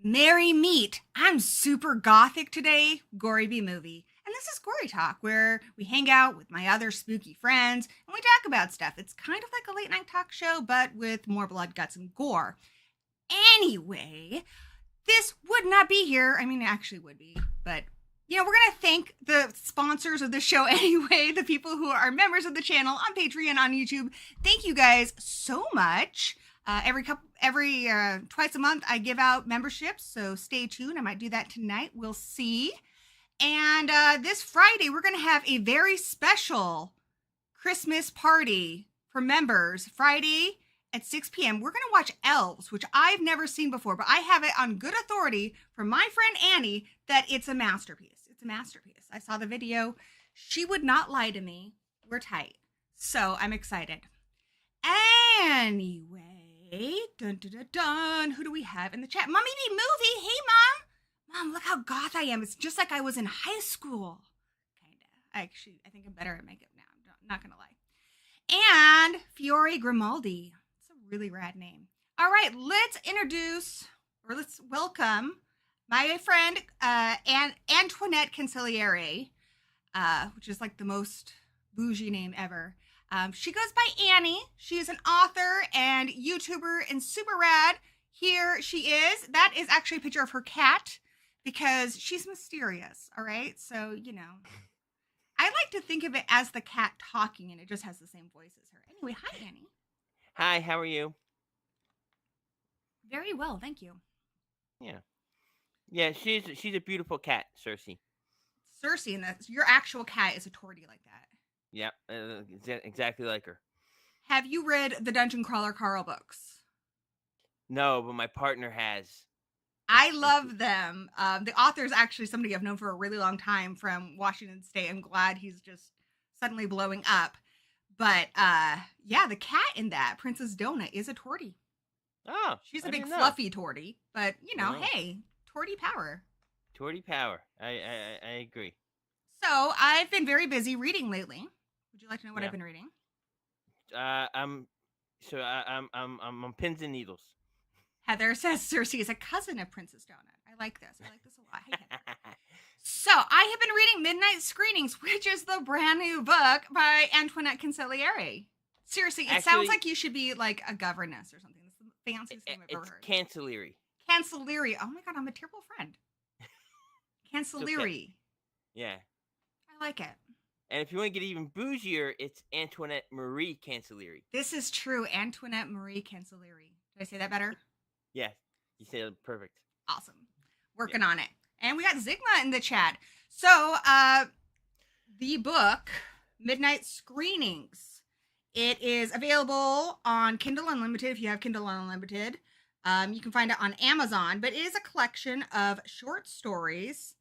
Merry meet. I'm super gothic today, Gory B Movie. And this is Gory Talk, where we hang out with my other spooky friends and we talk about stuff. It's kind of like a late night talk show, but with more blood, guts, and gore. Anyway, this would not be here. I mean, it actually would be, but we're going to thank the sponsors of the show anyway, the people who are members of the channel on Patreon, on YouTube. Thank you guys so much. Twice a month, I give out memberships, so stay tuned. I might do that tonight. We'll see. And this Friday, we're going to have a very special Christmas party for members. Friday at 6 p.m. We're going to watch Elves, which I've never seen before, but I have it on good authority from my friend Annie that it's a masterpiece. It's a masterpiece. I saw the video. She would not lie to me. We're tight. So I'm excited. Anyway. Dun, dun, dun, dun. Who do we have in the chat? Mommy B Movie. Hey, Mom. Mom, look how goth I am. It's just like I was in high school. Kinda. Actually, I think I'm better at makeup now. I'm not going to lie. And Fiore Grimaldi. It's a really rad name. All right, let's welcome my friend Antoinette Cancelliere, which is like the most bougie name ever. She goes by Annie. She is an author and YouTuber and super rad. Here she is. That is actually a picture of her cat because she's mysterious. All right. So, I like to think of it as the cat talking and it just has the same voice as her. Anyway, hi, Annie. Hi, how are you? Very well. Thank you. Yeah. Yeah, she's a beautiful cat, Cersei. Cersei, and your actual cat is a tortie like that. Yep, exactly like her. Have you read the Dungeon Crawler Carl books? No, but my partner has. I love them. The author is actually somebody I've known for a really long time from Washington State. I'm glad he's just suddenly blowing up. But yeah, the cat in that, Princess Donut, is a tortie. Oh, she's a big fluffy tortie, but hey, tortie power. Tortie power. I agree. So I've been very busy reading lately. Would you like to know what I've been reading? I'm on pins and needles. Heather says Cersei is a cousin of Princess Donut. I like this. I like this a lot. Hey, Heather. So I have been reading Midnight Screenings, which is the brand new book by Antoinette Cancelliere. Seriously, it sounds like you should be like a governess or something. It's the fanciest name I've ever heard. Cancelliere. Cancelliere. Oh my God, I'm a terrible friend. Cancelliere. Okay. Yeah. I like it. And if you want to get even bougier, it's Antoinette Marie Cancelliere. This is true. Antoinette Marie Cancelliere. Did I say that better? Yeah. You said it perfect. Awesome. Working on it. And we got Zigma in the chat. So, the book, Midnight Screenings, it is available on Kindle Unlimited if you have Kindle Unlimited. You can find it on Amazon, but it is a collection of short stories.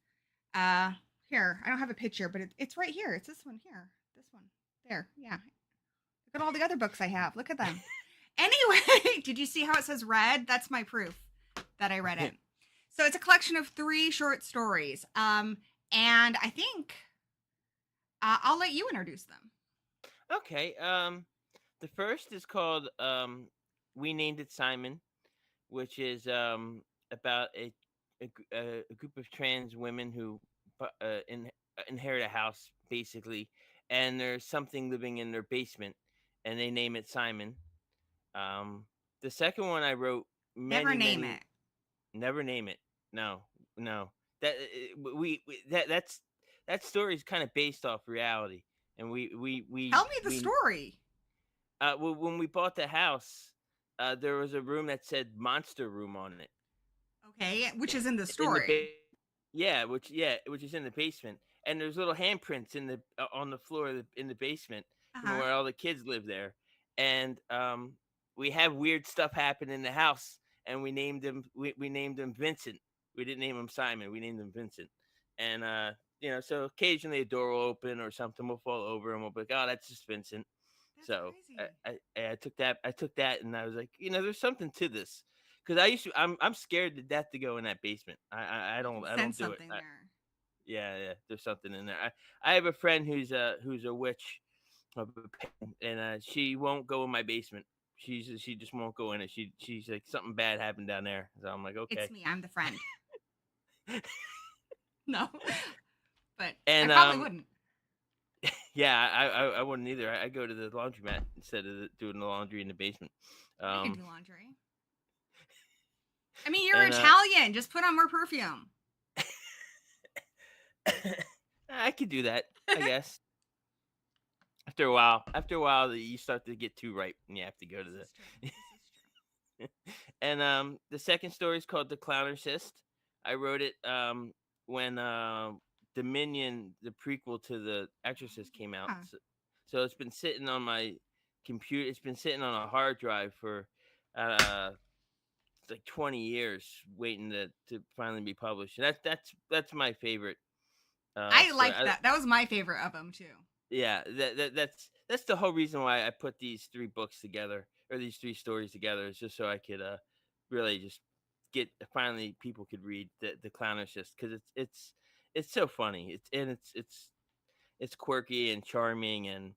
Here, I don't have a picture, but it's right here. It's this one here. This one. There. Yeah. Look at all the other books I have. Look at them. Anyway, did you see how it says read? That's my proof that I read it. So it's a collection of 3 short stories. And I think I'll let you introduce them. Okay. The first is called We Named It Simon, which is about a group of trans women who inherit a house basically, and there's something living in their basement, and they name it Simon. Um, the second one I wrote Never many name many it. never name it. No, no. That that story is kind of based off reality, and Tell me the story. well, when we bought the house, there was a room that said "monster room" on it. Okay, which is in the In the story. which is in the basement, and there's little handprints in the on the floor in the basement from Uh-huh. where all the kids live there, and we have weird stuff happen in the house, and we named him Vincent. We didn't name him Simon. We named him Vincent, and so occasionally a door will open or something will fall over, and we'll be like, oh, that's just Vincent. That's So crazy. I took that, and I was like, there's something to this. Because I'm scared to death to go in that basement. You can I sense don't do it. something there. Yeah, there's something in there. I have a friend who's a witch, and she won't go in my basement. She just won't go in it. She's like, something bad happened down there. So I'm like, It's okay. me. I'm the friend. No, but I And probably wouldn't. yeah, I wouldn't either. I go to the laundromat instead of doing the laundry in the basement. I can Um do laundry. I mean, you're and Italian. Just put on more perfume. I could do that, I guess. After a while, you start to get too ripe, and you have to go to This the. is true. This is true. And the second story is called "The Clownercist." I wrote it when Dominion, the prequel to The Oh, Exorcist, came out. yeah. So it's been sitting on my computer. It's been sitting on a hard drive for uh like 20 years, waiting to finally be published. And that's my favorite I story. like that. That was my favorite of them too. Yeah, that's the whole reason why I put these three books together, or these three stories together, is just so I could really just get finally people could read the Clownercist, because it's so funny. It's quirky and charming, and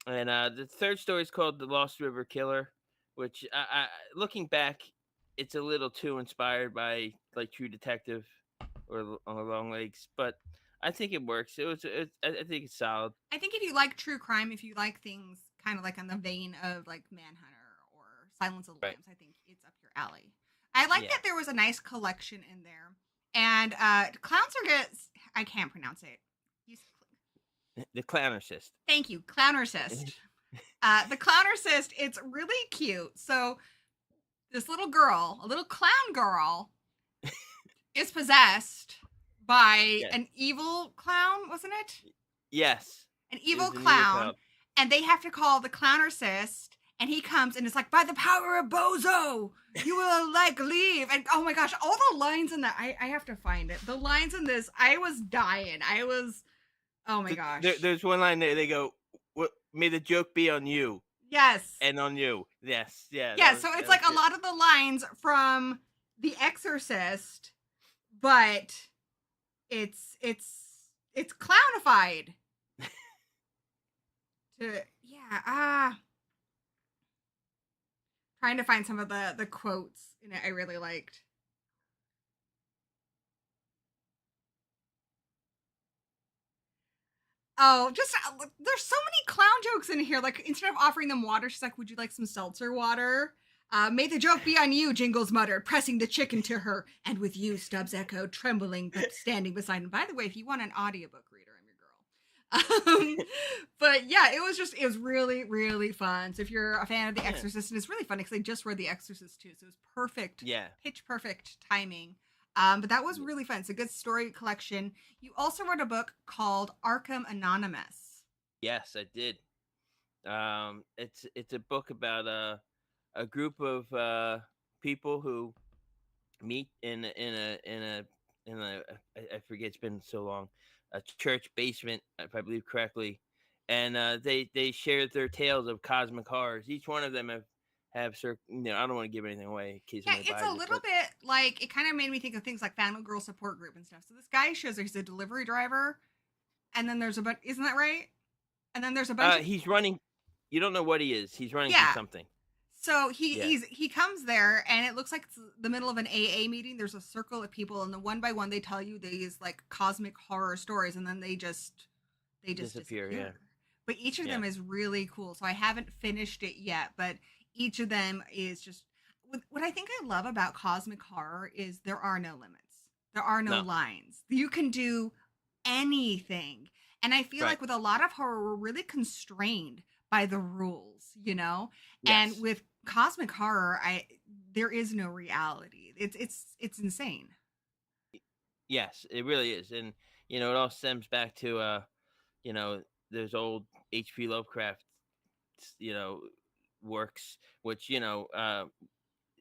the third story is called The Lost River Killer, which I looking back, it's a little too inspired by like True Detective or Long Legs, but I think it works. I think it's solid. I think if you like true crime, if you like things kind of like on the vein of like Manhunter or Silence of the Right. Lambs, I think it's up your alley. I like Yeah. that there was a nice collection in there. And Clowns are good. I can't pronounce it. The Clownercist. Thank you, Clownercist. The Clownercist, it's really cute. So this little girl, a little clown girl, is possessed by Yes. an evil clown, wasn't it? Yes. An It evil was an evil clown, and they have to call the Clownercist, and he comes and it's like, by the power of Bozo, you will like leave. And oh my gosh, all the lines in that, I have to find it. The lines in this, I was dying. Oh my gosh. There's one line there. They go, "What? May the joke be on you Yes. and on you." Yes. Yeah. Yeah, so it's like a lot of the lines from The Exorcist, but it's clownified. Trying to find some of the quotes in it I really liked. Oh, just there's so many clown jokes in here. Like instead of offering them water, she's like, "Would you like some seltzer water?" May the joke be on you, Jingles muttered, pressing the chicken to her. And with you, Stubbs echoed, trembling but standing beside him. By the way, if you want an audiobook reader, I'm your girl. But yeah, it was really, really fun. So if you're a fan of The Exorcist, and it's really fun because I just read The Exorcist too, so it was perfect. Yeah. Pitch perfect timing. But that was really fun. It's a good story collection. You also wrote a book called Arkham Anonymous. Yes, I did. It's a book about a group of people who meet in a I forget, it's been so long, a church basement, if I believe correctly, and they share their tales of cosmic horrors. Each one of them have I don't want to give anything away in case Yeah, somebody it's buys a it, little but bit like it kind of made me think of things like Final Girl Support Group and stuff. So this guy shows he's a delivery driver, and then there's a bunch. Isn't that right? And then there's a bunch of he's running. You don't know what he is. He's running from yeah. something. So Yeah, he comes there, and it looks like it's the middle of an AA meeting. There's a circle of people, and the one by one they tell you these like cosmic horror stories, and then they just disappear. Yeah, disappear. But each of yeah, them is really cool. So I haven't finished it yet, but each of them is just what I think I love about cosmic horror is there are no limits. There are no no, lines. You can do anything. And I feel right, like with a lot of horror, we're really constrained by the rules, you know? And yes. with cosmic horror, there is no reality. It's insane. Yes, it really is, and it all stems back to you know, those old H.P. Lovecraft, you know, works, which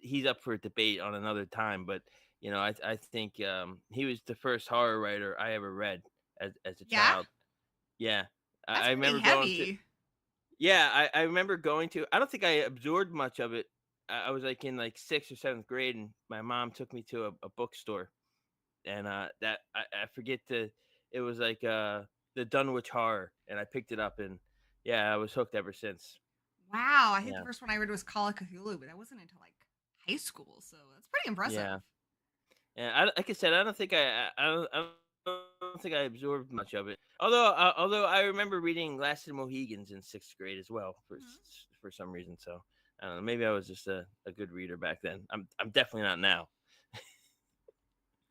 he's up for debate on another time, but I think he was the first horror writer I ever read as a Yeah? child. Yeah, That's I pretty remember going to. heavy. Yeah, I remember going to. I don't think I absorbed much of it. I was like in like sixth or seventh grade, and my mom took me to a bookstore, and that I forget the it was like the Dunwich Horror, and I picked it up, and yeah, I was hooked ever since. Wow. I think the Yeah, first one I read was Call of Cthulhu, but that wasn't until like high school. So that's pretty impressive. yeah, and like I said, I don't think I don't think I absorbed much of it. Although I remember reading Last of the Mohegans in sixth grade as well Mhm. for some reason. So I don't know. Maybe I was just a good reader back then. I'm definitely not now.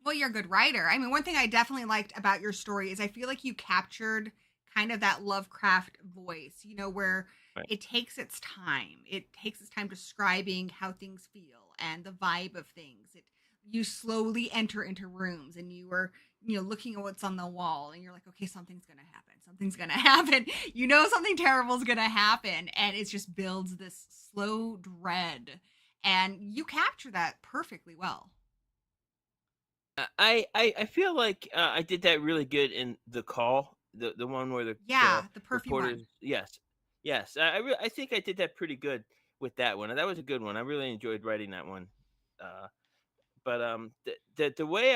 Well, you're a good writer. I mean, one thing I definitely liked about your story is I feel like you captured kind of that Lovecraft voice, where Right. it takes its time. It takes its time describing how things feel and the vibe of things. You slowly enter into rooms and you are, looking at what's on the wall and you're like, okay, something's going to happen. Something's going to happen. Something terrible is going to happen. And it just builds this slow dread. And you capture that perfectly well. I feel like I did that really good in The Call, the one where the Yeah, the perfume reporters. one. Yes, yes. I think I did that pretty good with that one. That was a good one. I really enjoyed writing that one. Uh, but the way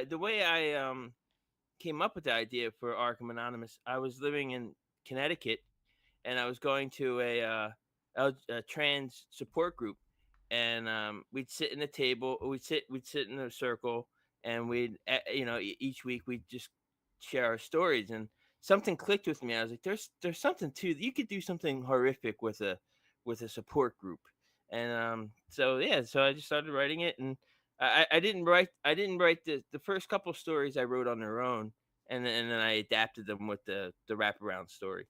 the way I came up with the idea for Arkham Anonymous, I was living in Connecticut, and I was going to a trans support group, and we'd sit in a table, we'd sit in a circle, and each week we'd just share our stories, and something clicked with me. I was like, there's something to you could do something horrific with a support group, and so yeah, so I just started writing it, and I didn't write the first couple stories I wrote on their own, and then I adapted them with the wraparound story.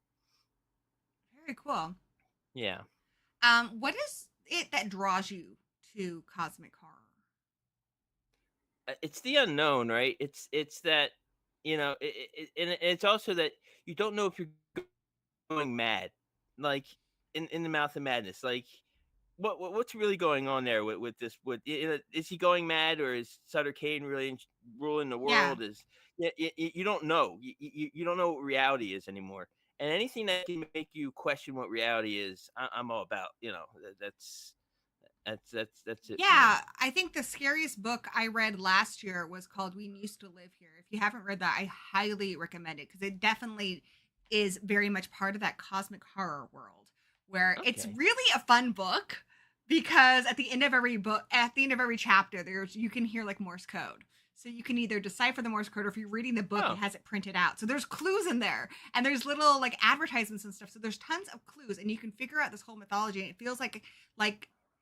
Very cool. Yeah. What is it that draws you to cosmic horror? It's the unknown, right? It's that and it's also that you don't know if you're going mad, like in the mouth of madness. Like what's really going on there with this? Is he going mad, or is Sutter Kane really ruling the Yeah. world? You don't know. You don't know what reality is anymore. And anything that can make you question what reality is, I'm all about. That's it for me. Yeah, I think the scariest book I read last year was called We Used to Live Here. If you haven't read that, I highly recommend it because it definitely is very much part of that cosmic horror world where it's Okay. really a fun book because at the end of every book, at the end of every chapter, you can hear like Morse code. So you can either decipher the Morse code or if you're reading the book, it Oh, has it printed out. So there's clues in there and there's little like advertisements and stuff. So there's tons of clues and you can figure out this whole mythology and it feels like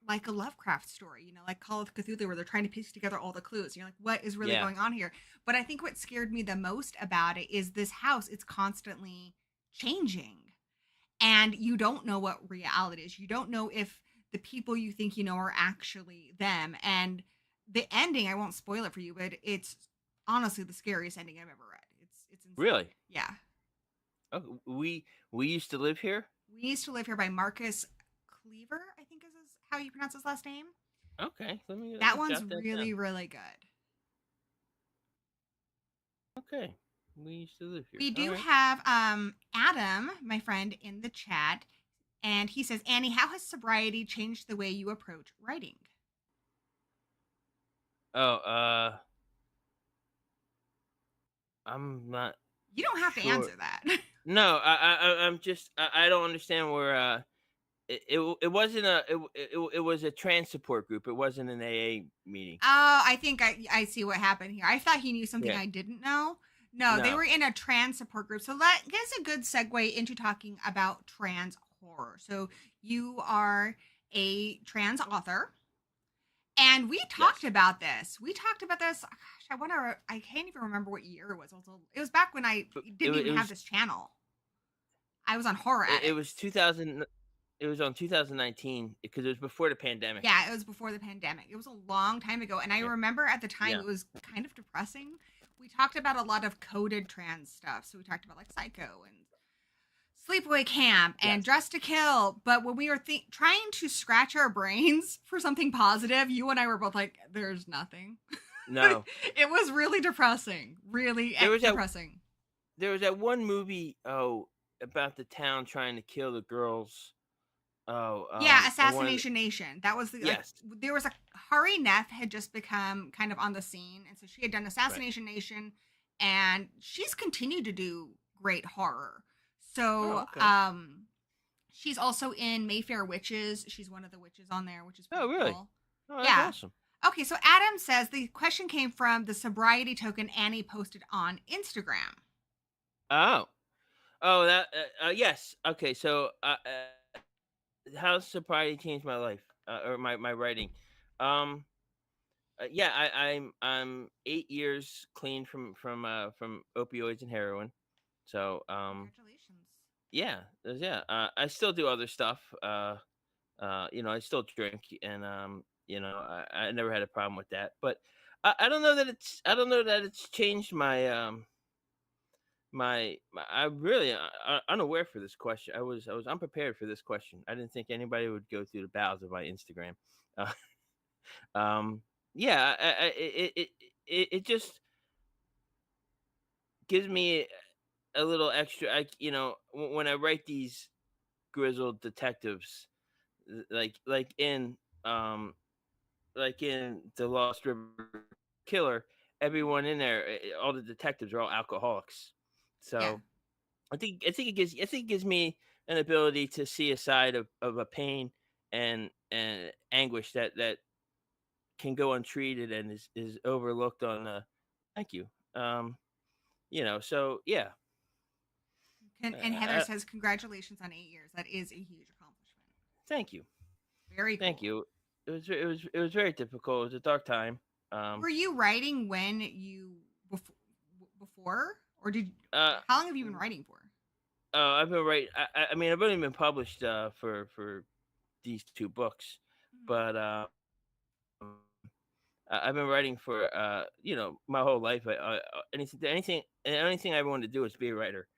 like a Lovecraft story, like Call of Cthulhu, where they're trying to piece together all the clues. And you're like, what is really yeah. going on here? But I think what scared me the most about it is this house, it's constantly changing. And you don't know what reality is. You don't know if the people you think you know are actually them. And the ending, I won't spoil it for you, but it's honestly the scariest ending I've ever read. It's insane. Really? Yeah. Oh, we used to live here. We Used to Live Here by Marcus Cleaver, I think is how you pronounce his last name. Okay, let That me one's jot that down. really, really good. Okay, we used to live here. We All do right. have Adam, my friend, in the chat, And he says, Annie, how has sobriety changed the way you approach writing? Oh, I'm not You don't have to sure. answer that. No, I'm just I don't understand where it wasn't it was a trans support group. It wasn't an AA meeting. Oh, I think I see what happened here. I thought he knew something Yeah. I didn't know. No, they No. were in a trans support group. So that gives a good segue into talking about trans horror. So you are a trans author. And we talked Yes. about this. We talked about this. Gosh, I can't even remember what year it was. It was back when I But didn't even have this channel. I was on Horror it Addicts. was 2000. It was on 2019 because it was before the pandemic. Yeah, it was before the pandemic. It was a long time ago. And I remember at the time it was kind of depressing. We talked about a lot of coded trans stuff. So we talked about like Psycho and Sleepaway Camp and Dress to Kill. But when we were trying to scratch our brains for something positive, you and I were both like, there's nothing. No. It was really depressing. Really depressing. There was that one movie, about the town trying to kill the girls. Yeah, Assassination Nation. That was the yes. There was a Hari Neff had just become kind of on the scene, and so she had done Assassination Nation, and she's continued to do great horror. So, she's also in Mayfair Witches. She's one of the witches on there, which is pretty cool. Oh, that's awesome. Okay, so Adam says the question came from the sobriety token Annie posted on Instagram. Oh, that yes. Okay, so how sobriety changed my life or my writing. Yeah, I'm 8 years clean from opioids and heroin. So congratulations. Yeah, I still do other stuff. I still drink, and I never had a problem with that. But I don't know that it's changed my I'm really unaware for this question. I was unprepared for this question. I didn't think anybody would go through the bowels of my Instagram. Yeah, it just gives me a little extra. When I write these grizzled detectives, like in the Lost River Killer, everyone in there, all the detectives are all alcoholics. So I think it gives me an ability to see a side of a pain and anguish that can go untreated and is overlooked on. Thank you. So yeah. And Heather says, congratulations on 8 years. That is a huge accomplishment. Thank you. Very cool. Thank you. It was very difficult. It was a dark time. Were you writing when you before, or did how long have you been writing for? I've been writing. I've only been published for these 2 books, but I've been writing for my whole life. Anything I ever wanted to do is be a writer.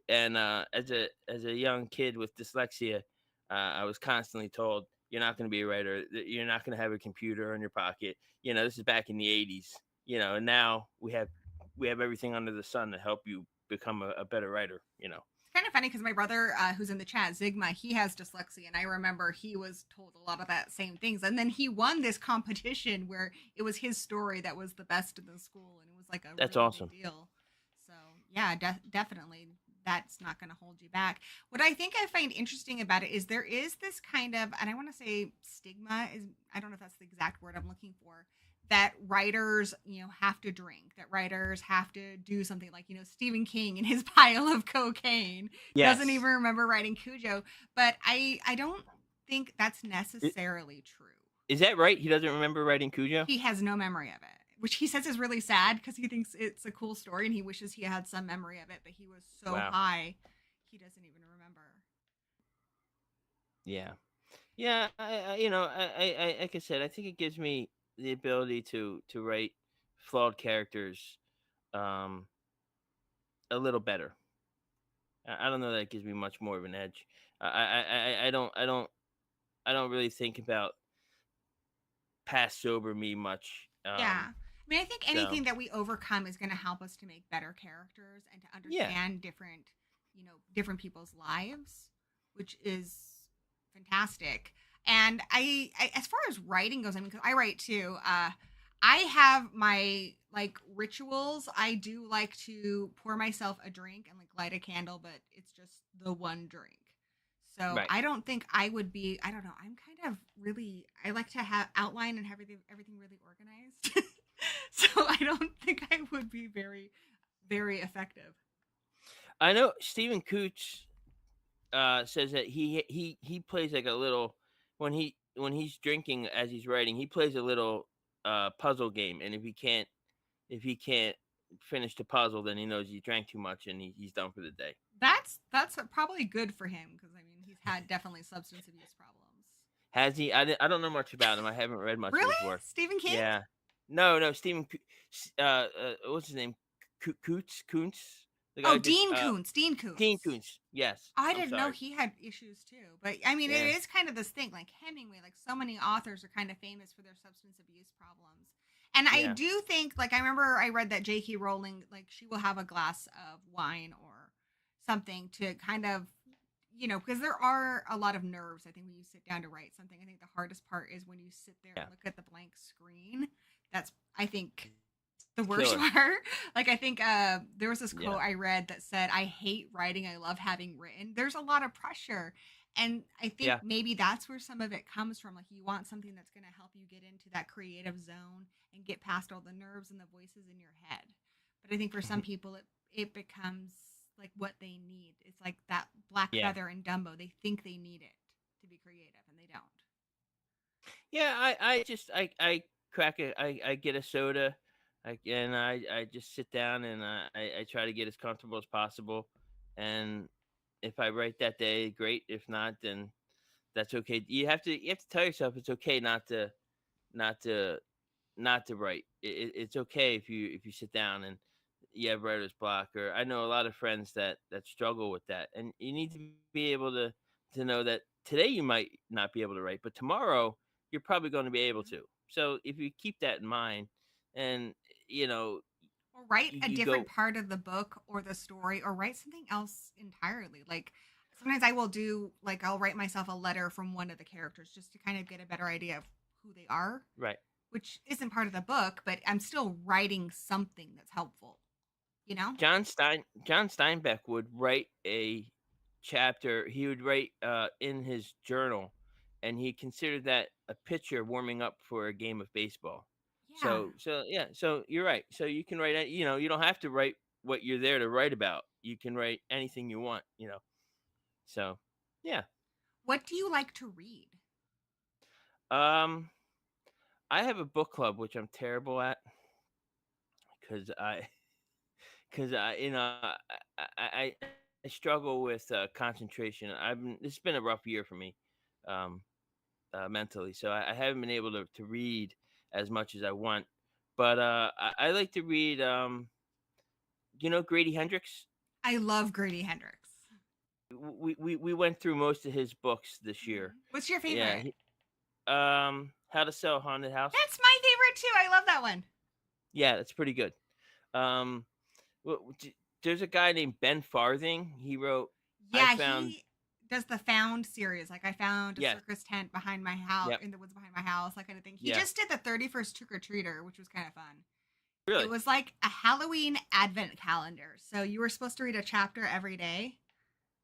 And as a young kid with dyslexia, I was constantly told, "You're not going to be a writer. You're not going to have a computer in your pocket." This is back in the '80s. And now we have everything under the sun to help you become a better writer. It's kind of funny because my brother, who's in the chat, Zigma, he has dyslexia, and I remember he was told a lot of that same things. And then he won this competition where it was his story that was the best in the school, and it was like that's really awesome big deal. So yeah, definitely. That's not going to hold you back. What I think I find interesting about it is there is this kind of, and I want to say stigma is, I don't know if that's the exact word I'm looking for, that writers, have to drink, that writers have to do something like, Stephen King and his pile of cocaine doesn't even remember writing Cujo. But I don't think that's necessarily true. Is that right? He doesn't remember writing Cujo? He has no memory of it. Which he says is really sad because he thinks it's a cool story and he wishes he had some memory of it, but he was so high, he doesn't even remember. Yeah. I like I said, I think it gives me the ability to write flawed characters, a little better. I don't know that it gives me much more of an edge. I don't really think about past sober me much. Yeah. I think anything that we overcome is going to help us to make better characters and to understand different people's lives, which is fantastic. And I as far as writing goes, I mean, because I write too. I have my like rituals. I do like to pour myself a drink and like light a candle, but it's just the one drink. So Right. I don't think I would be. I don't know. I'm kind of really. I like to have outline and have everything really organized. So I don't think I would be very effective. I know Stephen Cooch says that he plays like a little when he's drinking as he's writing. He plays a little puzzle game, and if he can't finish the puzzle, then he knows he drank too much and he's done for the day. That's probably good for him because I mean he's had definitely substance abuse problems. Has he? I don't know much about him. I haven't read much Really, of his work. Stephen King? Yeah. No, Stephen. What's his name? Kuntz. The guy Oh, who did, Dean Koontz. Dean Koontz. Dean Kuntz. Yes. I I'm didn't know sorry. he had issues too. But I mean, Yeah. it is kind of this thing like Hemingway, like so many authors are kind of famous for their substance abuse problems. And I Yeah. do think, like, I remember I read that J.K. Rowling, like, she will have a glass of wine or something to kind of, because there are a lot of nerves. I think when you sit down to write something, I think the hardest part is when you sit there Yeah. and look at the blank screen. That's, I think, the worst Killer. part. Like, I think there was this quote Yeah. I read that said, I hate writing. I love having written. There's a lot of pressure. And I think Yeah. maybe that's where some of it comes from. Like, you want something that's going to help you get into that creative zone and get past all the nerves and the voices in your head. But I think for some people, it becomes like what they need. It's like that black Yeah. feather in Dumbo. They think they need it to be creative, and they don't. Yeah. I crack it. I get a soda. I just sit down and I try to get as comfortable as possible. And if I write that day, great. If not, then that's okay. You have to tell yourself it's okay not to not to write. It's okay if you sit down and you have writer's block. Or I know a lot of friends that struggle with that, and you need to be able to know that today you might not be able to write, but tomorrow you're probably going to be able to. So if you keep that in mind, and you know, Or write a you different go part of the book or the story, or write something else entirely. Like sometimes I will do, like, I'll write myself a letter from one of the characters just to kind of get a better idea of who they are, right. which isn't part of the book, but I'm still writing something that's helpful, you know? John Steinbeck would write a chapter. He would write in his journal, and he considered that a pitcher warming up for a game of baseball. Yeah. So yeah, so you're right. So you can write, you don't have to write what you're there to write about. You can write anything you want. So yeah. What do you like to read? Um, I have a book club which I'm terrible at because I because I I struggle with concentration. It's been a rough year for me, um, mentally, so I haven't been able to read as much as I want. But I like to read. Grady Hendrix. I love Grady Hendrix. We went through most of his books this year. What's your Yeah. favorite? How to Sell a Haunted House. That's my favorite too. I love that one. Yeah, that's pretty good. Um, there's a guy named Ben Farthing. He wrote. Yeah, he does the Found series. Like, I found a Yes. circus tent behind my house, Yep. in the woods behind my house, that kind of thing. He Yeah. just did the 31st Trick or Treater, which was kind of fun. Really? It was like a Halloween advent calendar. So you were supposed to read a chapter every day.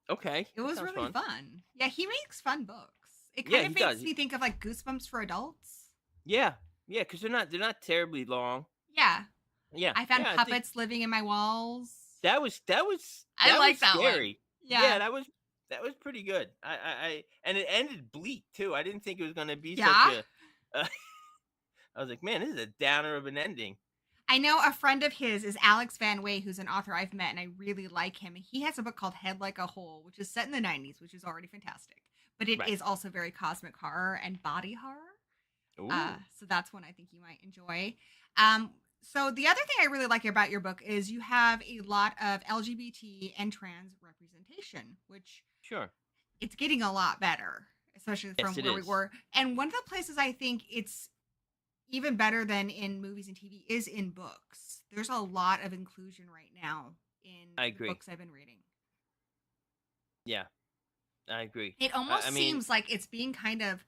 Okay. It was really fun. Yeah, he makes fun books. It kind of makes me think of like Goosebumps for adults. Yeah, because they're not terribly long. Yeah. Yeah, I found puppets living in my walls. That was I like that scary. One. Yeah, that was pretty good. I and it ended bleak too. I didn't think it was going to be such a. I was like, man, this is a downer of an ending. I know a friend of his is Alex Van Way, who's an author I've met, and I really like him. He has a book called Head Like a Hole, which is set in the 90s, which is already fantastic. But it is also very cosmic horror and body horror. So that's one I think you might enjoy. So the other thing I really like about your book is you have a lot of LGBT and trans representation, which it's getting a lot better, especially from where we were. And one of the places I think it's even better than in movies and TV is in books. There's a lot of inclusion right now in the books I've been reading. Yeah. I agree. It almost I mean, seems like it's being kind of,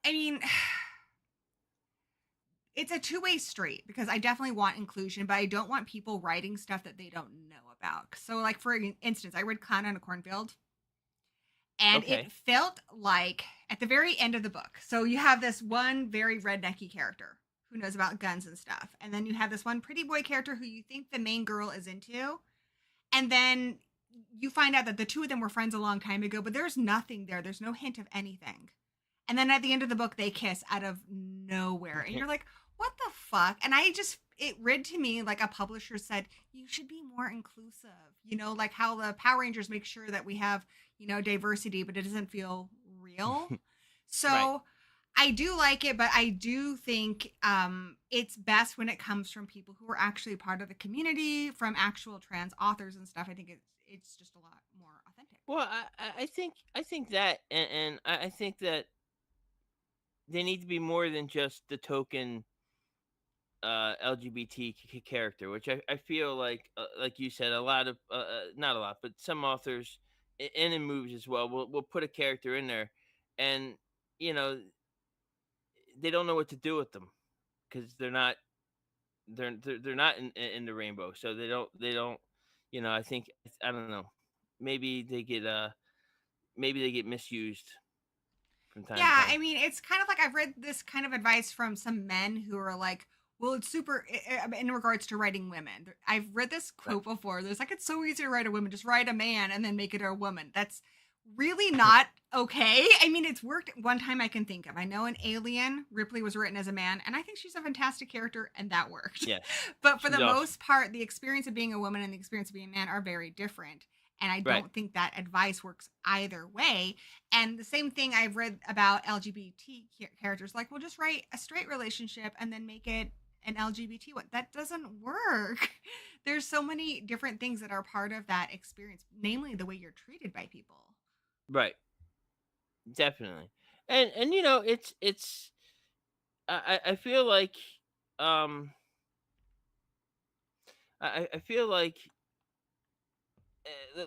I mean, it's a two-way street because I definitely want inclusion, but I don't want people writing stuff that they don't know about. So, like, for instance, I read Clown on a Cornfield, and it okay. felt like at the very end of the book. So you have this one very rednecky character who knows about guns and stuff, and then you have this one pretty boy character who you think the main girl is into, and then you find out that the two of them were friends a long time ago, but there's nothing there. There's no hint of anything. And then at the end of the book, they kiss out of nowhere. And you're like, what the fuck? And it read to me like a publisher said, you should be more inclusive. You know, like how the Power Rangers make sure that we have, diversity, but it doesn't feel real. So Right. I do like it, but I do think it's best when it comes from people who are actually part of the community, from actual trans authors and stuff. I think it's just a lot more authentic. Well, I think that, and I think that they need to be more than just the token LGBT character, which I feel like you said, a lot of not a lot, but some authors and in movies as well will put a character in there, and you know they don't know what to do with them because they're not in the rainbow, so they don't. I think I don't know. Maybe they get misused from time to Yeah, time. I mean, it's kind of like I've read this kind of advice from some men who are like, well, it's super in regards to writing women. I've read this Right. quote before. There's like, it's so easy to write a woman, just write a man and then make it a woman. That's really not okay. I mean, it's worked one time I can think of. I know in Alien, Ripley was written as a man, and I think she's a fantastic character, and that worked. Yeah, But for she's the awesome. most part, the experience of being a woman and the experience of being a man are very different. And I Right. don't think that advice works either way. And the same thing I've read about LGBT characters, like, well, just write a straight relationship and then make it an LGBT one. That doesn't work. There's so many different things that are part of that experience, namely the way you're treated by people. Right. Definitely. And it's I feel like um I feel like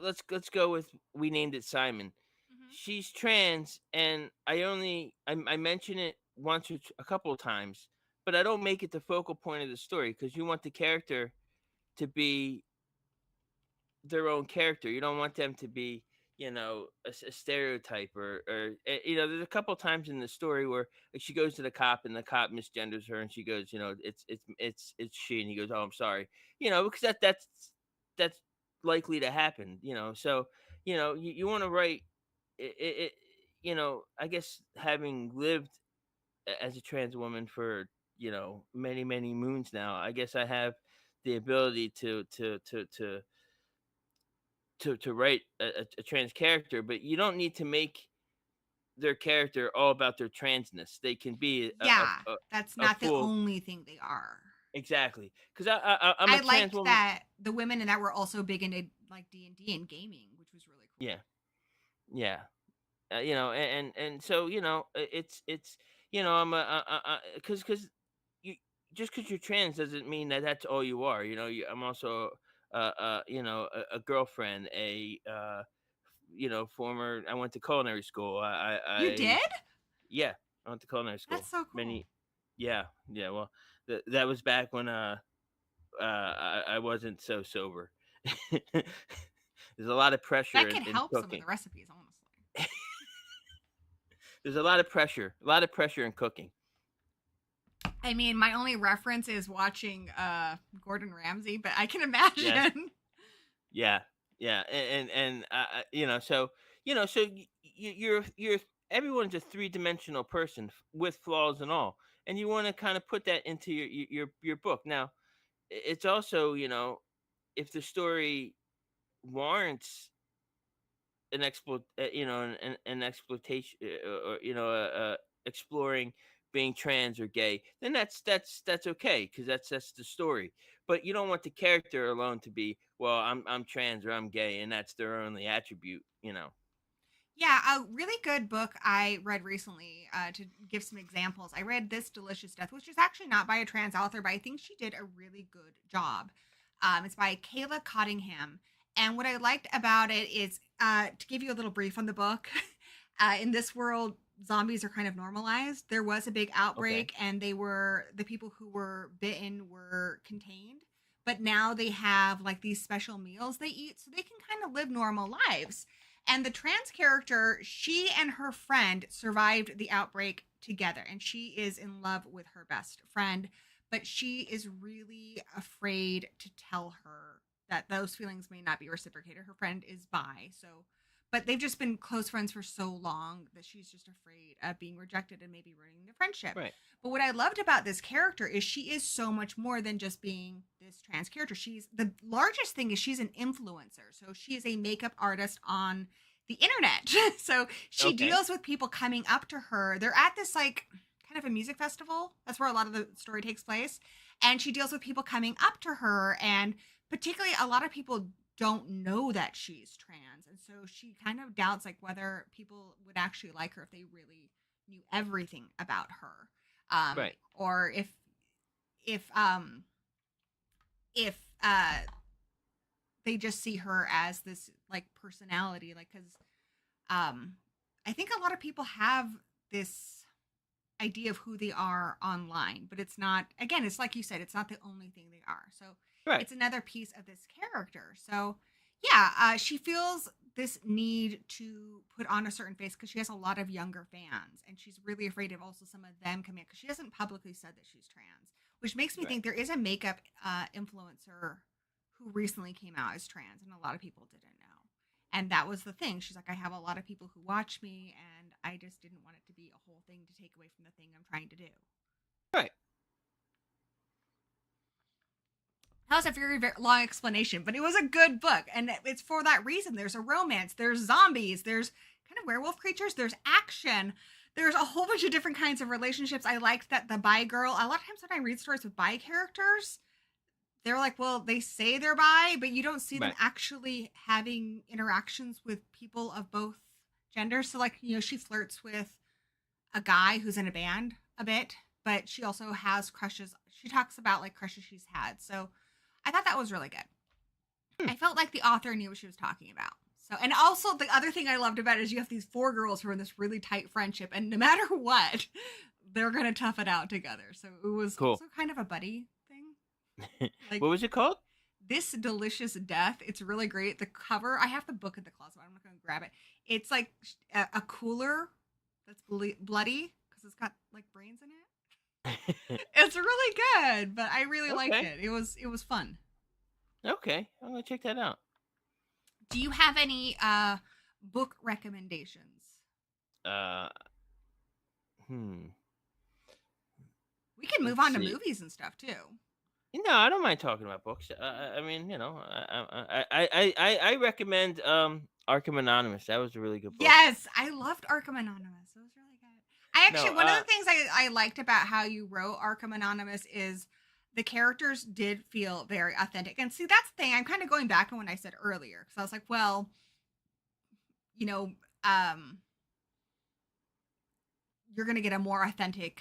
let's go with we named it Simon. Hmm. She's trans, and I mention it once or a couple of times, but I don't make it the focal point of the story because you want the character to be their own character. You don't want them to be, a stereotype there's a couple times in the story where like, she goes to the cop and the cop misgenders her and she goes, it's she, and he goes, oh, I'm sorry, because that's likely to happen, so you want to write it, I guess having lived as a trans woman for many many moons now, I guess I have the ability to write a trans character, but you don't need to make their character all about their transness. They can be Yeah, that's a not the full only thing they are. exactly because I'm a I trans liked woman. that the women in that were also big into like D&D and gaming, which was really cool. Yeah, yeah, and so it's I'm a because you just because you're trans doesn't mean that that's all you are. I'm also a girlfriend, former. I went to culinary school. You did? Yeah, I went to culinary That's school. so cool. Many, yeah, yeah. Well, that was back when I wasn't so sober. There's a lot of pressure That could in help some of cooking. the recipes, honestly. There's a lot of pressure in cooking. I mean, my only reference is watching Gordon Ramsay, but I can Yes, imagine. yeah, yeah, so you're everyone's a three-dimensional person with flaws and all, and you want to kind of put that into your book. Now, it's also if the story warrants an an exploitation or exploring being trans or gay, then that's okay because that's the story. But you don't want the character alone to be, well, I'm trans or I'm gay and that's their only attribute. Yeah, a really good book I read recently to give some examples. I read This Delicious Death, which is actually not by a trans author, but I think she did a really good job. It's by Kayla Cottingham. And what I liked about it is to give you a little brief on the book, in this world, zombies are kind of normalized. There was a big outbreak, and the people who were bitten were contained. But now they have like these special meals they eat so they can kind of live normal lives. And the trans character, she and her friend survived the outbreak together, and she is in love with her best friend, but she is really afraid to tell her that those feelings may not be reciprocated. Her friend is bi, so but they've just been close friends for so long that she's just afraid of being rejected and maybe ruining the friendship. Right. But what I loved about this character is she is so much more than just being this trans character. She's the largest thing is she's an influencer. So she is a makeup artist on the internet. So she deals with people coming up to her. They're at this like kind of a music festival. That's where a lot of the story takes place. And she deals with people coming up to her, and particularly a lot of people don't know that she's trans, and so she kind of doubts like whether people would actually like her if they really knew everything about her, Right. or if they just see her as this like personality, like because I think a lot of people have this idea of who they are online, but it's not, again, it's like you said, it's not the only thing they are. So it's another piece of this character. So yeah, she feels this need to put on a certain face because she has a lot of younger fans, and she's really afraid of also some of them coming in because she hasn't publicly said that she's trans, which makes me think there is a makeup influencer who recently came out as trans, and a lot of people didn't know. And that was the thing. She's like, I have a lot of people who watch me, and I just didn't want it to be a whole thing to take away from the thing I'm trying to do. Right. That was a very, very long explanation, but it was a good book. And it's for that reason. There's a romance, there's zombies, there's kind of werewolf creatures, there's action, there's a whole bunch of different kinds of relationships. I liked that the bi girl, a lot of times when I read stories with bi characters, they're like, well, they say they're bi, but you don't see them actually having interactions with people of both genders. So like, you know, she flirts with a guy who's in a band a bit, but she also has crushes. She talks about like crushes she's had. So I thought that was really good. I felt like the author knew what she was talking about. So, and also the other thing I loved about it is you have these four girls who are in this really tight friendship, and no matter what, they're going to tough it out together. So it was also kind of a buddy thing. Like, what was it called? This Delicious Death. It's really great. The cover, I have the book in the closet. I'm not going to grab it. It's like a cooler that's bloody because it's got like brains in it. It's really good, but I really liked it. It was fun. Okay, I'm gonna check that out. Do you have any book recommendations? We can move on to movies and stuff too. No, I don't mind talking about books. I mean, you know, I recommend Arkham Anonymous. That was a really good book. Yes, I loved Arkham Anonymous. It was really good. I actually, one of the things I liked about how you wrote Arkham Anonymous is the characters did feel very authentic. And see, that's the thing. I'm kind of going back on what I said earlier, because I was like, well, you know, you're going to get a more authentic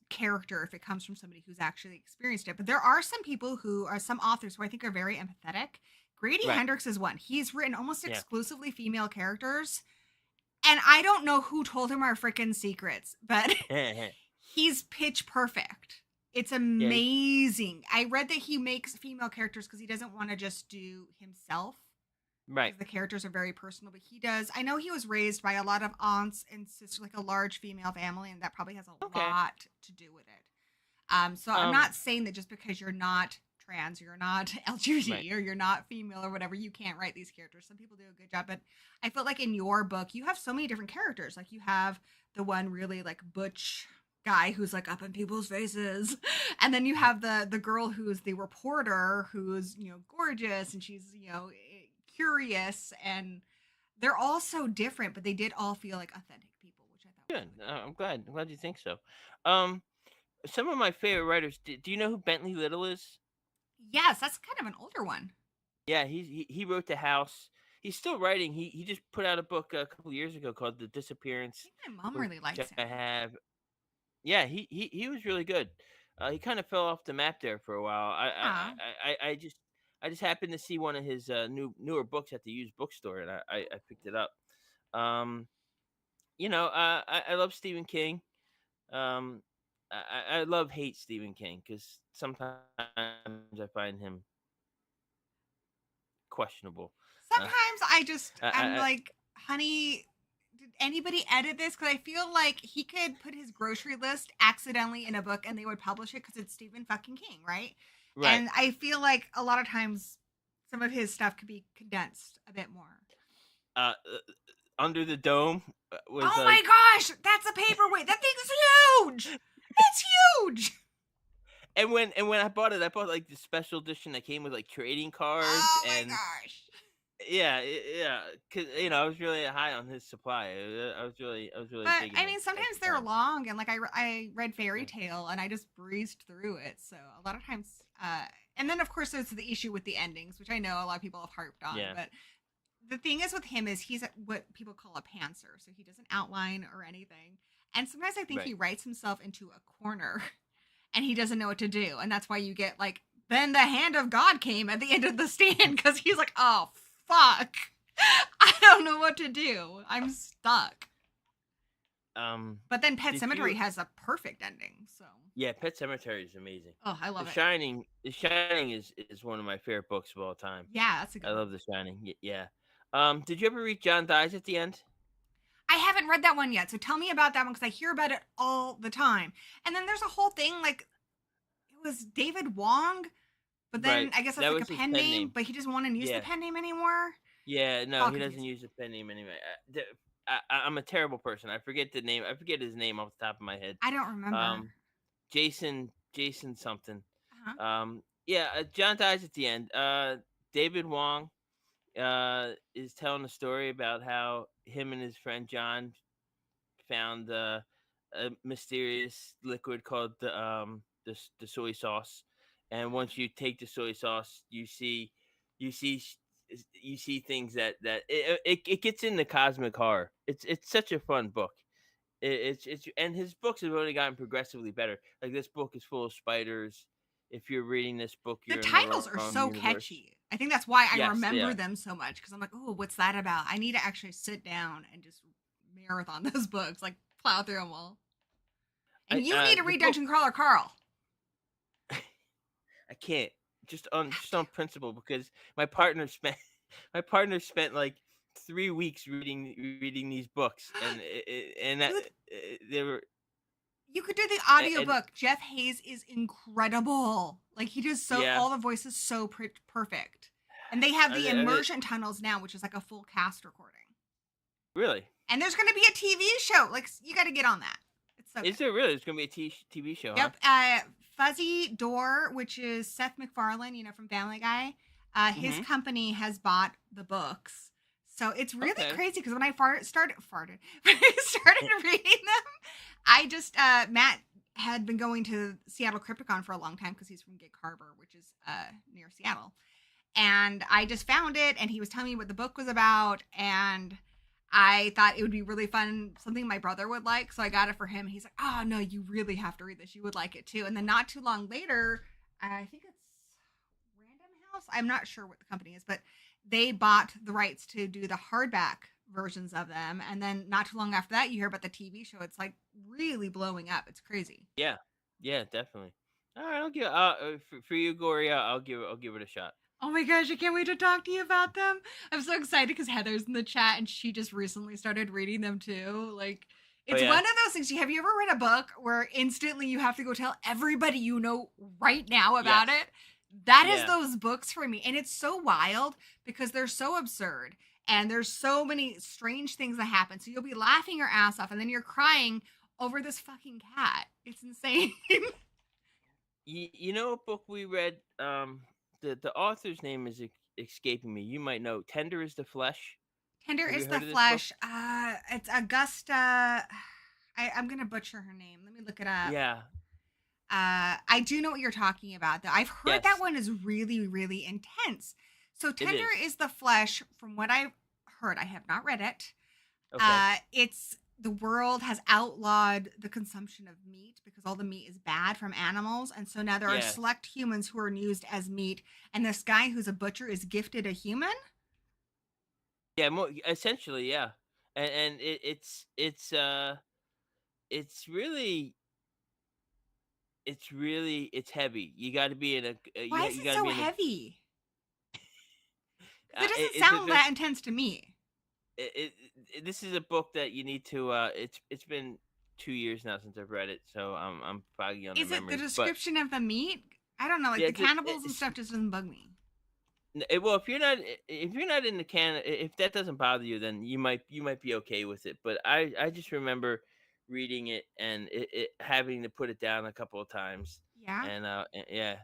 character if it comes from somebody who's actually experienced it. But there are some people who are some authors who I think are very empathetic. Grady Hendrix is one. He's written almost exclusively female characters. And I don't know who told him our freaking secrets, but he's pitch perfect. It's amazing. I read that he makes female characters because he doesn't want to just do himself. Right. The characters are very personal, but he does. I know he was raised by a lot of aunts and sisters, like a large female family, and that probably has a lot to do with it. So I'm not saying that just because you're not trans, you're not LGBT, or you're not female or whatever, you can't write these characters. Some people do a good job, but I felt like in your book, you have so many different characters. Like you have the one really like butch guy who's like up in people's faces, and then you have the girl who's the reporter who's, you know, gorgeous, and she's, you know, curious, and they're all so different, but they did all feel like authentic people, which I thought was good. I'm glad you think so. Some of my favorite writers. Do you know who Bentley Little is? Yes, that's kind of an older one. Yeah, he wrote The House. He's still writing. He just put out a book a couple years ago called The Disappearance. I think my mom really likes him. I have. Yeah, he was really good. He kind of fell off the map there for a while. I just I just happened to see one of his newer books at the used bookstore, and I picked it up. Um, I love Stephen King. Um, I love hate Stephen King because sometimes I find him questionable. Uh, Sometimes I'm I like, honey, did anybody edit this? Because I feel like he could put his grocery list accidentally in a book and they would publish it because it's Stephen fucking King, right? right. And I feel like a lot of times some of his stuff could be condensed a bit more. Uh, Under the Dome was Oh like, my gosh, that's a paperweight. That thing's huge. It's huge. and when I bought it, I bought like the special edition that came with like trading cards Oh my and gosh. yeah, because I was really high on his supply. I was really But digging I him mean, at sometimes the they're time. long, and like I read Fairy Yeah. Tale, and I just breezed through it. So a lot of times, and then of course there's the issue with the endings, which I know a lot of people have harped on. Yeah. But the thing is with him is he's what people call a pantser, so he doesn't outline or anything. And sometimes I think Right. he writes himself into a corner, and he doesn't know what to do, and that's why you get like then the hand of God came at the end of the stand because he's like, oh fuck, I don't know what to do, I'm stuck. But then Pet Sematary has a perfect ending, so. Yeah, Pet Sematary is amazing. Oh, I love The it. Shining. The Shining is one of my favorite books of all time. Yeah, that's a good I one. love The Shining. Yeah. Did you ever read John Dies at the End? I haven't read that one yet, so tell me about that one because I hear about it all the time. And then there's a whole thing like it was David Wong, but then Right. I guess that's That like a was his pen pen name, name. but he doesn't want to use the Yeah. pen name anymore. Yeah. No, All he doesn't confusing. use a pen name anyway. I'm a terrible person. I forget the name. I forget his name off the top of my head. I don't remember. Jason something. Uh-huh. Yeah. John Dies at the End. David Wong is telling a story about how him and his friend John found a mysterious liquid called the soy sauce, and once you take the soy sauce, you see you see things that it gets into cosmic horror. It's such a fun book. It's and his books have only gotten progressively better. Like this book is full of spiders. If you're reading this book, The you're in the titles are wrong so universe. catchy. I think that's why I Yes, they remember are. them so much because I'm like, oh, what's that about? I need to actually sit down and just marathon those books, like plow through them all. And you need to The read book Dungeon Crawler Carl. I can't just on principle because my partner spent like 3 weeks reading these books and that they were You could do the and audiobook. Jeff Hayes is incredible. Like he does yeah. all the voices so perfect. And they have the Are they immersion tunnels now, which is like a full cast recording. really? And there's going to be a TV show. Like you got to get on that. It's so Is good. there really? It's gonna be a TV show? Yep. Huh? Fuzzy Door, which is Seth MacFarlane, from Family Guy. His company has bought the books. So it's really crazy because when I started reading them, I just Matt had been going to Seattle Crypticon for a long time because he's from Gig Harbor, which is near Seattle. And I just found it, and he was telling me what the book was about, and I thought it would be really fun, something my brother would like, so I got it for him. He's like, oh, no, you really have to read this. You would like it, too. And then not too long later, I think it's Random House. I'm not sure what the company is, but they bought the rights to do the hardback versions of them. And then not too long after that, you hear about the TV show. It's, like, really blowing up. It's crazy. Yeah, definitely. All right, I'll give for you, Gory. I'll give it a shot. Oh my gosh, I can't wait to talk to you about them. I'm so excited because Heather's in the chat and she just recently started reading them too. Like, it's one of those things. Have you ever read a book where instantly you have to go tell everybody you know right now about it? That is those books for me. And it's so wild because they're so absurd and there's so many strange things that happen. So you'll be laughing your ass off and then you're crying over this fucking cat. It's insane. You know what book we read? The author's name is escaping me. You might know. Tender is the Flesh. Tender is the Flesh. It's Augusta. I'm gonna butcher her name. Let me look it up. Yeah. I do know what you're talking about, though. I've heard that one is really, really intense. So Tender is the Flesh. From what I've heard, I have not read it. Okay. It's the world has outlawed the consumption of meat because all the meat is bad from animals, and so now there are Yes. select humans who are used as meat, and this guy who's a butcher is gifted a human. Yeah, more essentially, yeah. And it's really it's heavy. You got to be in a Why is you it got to so be in a heavy? Because it doesn't it, sound that intense to me. this is a book that you need to it's been 2 years now since I've read it, so I'm foggy on the Is it the memory. But description of the meat? I don't know. Like yeah, the cannibals and stuff just doesn't bug me. well, if you're not in the can, if that doesn't bother you, then you might be okay with it. But I just remember reading it and it having to put it down a couple of times. Yeah. And yeah,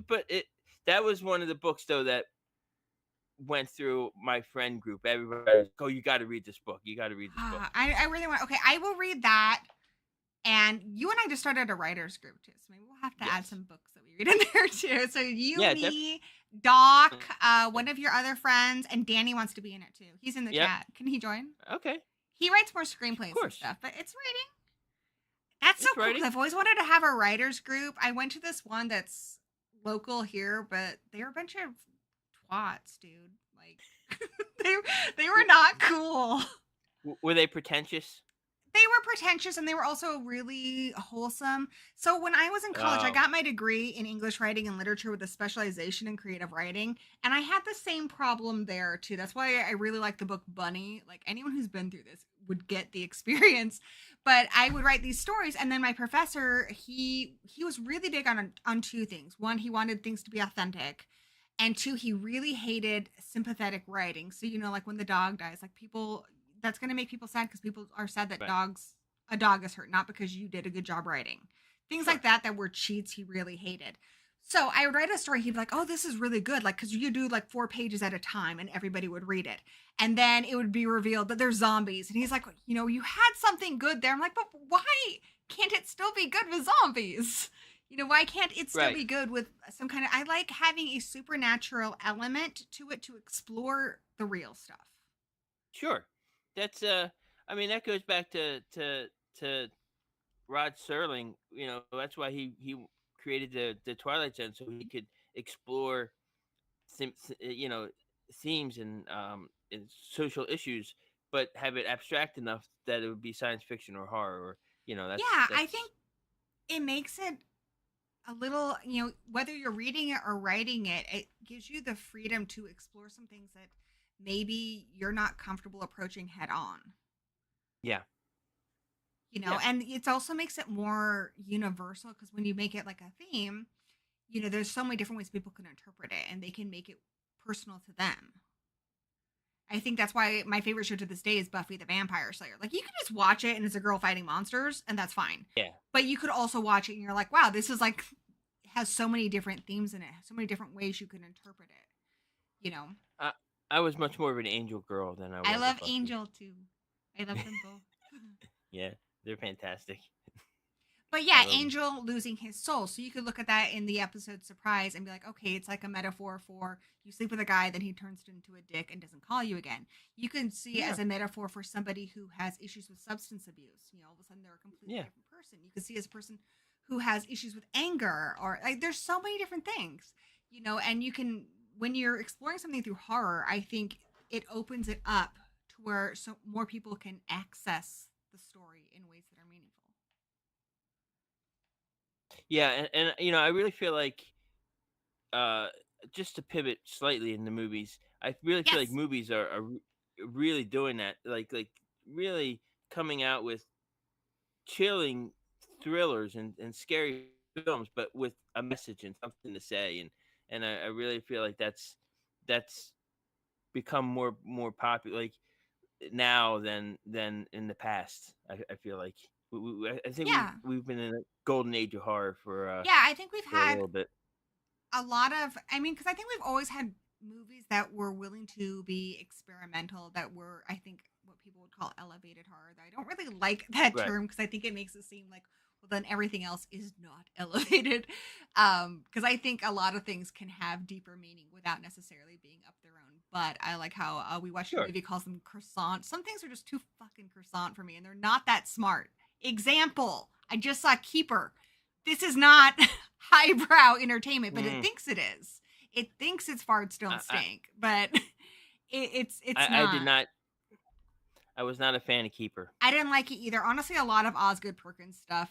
but it that was one of the books though that went through my friend group. Everybody was, oh, you got to read this book. You got to read this book. I really want. Okay, I will read that. And you and I just started a writers group too, so maybe we'll have to add Yes. some books that we read in there too. So you, Yeah. me, Doc, one of your other friends, and Danny wants to be in it too. He's in the Yep. chat. Can he join? Okay. He writes more Of screenplays and course. stuff, but it's writing. That's so It's cool. 'Cause writing. I've always wanted to have a writers group. I went to this one that's local here, but they were a bunch of twats, dude. Like they were not cool. Were they pretentious? They were pretentious and they were also really wholesome. So when I was in college, I Oh. got my degree in English writing and literature with a specialization in creative writing, and I had the same problem there too. That's why I really like the book Bunny. Like anyone who's been through this would get the experience. But I would write these stories, and then my professor, he was really big on two things. One, he wanted things to be authentic, and two, he really hated sympathetic writing. So like when the dog dies, like people, that's going to make people sad because people are sad that Right. a dog is hurt, not because you did a good job writing. Things Sure. like that were cheats he really hated. So I would write a story, he'd be like, oh, this is really good, like, because you do like 4 pages at a time and everybody would read it, and then it would be revealed that there's zombies, and he's like, you had something good there. I'm like, but why can't it still be good with zombies? Why can't it still Right. be good with some kind of, I like having a supernatural element to it to explore the real stuff. Sure. That's I mean that goes back to Rod Serling. That's why he created the Twilight Zone, so he could explore themes and social issues, but have it abstract enough that it would be science fiction or horror, or Yeah, I that's think it makes it a little, whether you're reading it or writing it, it gives you the freedom to explore some things that maybe you're not comfortable approaching head on. yeah. Yeah. And it also makes it more universal because when you make it like a theme, there's so many different ways people can interpret it and they can make it personal to them. I think that's why my favorite show to this day is Buffy the Vampire Slayer. Like, you can just watch it and it's a girl fighting monsters, and that's fine. Yeah. But you could also watch it and you're like, wow, this is like, has so many different themes in it, so many different ways you can interpret it. I was much more of an Angel girl than I was. I love a Buffy. Angel too. I love them both. Yeah, they're fantastic. But yeah, Angel losing his soul. So you could look at that in the episode Surprise and be like, okay, it's like a metaphor for you sleep with a guy, then he turns into a dick and doesn't call you again. You can see it as a metaphor for somebody who has issues with substance abuse. All of a sudden they're a completely different person. You can see as a person who has issues with anger, or like there's so many different things, and you can, when you're exploring something through horror, I think it opens it up to where so more people can access the story in ways that are meaningful. Yeah, and I really feel like just to pivot slightly in the movies, I really feel like movies are really doing that, like really coming out with chilling thrillers and scary films, but with a message and something to say, and I really feel like that's become more popular, like now than in the past. I feel like I think we've been in a golden age of horror for I think we've for a had little bit. a lot of, I mean, because I think we've always had movies that were willing to be experimental, that were, I think, what people would call elevated horror. I don't really like that term because I think it makes it seem like, well, then everything else is not elevated. Because I think a lot of things can have deeper meaning without necessarily being up their own. But I like how we watched a Sure. movie calls them croissant. Some things are just too fucking croissant for me, and they're not that smart. Example: I just saw Keeper. This is not highbrow entertainment, but it thinks it is. It thinks it's fart stone stank, but it's not. I did not. I was not a fan of Keeper. I didn't like it either. Honestly, a lot of Osgood Perkins stuff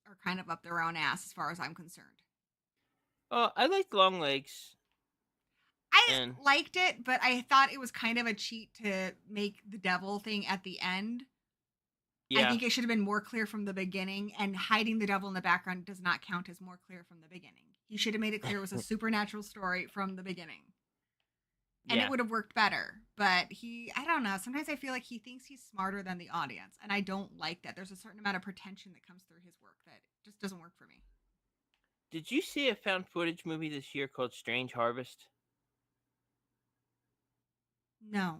are kind of up their own ass as far as I'm concerned. Oh, I liked Long Legs. I liked it, but I thought it was kind of a cheat to make the devil thing at the end. Yeah. I think it should have been more clear from the beginning, and hiding the devil in the background does not count as more clear from the beginning. He should have made it clear it was a supernatural story from the beginning. And it would have worked better. But I don't know. Sometimes I feel like he thinks he's smarter than the audience. And I don't like that. There's a certain amount of pretension that comes through his work that just doesn't work for me. Did you see a found footage movie this year called Strange Harvest? No.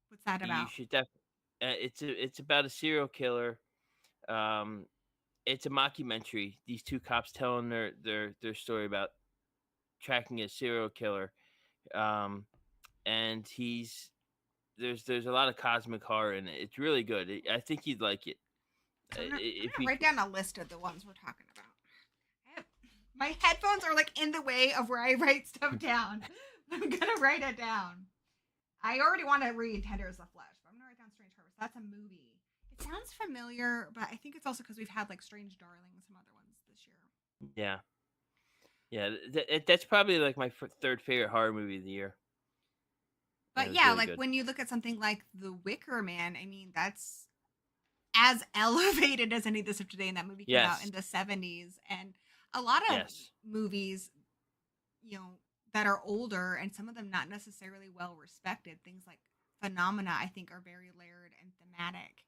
What's that about? You should definitely. It's about a serial killer. It's a mockumentary. These two cops telling their story about tracking a serial killer. And there's a lot of cosmic horror in it. It's really good. I think you'd like it. I'm gonna write down a list of the ones we're talking about. My headphones are like in the way of where I write stuff down. I'm gonna write it down. I already want to read Tender as the Flesh, but I'm gonna write down Strange Harvest. That's a movie. It sounds familiar, but I think it's also because we've had like Strange Darling and some other ones this year. Yeah. That's probably like my third favorite horror movie of the year. But yeah, really like good. When you look at something like The Wicker Man, I mean, that's as elevated as any of this of today. And that movie came out in the 70s. And a lot of movies, that are older and some of them not necessarily well respected. Things like Phenomena, I think, are very layered and thematic.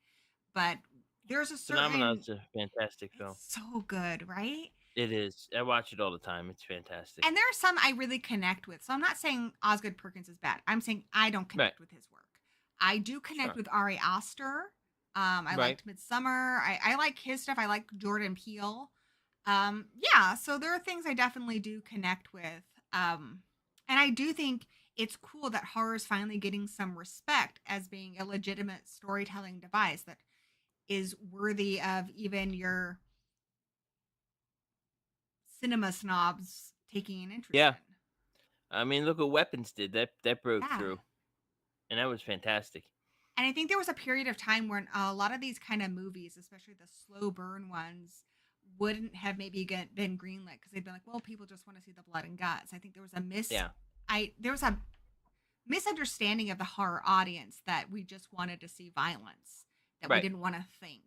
But there's a certain... Phenomena's a fantastic film. So good, right? It is. I watch it all the time. It's fantastic. And there are some I really connect with. So I'm not saying Osgood Perkins is bad. I'm saying I don't connect with his work. I do connect with Ari Aster. I liked Midsummer. I like his stuff. I like Jordan Peele. So there are things I definitely do connect with. And I do think it's cool that horror is finally getting some respect as being a legitimate storytelling device that is worthy of even your cinema snobs taking an interest in. I mean, look what Weapons did. That broke through. And that was fantastic. And I think there was a period of time when a lot of these kind of movies, especially the slow burn ones, wouldn't have maybe been greenlit because they'd been like, well, people just want to see the blood and guts. I think there was there was a misunderstanding of the horror audience that we just wanted to see violence, that we didn't want to think.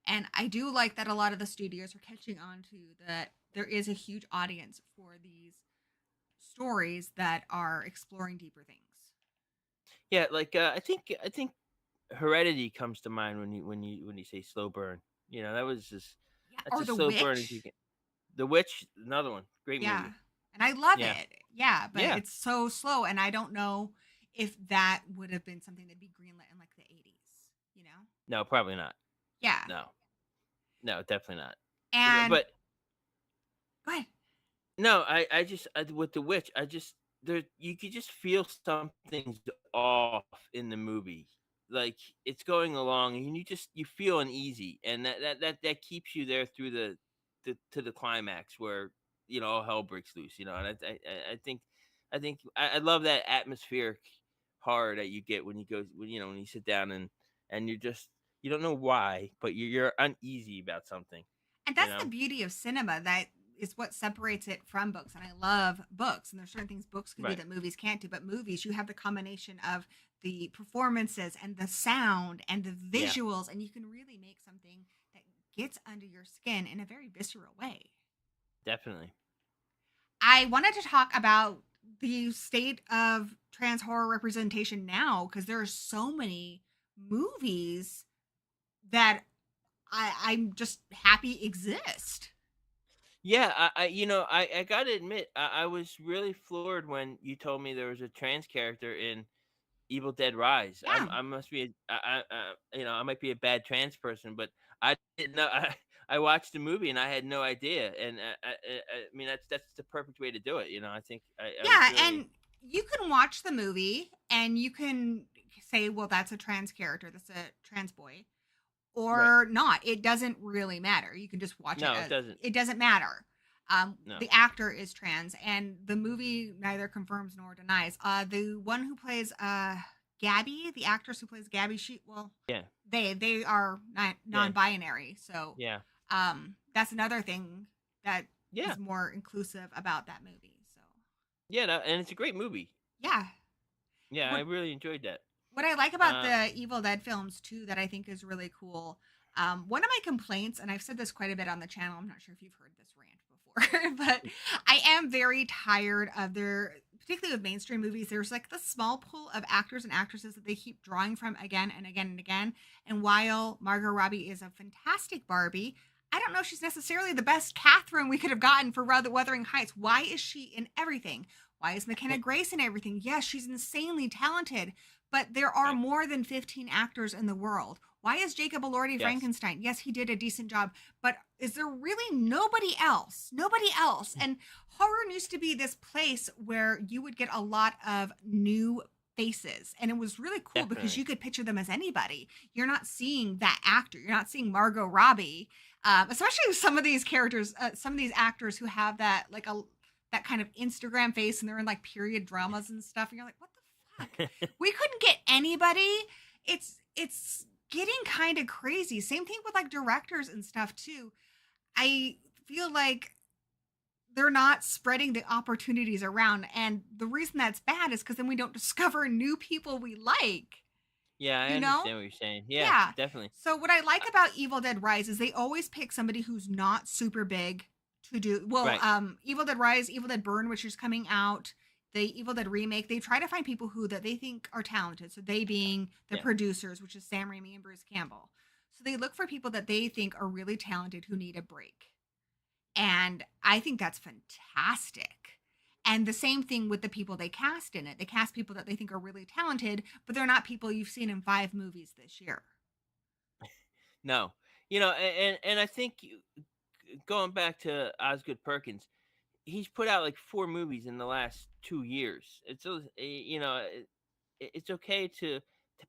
And I do like that a lot of the studios are catching on to that there is a huge audience for these stories that are exploring deeper things. Yeah, like I think Heredity comes to mind when you say slow burn. That was just or The Witch. The Witch, another one, great movie. And I love it. But it's so slow, and I don't know if that would have been something that'd be greenlit in like the 80s. No, probably not. Yeah. No, definitely not. And but go ahead. No, I just with The Witch, you could just feel something's off in the movie. Like it's going along, and you feel uneasy, and that keeps you there through to the climax where all hell breaks loose. And I think I love that atmospheric horror that you get when you sit down and you don't know why, but you're uneasy about something. And that's the beauty of cinema. That is what separates it from books. And I love books. And there's certain things books can do that movies can't do. But movies, you have the combination of the performances and the sound and the visuals. And you can really make something that gets under your skin in a very visceral way. Definitely. I wanted to talk about the state of trans horror representation now, because there are so many movies that I'm just happy exist. Yeah, I gotta admit, I was really floored when you told me there was a trans character in Evil Dead Rise. Yeah. I must be, I might be a bad trans person, but I didn't know. I watched the movie and I had no idea, and I mean that's the perfect way to do it. You know, I think I was Yeah, really and you can watch the movie and you can say, well, that's a trans character, that's a trans boy, right. or not. It doesn't really matter. You can just watch it No, it as doesn't. it doesn't matter. No. The actor is trans, and the movie neither confirms nor denies. The one who plays Gabby, the actress who plays Gabby, Yeah. they are not Yeah. non-binary, so Yeah. that's another thing that Yeah. is more inclusive about that movie. So Yeah. And it's a great movie. yeah, Yeah, I what really enjoyed that. what I like about Uh, the Evil Dead films too, that I think is really cool. One of my complaints, and I've said this quite a bit on the channel, I'm not sure if you've heard this rant before, but I am very tired of their, particularly with mainstream movies, there's like the small pool of actors and actresses that they keep drawing from again and again and again. And while Margot Robbie is a fantastic Barbie, I don't know if she's necessarily the best Catherine we could have gotten for Wuthering Heights. Why is she in everything? Why is McKenna Grace in everything? Yes, she's insanely talented, but there are right. more than 15 actors in the world. Why is Jacob Elordi Yes. Frankenstein? Yes, he did a decent job, but is there really nobody else? Nobody else. And horror used to be this place where you would get a lot of new faces, and it was really cool because Definitely. you could picture them as anybody. You're not seeing that actor. You're not seeing Margot Robbie, especially with some of these characters, some of these actors who have that like that kind of Instagram face, and they're in like period dramas and stuff, and you're like, what the fuck? We couldn't get anybody. It's getting kind of crazy. Same thing with like directors and stuff too. I feel like they're not spreading the opportunities around, and the reason that's bad is because then we don't discover new people we like. Yeah, I You know? understand what you're saying. Yeah, Yeah. definitely. So what I like about Evil Dead Rise is they always pick somebody who's not super big to do. Well, Right. Evil Dead Rise, Evil Dead Burn, which is coming out, the Evil Dead remake, they try to find people who that they think are talented. So they being the Yeah. producers, which is Sam Raimi and Bruce Campbell. So they look for people that they think are really talented who need a break. And I think that's fantastic. And the same thing with the people they cast in it. They cast people that they think are really talented, but they're not people you've seen in 5 movies this year. No, and I think going back to Osgood Perkins, he's put out like 4 movies in the last 2 years. It's okay to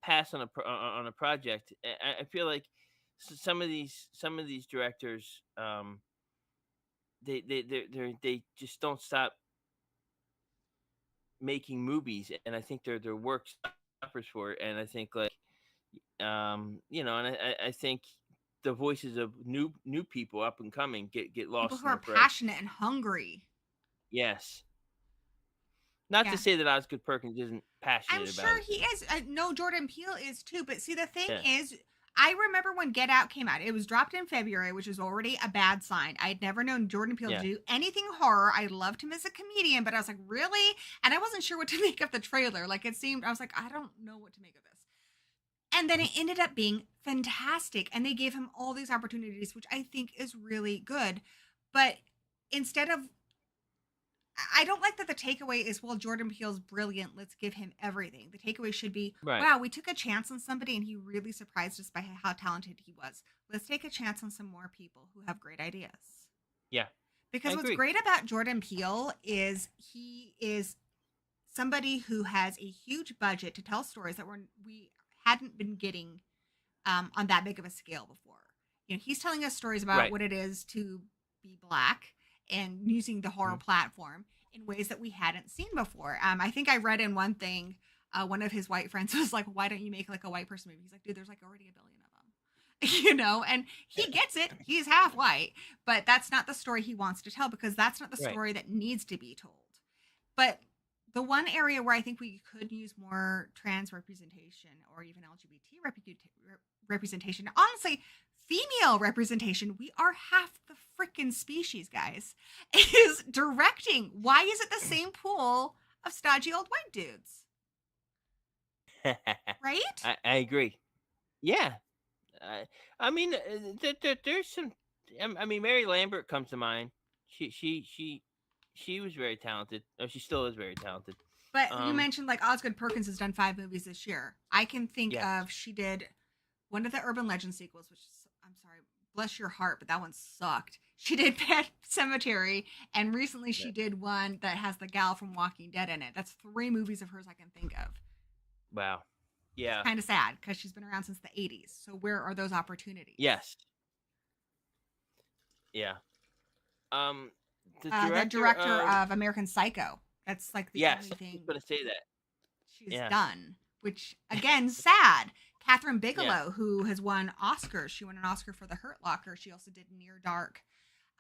pass on on a project. I feel like some of these directors, they just don't stop making movies, and I think their work suffers for it. And I think like and I think the voices of new people up and coming get People lost who in are the fray. passionate and hungry. Yes. Not Yeah. to say that Osgood Perkins isn't passionate I'm about sure it. he is. No, Jordan Peele is too. But see, the thing Yeah. is, I remember when Get Out came out. It was dropped in February, which is already a bad sign. I'd never known Jordan Peele Yeah. to do anything horror. I loved him as a comedian, but I was like, really? And I wasn't sure what to make of the trailer. Like it seemed, I was like, I don't know what to make of this. And then it ended up being fantastic. And they gave him all these opportunities, which I think is really good. But instead of, I don't like that the takeaway is, well, Jordan Peele's brilliant. Let's give him everything. The takeaway should be, Right. wow, we took a chance on somebody and he really surprised us by how talented he was. Let's take a chance on some more people who have great ideas. Yeah. Because I what's agree. great about Jordan Peele is he is somebody who has a huge budget to tell stories that we hadn't been getting on that big of a scale before. You know, he's telling us stories about Right. what it is to be Black and using the horror platform in ways that we hadn't seen before. I think I read in one thing, one of his white friends was like, why don't you make like a white person movie? He's like, dude, there's like already a billion of them. And he gets it. He's half white, but that's not the story he wants to tell, because that's not the Right. story that needs to be told. But the one area where I think we could use more trans representation or even LGBT representation, honestly, female representation, we are half the freaking species, guys, is directing. Why is it the same pool of stodgy old white dudes? Right? I agree. Yeah. I mean, there's some. I mean, Mary Lambert comes to mind. She was very talented. Oh, she still is very talented. But you mentioned like Osgood Perkins has done 5 movies this year. I can think Yes. of, she did one of the Urban Legend sequels, which is, I'm sorry, bless your heart, but that one sucked. She did Pet Cemetery, and recently she did one that has the gal from Walking Dead in it. That's 3 movies of hers I can think of. Wow. Yeah. It's kind of sad because she's been around since the 80s. So where are those opportunities? Yes. Yeah. The director of American Psycho. That's like the only thing I was going to say that. She's done, which again, sad. Catherine Bigelow, Yeah. who has won Oscars. She won an Oscar for The Hurt Locker. She also did Near Dark.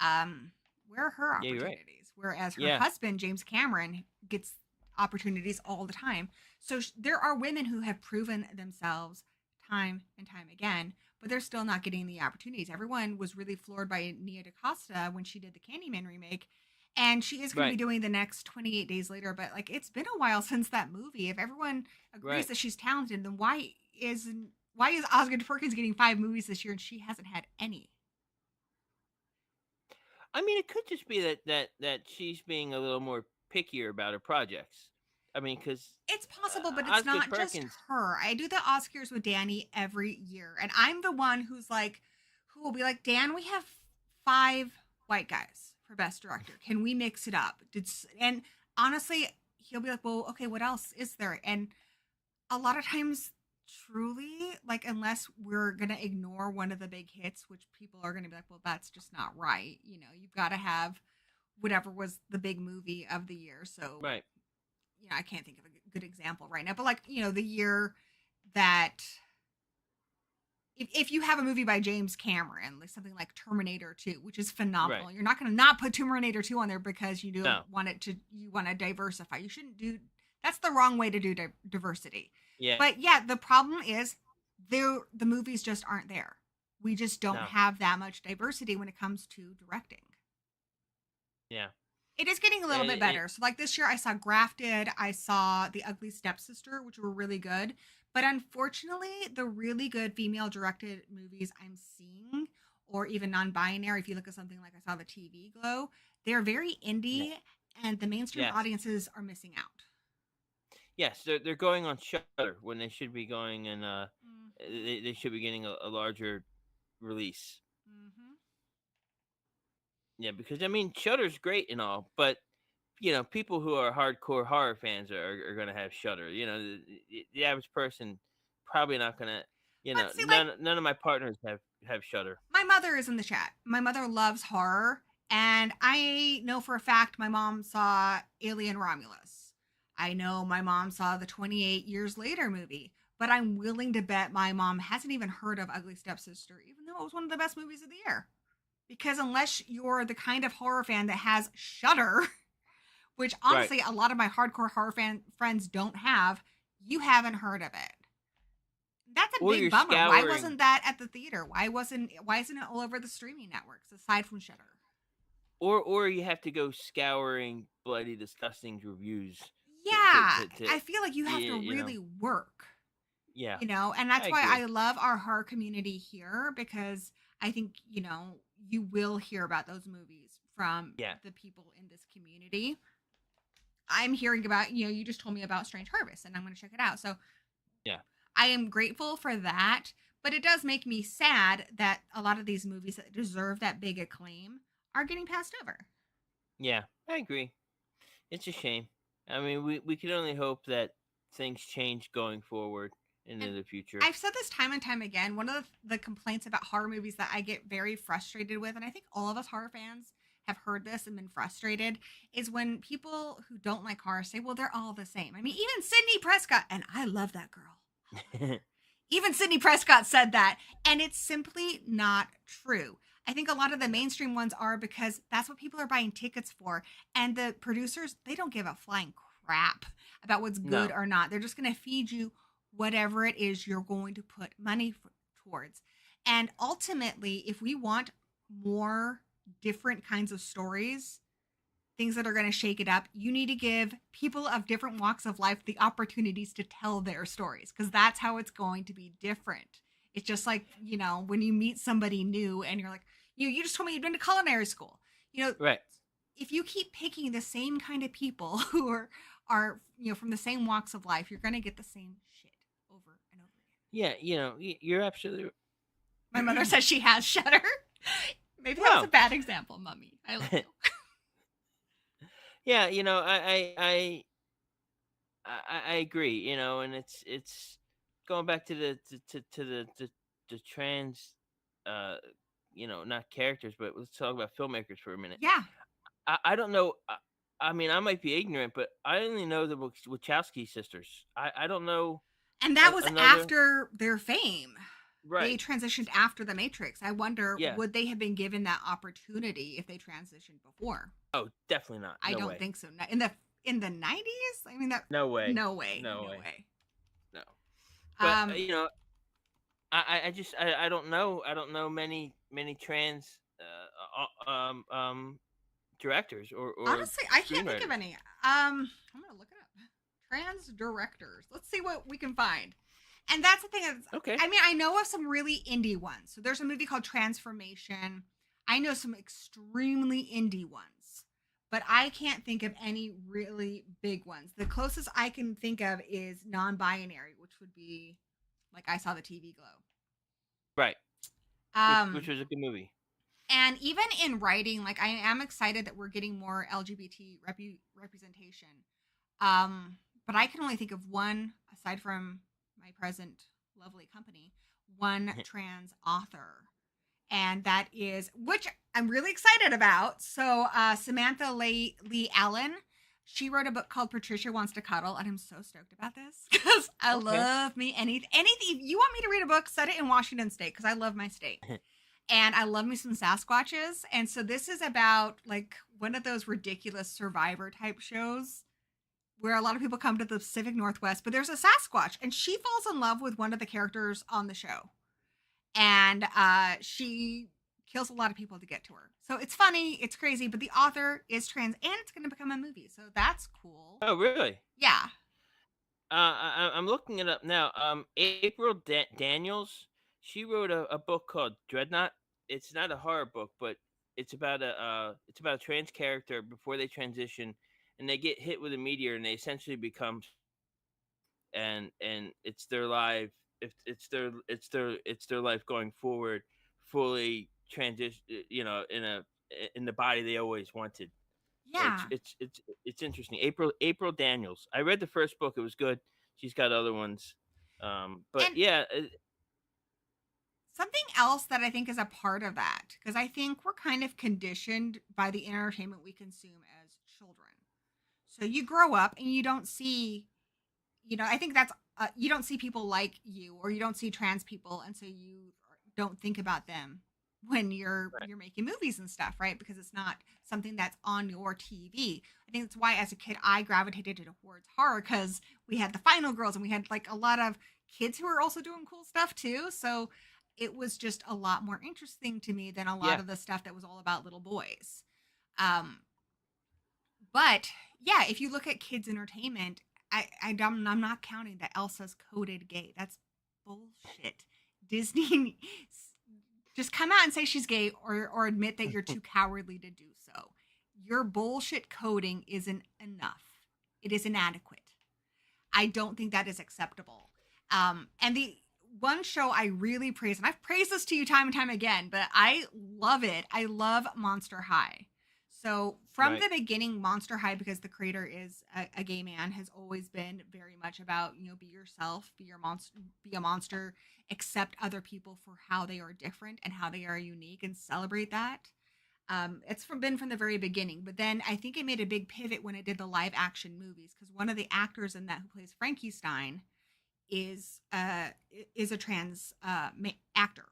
Where are her opportunities? Right. Whereas her husband, James Cameron, gets opportunities all the time. So there are women who have proven themselves time and time again, but they're still not getting the opportunities. Everyone was really floored by Nia DaCosta when she did the Candyman remake. And she is going to be doing the next 28 Days Later, but like it's been a while since that movie. If everyone agrees that she's talented, then why is Osgood Perkins getting 5 movies this year and she hasn't had any? I mean, it could just be that she's being a little more pickier about her projects. I mean, because it's possible, but it's not just her. I do the Oscars with Danny every year, and I'm the one who will be like, Dan, we have 5 white guys for Best Director. Can we mix it up? And honestly, he'll be like, well, okay, what else is there? And a lot of times, truly, like, unless we're going to ignore one of the big hits, which people are going to be like, well, that's just not right. You know, you've got to have whatever was the big movie of the year. So, right. You know, I can't think of a good example right now, but like, you know, the year that if you have a movie by James Cameron, like something like Terminator 2, which is phenomenal, right. You're not going to not put Terminator 2 on there because you want to diversify. You shouldn't do, that's the wrong way to do diversity. Yeah. But yeah, the problem is the movies just aren't there. We just don't have that much diversity when it comes to directing. Yeah. It is getting a little bit better. So like this year I saw Grafted, I saw The Ugly Stepsister, which were really good. But unfortunately, the really good female directed movies I'm seeing, or even non-binary, if you look at something like I saw the TV Glow, they're very indie and the mainstream audiences are missing out. Yes, they're going on Shudder when they should be going and they should be getting a larger release. Mm-hmm. Yeah, because I mean Shudder's great and all, but you know, people who are hardcore horror fans are going to have Shudder. You know, the average person probably not going to. You know, see, none of my partners have Shudder. My mother is in the chat. My mother loves horror, and I know for a fact my mom saw Alien Romulus. I know my mom saw the 28 Years Later movie, but I'm willing to bet my mom hasn't even heard of Ugly Stepsister, even though it was one of the best movies of the year. Because unless you're the kind of horror fan that has Shudder, which honestly a lot of my hardcore horror friends don't have, you haven't heard of it. That's a big bummer. Why wasn't that at the theater? Why isn't it all over the streaming networks aside from Shudder? Or you have to go scouring Bloody Disgusting's reviews. Yeah, I feel like you have to really work. Yeah. You know, and that's why I love our horror community here, because I think, you know, you will hear about those movies from the people in this community. I'm hearing about, you know, you just told me about Strange Harvest and I'm going to check it out. So I am grateful for that, but it does make me sad that a lot of these movies that deserve that big acclaim are getting passed over. Yeah, I agree. It's a shame. I mean, we can only hope that things change going forward into the future. I've said this time and time again. One of the complaints about horror movies that I get very frustrated with, and I think all of us horror fans have heard this and been frustrated, is when people who don't like horror say, well, they're all the same. I mean, even Sidney Prescott, and I love that girl. Even Sidney Prescott said that, and it's simply not true. I think a lot of the mainstream ones are because that's what people are buying tickets for. And the producers, they don't give a flying crap about what's good or not. They're just going to feed you whatever it is you're going to put money towards. And ultimately, if we want more different kinds of stories, things that are going to shake it up, you need to give people of different walks of life the opportunities to tell their stories, because that's how it's going to be different. It's just like, you know, when you meet somebody new and you're like, you just told me you'd been to culinary school. You know, if you keep picking the same kind of people who are you know, from the same walks of life, you're going to get the same shit over and over again. Yeah, you know, you're absolutely My mother says she has Shudder. Maybe that was a bad example, Mummy. I love you. Yeah, I agree, and it's going back to the trans, uh, not characters, but let's talk about filmmakers for a minute. Yeah. I don't know. I mean, I might be ignorant, but I only know the Wachowski sisters. I don't know. And that was another. after their fame. They Right. transitioned after The Matrix. I wonder, Yeah. would they have been given that opportunity if they transitioned before? Oh, definitely not. I No don't way. think so. In the 90s? I mean, that No way. No way. No No way. way. No. But I don't know. I don't know many trans directors or honestly, I can't think of screenwriters. any. I'm gonna look it up. Trans directors. Let's see what we can find. And that's the thing. Okay. I mean, I know of some really indie ones. So there's a movie called Transformation. I know some extremely indie ones, but I can't think of any really big ones. The closest I can think of is non-binary, which would be like I Saw the TV Glow. Right. Which was a good movie. And even in writing, like I am excited that we're getting more LGBT representation. But I can only think of one, aside from my present lovely company, one trans author. And that is, which I'm really excited about. So Samantha Lee Allen, she wrote a book called Patricia Wants to Cuddle. And I'm so stoked about this because I love me anything. If you want me to read a book, set it in Washington State because I love my state. And I love me some Sasquatches. And so this is about like one of those ridiculous survivor type shows where a lot of people come to the Pacific Northwest, but there's a Sasquatch and she falls in love with one of the characters on the show. And she kills a lot of people to get to her. So it's funny, it's crazy, but the author is trans and it's going to become a movie. So that's cool. Oh, really? Yeah. I'm looking it up now. April Daniels, she wrote a book called Dreadnought. It's not a horror book, but it's about a trans character before they transition, and they get hit with a meteor, and they essentially become, and it's their life. It's their life going forward, fully transition. In the body they always wanted. Yeah. It's interesting. April Daniels. I read the first book. It was good. She's got other ones. But and yeah. Something else that I think is a part of that, because I think we're kind of conditioned by the entertainment we consume as children. So you grow up and you don't see, I think that's, you don't see people like you or you don't see trans people. And so you don't think about them when you're making movies and stuff, right? Because it's not something that's on your TV. I think that's why as a kid I gravitated towards horror because we had the Final Girls and we had like a lot of kids who were also doing cool stuff too. So it was just a lot more interesting to me than a lot of the stuff that was all about little boys. But yeah, if you look at kids entertainment, I'm not counting that Elsa's coded gay. That's bullshit. Disney just come out and say she's gay or admit that you're too cowardly to do so. Your bullshit coding isn't enough. It is inadequate. I don't think that is acceptable. And the one show I really praise, and I've praised this to you time and time again, but I love it. I love Monster High. So from the beginning, Monster High, because the creator is a gay man, has always been very much about, be yourself, be a monster, accept other people for how they are different and how they are unique and celebrate that. It's been from the very beginning, but then I think it made a big pivot when it did the live action movies because one of the actors in that who plays Frankenstein is a trans actor.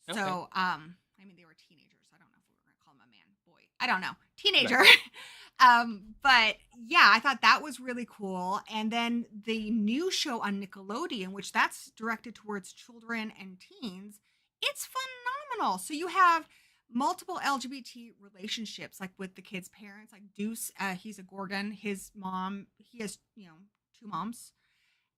Okay. So I mean they were teenagers. I don't know if we were gonna call him a man, boy. I don't know, teenager. Right. But yeah, I thought that was really cool. And then the new show on Nickelodeon, which that's directed towards children and teens, it's phenomenal. So you have multiple LGBT relationships, like with the kids' parents, like Deuce, he's a Gorgon. His mom, he has, two moms.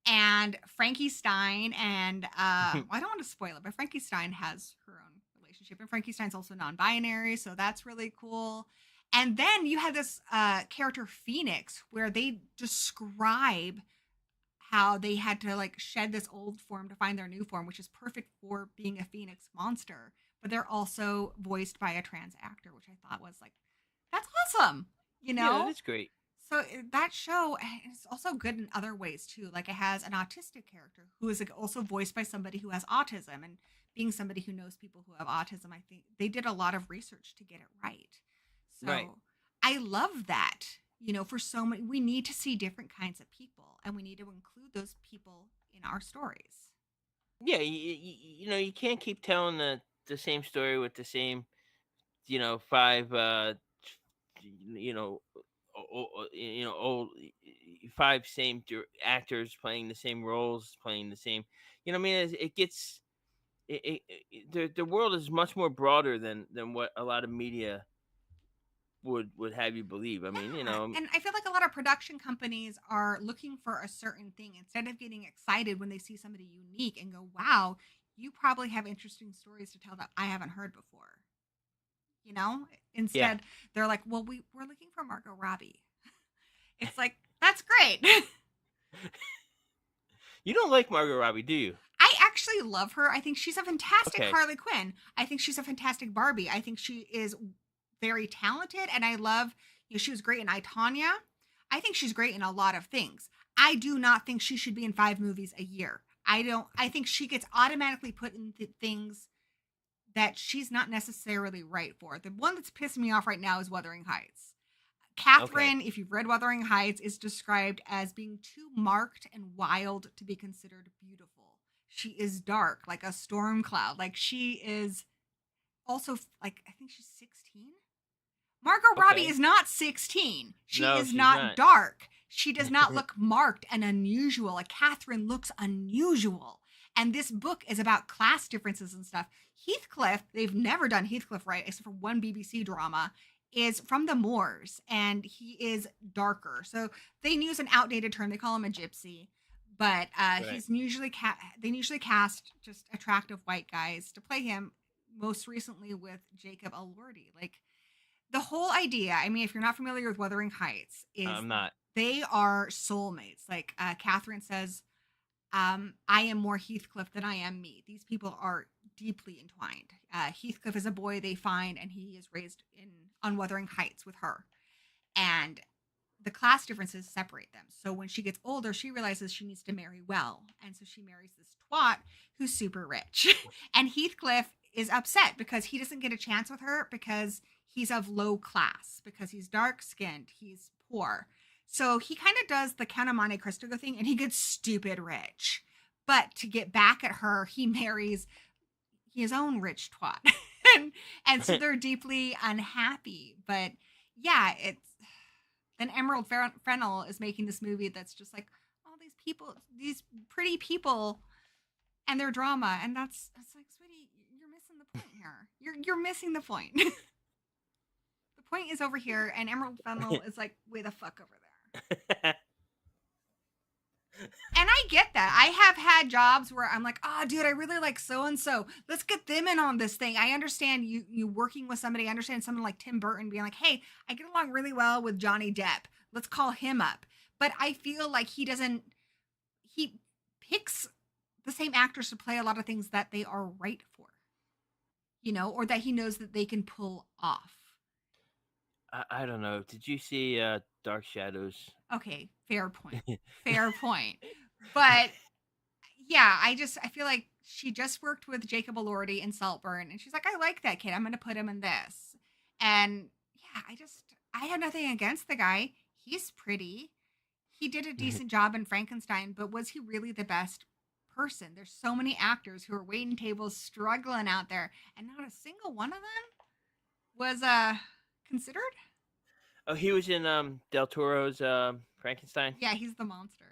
And Frankie Stein and I don't want to spoil it, but Frankie Stein has her own relationship. And Frankie Stein's also non-binary, so that's really cool. And then you have this character Phoenix, where they describe how they had to like shed this old form to find their new form, which is perfect for being a Phoenix monster. But they're also voiced by a trans actor, which I thought was like, that's awesome, you Yeah, that know? is great. So that show is also good in other ways too. Like it has an autistic character who is like also voiced by somebody who has autism, and being somebody who knows people who have autism, I think they did a lot of research to get it right. Right. So I love that. You know, for so many, we need to see different kinds of people, and we need to include those people in our stories. Yeah, you know, you can't keep telling the same story with the same, you know, five you know, old five same actors playing the same roles, playing the same, you know what I mean? It gets the world is much more broader than what a lot of media would have you believe. I mean, you Yeah, know, and I feel like a lot of production companies are looking for a certain thing instead of getting excited when they see somebody unique and go, "Wow, you probably have interesting stories to tell that I haven't heard before." You know? yeah. Instead, they're like, "Well, we're looking for Margot Robbie." It's like, "That's great." You don't like Margot Robbie, do you? I actually love her. I think she's a fantastic Okay. Harley Quinn. I think she's a fantastic Barbie. I think she is very talented, and I love, you know, she was great in I, Tonya. I think she's great in a lot of things. I do not think she should be in 5 movies a year. I think she gets automatically put in things that she's not necessarily right for. The one that's pissing me off right now is Wuthering Heights. Okay. Catherine, if you've read Wuthering Heights, is described as being too marked and wild to be considered beautiful. She is dark, like a storm cloud. Like she is also like, I think she's 16. Margot Robbie Okay. is not 16. She No, is she's not not. dark. She does not look marked and unusual. Like Catherine looks unusual. And this book is about class differences and stuff. Heathcliff, they've never done Heathcliff right, except for one BBC drama, is from the moors and he is darker. So they use an outdated term. They call him a gypsy. But Right. they usually cast just attractive white guys to play him. Most recently with Jacob Elordi. Like the whole idea, I mean, if you're not familiar with Wuthering Heights, is I'm not. they are soulmates. Like Catherine says, I am more Heathcliff than I am me. These people are deeply entwined. Heathcliff is a boy they find, and he is raised in on Wuthering Heights with her. And the class differences separate them. So when she gets older, she realizes she needs to marry well. And so she marries this twat who's super rich. And Heathcliff is upset because he doesn't get a chance with her because he's of low class, because he's dark skinned, he's poor. So he kind of does the Count of Monte Cristo thing and he gets stupid rich. But to get back at her, he marries his own rich twat. and so they're deeply unhappy. But yeah, it's then Emerald Fennell is making this movie that's just like all these people, these pretty people, and their drama, and that's like, sweetie, you're missing the point here. You're missing the point. The point is over here, and Emerald Fennell is like way the fuck over there. And I get that. I have had jobs where I'm like, oh, dude, I really like so and so. Let's get them in on this thing. I understand you working with somebody. I understand someone like Tim Burton being like, hey, I get along really well with Johnny Depp. Let's call him up. But I feel like he picks the same actors to play a lot of things that they are right for, you know, or that he knows that they can pull off. I don't know. Did you see Dark Shadows? Okay, fair point. Fair point. But yeah, I feel like she just worked with Jacob Elordi in Saltburn, and she's like, I like that kid. I'm gonna put him in this. And yeah, I have nothing against the guy. He's pretty. He did a decent job in Frankenstein, but was he really the best person? There's so many actors who are waiting tables struggling out there, and not a single one of them was considered. Oh, he was in Del Toro's Frankenstein. Yeah, he's the monster.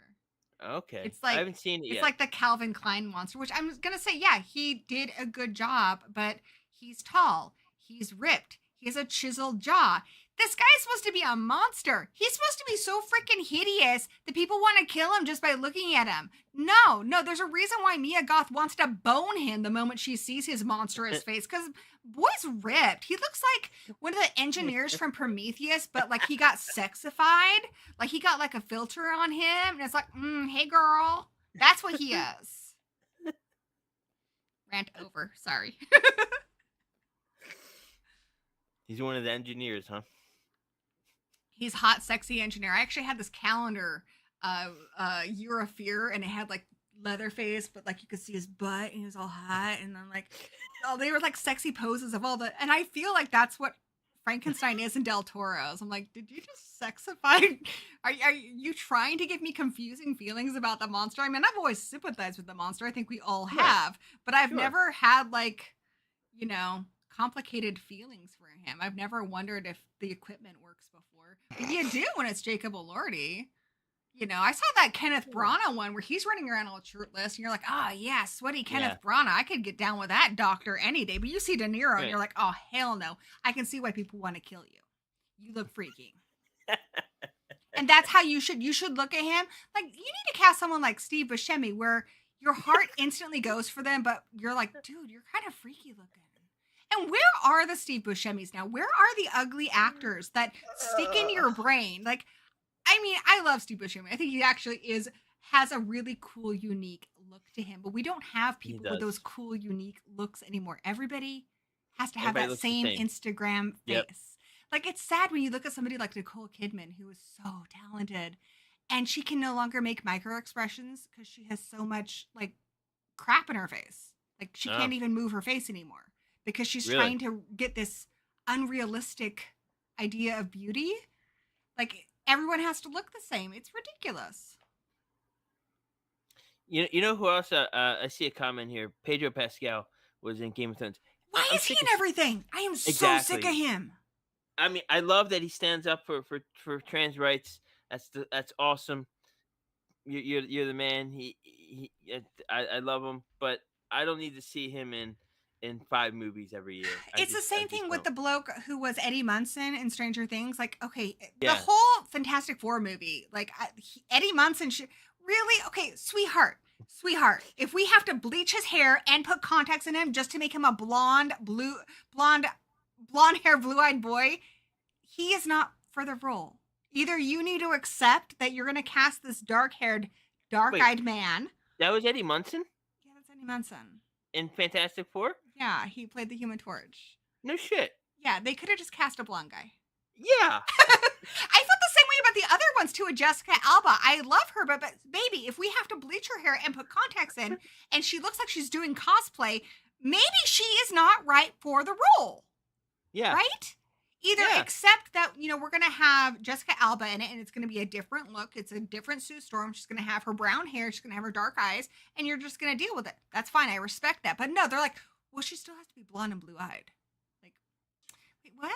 Okay, It's I like haven't seen it it's yet. like the Calvin Klein monster, which I'm gonna say, yeah, he did a good job, but he's tall, he's ripped, He has a chiseled jaw. This guy's supposed to be a monster. He's supposed to be so freaking hideous that people want to kill him just by looking at him. No, there's a reason why Mia Goth wants to bone him the moment she sees his monstrous face, because boy's ripped. He looks like one of the engineers from Prometheus, but like he got sexified. Like he got like a filter on him, and it's like, hey girl. That's what he is. Rant over. Sorry. He's one of the engineers, huh? He's hot, sexy engineer. I actually had this calendar, Year of Fear, and it had like Leatherface, but like you could see his butt, and he was all hot, and then like, they were like sexy poses of all the, and I feel like that's what Frankenstein is in Del Toro's. I'm like, did you just sexify? Are you trying to give me confusing feelings about the monster? I mean, I've always sympathized with the monster. I think we all have, but I've never had like, complicated feelings for him. I've never wondered if the equipment works before. But you do when it's Jacob Elordi. I saw that Kenneth Branagh one where he's running around all shirtless, and you're like, yeah, sweaty Kenneth Branagh. I could get down with that doctor any day. But you see De Niro, and you're like, oh, hell no. I can see why people want to kill you. You look freaky. And that's how you should look at him. Like, you need to cast someone like Steve Buscemi, where your heart instantly goes for them, but you're like, dude, you're kind of freaky looking. And where are the Steve Buscemis now? Where are the ugly actors that stick in your brain? Like, I mean, I love Steve Buscemi. I think he actually has a really cool, unique look to him. But we don't have people with those cool, unique looks anymore. Everybody has to have that same Instagram face. Yep. Like, it's sad when you look at somebody like Nicole Kidman, who is so talented, and she can no longer make micro expressions because she has so much, like, crap in her face. Like, she can't even move her face anymore. Because she's trying to get this unrealistic idea of beauty. Like, everyone has to look the same. It's ridiculous. You know who else? I see a comment here. Pedro Pascal was in Game of Thrones. Why is he in everything? I am so sick of him. I mean, I love that he stands up for trans rights. That's awesome. You're the man. I love him, but I don't need to see him in 5 movies every year. It's the same thing with the bloke who was Eddie Munson in Stranger Things. Like, okay, the whole Fantastic Four movie, like Eddie Munson really, okay, sweetheart, if we have to bleach his hair and put contacts in him just to make him a blonde hair, blue-eyed boy, he is not for the role. Either you need to accept that you're going to cast this dark-haired, dark-eyed man. That was Eddie Munson? Yeah, that's Eddie Munson. In Fantastic Four? Yeah, he played the Human Torch. No shit. Yeah, they could have just cast a blonde guy. Yeah. I felt the same way about the other ones too with Jessica Alba. I love her, but baby, if we have to bleach her hair and put contacts in, and she looks like she's doing cosplay, maybe she is not right for the role. Yeah. Right? Either accept that, we're going to have Jessica Alba in it, and it's going to be a different look. It's a different Sue Storm. She's going to have her brown hair. She's going to have her dark eyes, and you're just going to deal with it. That's fine. I respect that. But no, they're like, well, she still has to be blonde and blue-eyed. Like, wait, what?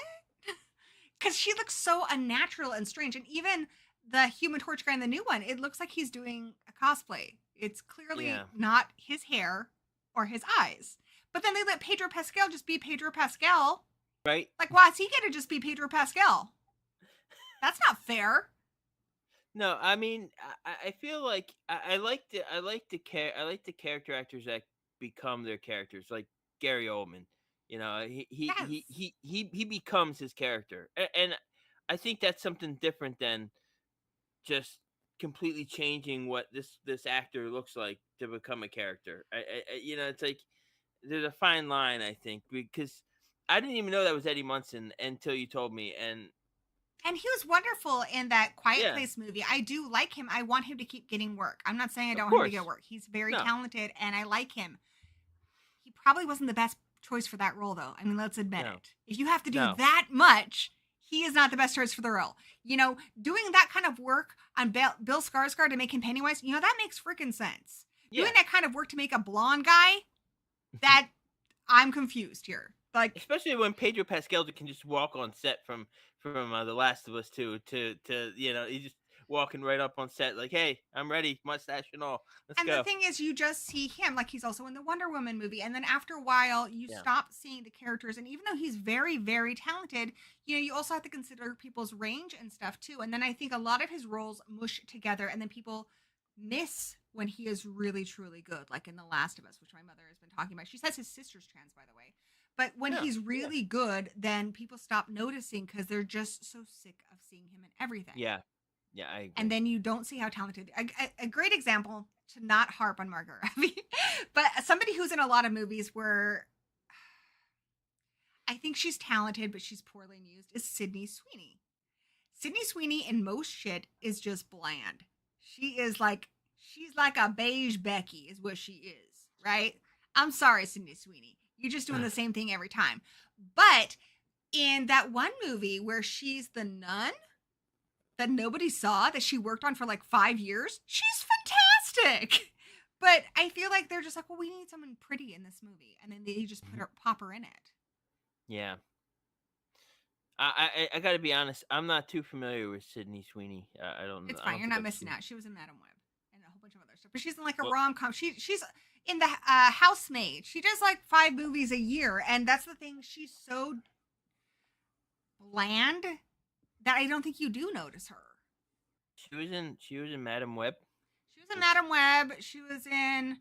Because she looks so unnatural and strange. And even the Human Torch guy in the new one, it looks like he's doing a cosplay. It's clearly not his hair or his eyes. But then they let Pedro Pascal just be Pedro Pascal. Right. Like, why is he going to just be Pedro Pascal? That's not fair. No, I mean, I feel like I like the character actors that become their characters, like Gary Oldman. He becomes his character, and I think that's something different than just completely changing what this actor looks like to become a character. It's like there's a fine line, I think, because I didn't even know that was Eddie Munson until you told me. And he was wonderful in that Quiet Place movie. I do like him. I want him to keep getting work. I'm not saying I don't want him to get work. He's very talented, and I like him. He probably wasn't the best choice for that role, though. I mean, let's admit it. If you have to do that much, he is not the best choice for the role. Doing that kind of work on Bill Skarsgård to make him Pennywise, that makes freaking sense. Yeah. Doing that kind of work to make a blonde guy, that I'm confused here. Like, especially when Pedro Pascal can just walk on set from The Last of Us 2 to he just walking right up on set, like, "Hey, I'm ready, mustache and all. Let's And go." the thing is, you just see him, like he's also in the Wonder Woman movie. And then after a while, you Yeah. stop seeing the characters. And even though he's very, very talented, you also have to consider people's range and stuff too. And then I think a lot of his roles mush together, and then people miss when he is really, truly good, like in The Last of Us, which my mother has been talking about. She says his sister's trans, by the way. But when Yeah, he's really good, then people stop noticing because they're just so sick of seeing him in everything. yeah, I agree. And then you don't see how talented. A great example, to not harp on Margot Robbie, but somebody who's in a lot of movies where I think she's talented but she's poorly used, is Sydney Sweeney. Sydney Sweeney in most shit is just bland. She's like a beige Becky is what she is, right? I'm sorry, Sydney Sweeney, you're just doing the same thing every time. But in that one movie where she's the nun that nobody saw, that she worked on for like 5 years, she's fantastic. But I feel like they're just like, well, we need someone pretty in this movie, and then they just pop her in it. Yeah. I got to be honest. I'm not too familiar with Sydney Sweeney. I don't. It's I fine. don't You're think not I've missing seen- out. She was in Madam Web and a whole bunch of other stuff. But she's in like a Well- rom-com. She's in the Housemaid. She does like 5 movies a year, and that's the thing. She's so bland that I don't think you do notice her. She was in Madam Web. She was in Madam Web. She was in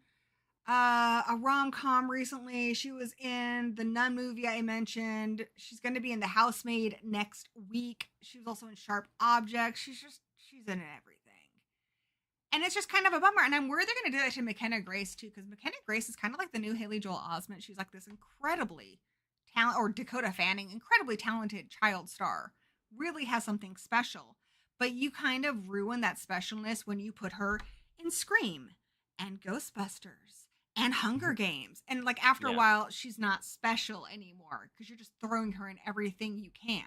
a rom-com recently. She was in the Nun movie I mentioned. She's going to be in The Housemaid next week. She was also in Sharp Objects. She's in everything. And it's just kind of a bummer. And I'm worried they're going to do that to McKenna Grace too, because McKenna Grace is kind of like the new Haley Joel Osment. She's like this incredibly talented, or Dakota Fanning, incredibly talented child star. Really has something special. But you kind of ruin that specialness when you put her in Scream and Ghostbusters and Hunger Games. And like after a while, she's not special anymore because you're just throwing her in everything you can.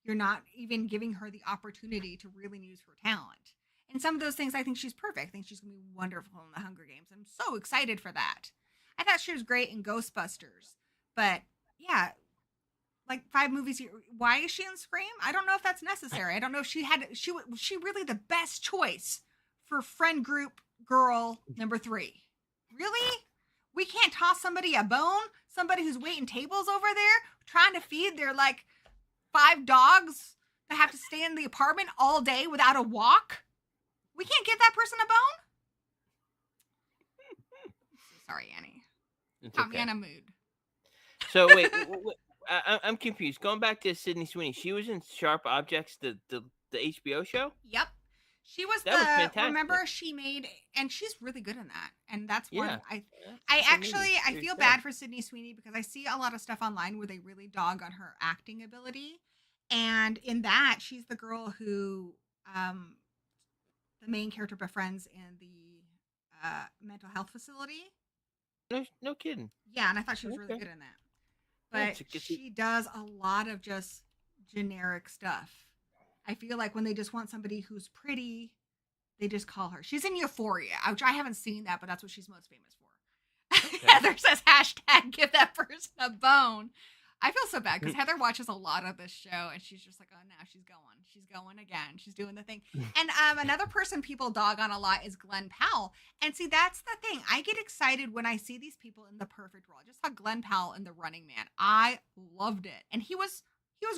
You're not even giving her the opportunity to really use her talent. And some of those things, I think she's perfect. I think she's going to be wonderful in the Hunger Games. I'm so excited for that. I thought she was great in Ghostbusters. But yeah, like 5 movies. Why is she in Scream? I don't know if that's necessary. I don't know if she really the best choice for friend group girl number 3. Really? We can't toss somebody a bone? Somebody who's waiting tables over there trying to feed their like 5 dogs that have to stay in the apartment all day without a walk? We can't give that person a bone? Sorry, Annie. Got me in a mood. So wait, I'm confused. Going back to Sydney Sweeney, she was in Sharp Objects, the HBO show. Yep, she was That was fantastic. Remember, she made, and she's really good in that. And that's one I amazing. feel bad for Sydney Sweeney because I see a lot of stuff online where they really dog on her acting ability. And in that, she's the girl who the main character befriends in the mental health facility. No kidding. Yeah, and I thought she was really good in that. But she does a lot of just generic stuff. I feel like when they just want somebody who's pretty, they just call her. She's in Euphoria, which I haven't seen that, but that's what she's most famous for. Okay. Heather says, # give that person a bone. I feel so bad because Heather watches a lot of this show and she's just like, oh, now she's going. She's going again. She's doing the thing. And another person people dog on a lot is Glenn Powell. And see, that's the thing. I get excited when I see these people in the perfect role. I just saw Glenn Powell in The Running Man. I loved it. And he was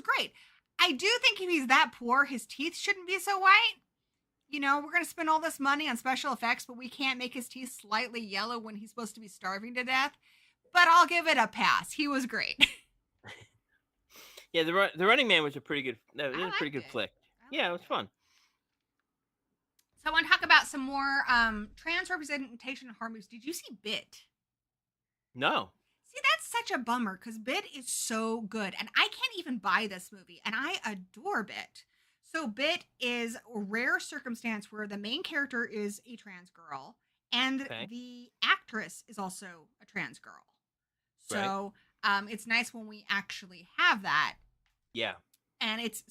great. I do think if he's that poor, his teeth shouldn't be so white. You know, we're going to spend all this money on special effects, but we can't make his teeth slightly yellow when he's supposed to be starving to death. But I'll give it a pass. He was great. Yeah, the Running Man was a pretty good. That was a pretty good flick. Yeah, it was fun. So I want to talk about some more trans representation in horror movies. Did you see Bit? No. See, that's such a bummer because Bit is so good, and I can't even buy this movie, and I adore Bit. So Bit is a rare circumstance where the main character is a trans girl, and the actress is also a trans girl. So. It's nice when we actually have that. Yeah. And it's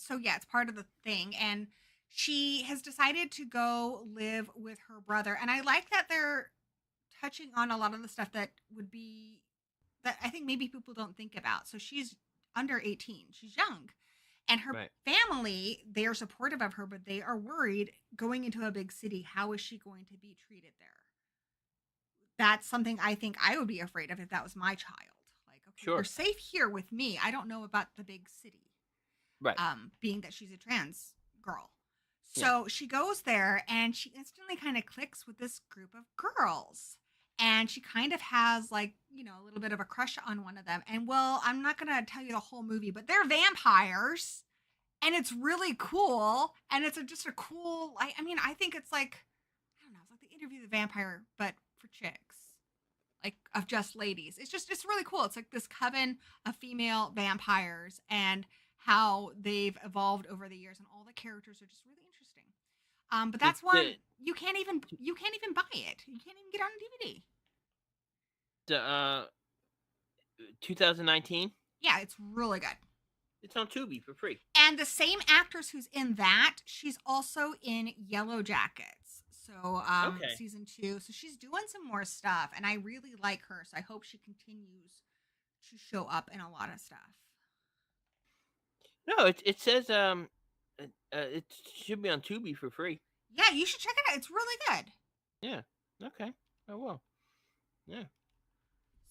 part of the thing. And she has decided to go live with her brother. And I like that they're touching on a lot of the stuff that I think maybe people don't think about. So she's under 18. She's young. And her Right. family, they are supportive of her, but they are worried going into a big city. How is she going to be treated there? That's something I think I would be afraid of if that was my child. Like, okay, you're Sure. safe here with me. I don't know about the big city. Right. Being that she's a trans girl. Yeah. So she goes there and she instantly kind of clicks with this group of girls. And she kind of has like, a little bit of a crush on one of them. And well, I'm not going to tell you the whole movie, but they're vampires and it's really cool. And it's just a cool, I think it's like, I don't know, it's like the Interview with the Vampire, but for chicks, like of just ladies. It's really cool. It's like this coven of female vampires and how they've evolved over the years, and all the characters are just really interesting. But The, that's one the, you can't even buy it. You can't even get it on DVD. the 2019. Yeah, it's really good. It's on Tubi for free. And the same actress who's in that, she's also in Yellow Jackets. So Okay. season 2. So she's doing some more stuff, and I really like her. So I hope she continues to show up in a lot of stuff. No, it says it should be on Tubi for free. Yeah, you should check it out. It's really good. Yeah. Okay. I will. Yeah.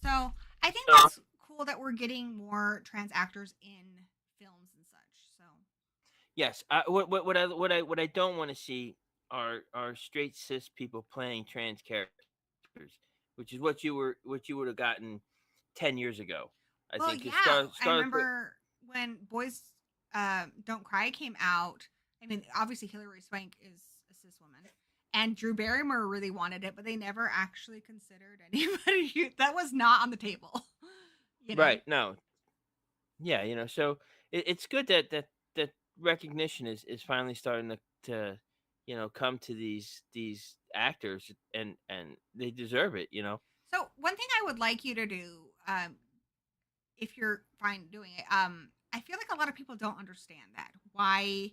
So I think that's cool that we're getting more trans actors in films and such. So Yes. What I don't want to see are straight cis people playing trans characters, which is what you would have gotten 10 years ago. I well, think. 'Cause yeah, I Scarlet. remember when Boys Don't Cry came out. I mean, obviously Hilary Swank is a cis woman, and Drew Barrymore really wanted it, but they never actually considered anybody. That was not on the table. Right. No. Yeah. So it's good that recognition is finally starting to come to these actors, and they deserve it. So one thing I would like you to do, if you're fine doing it, I feel like a lot of people don't understand that. Why?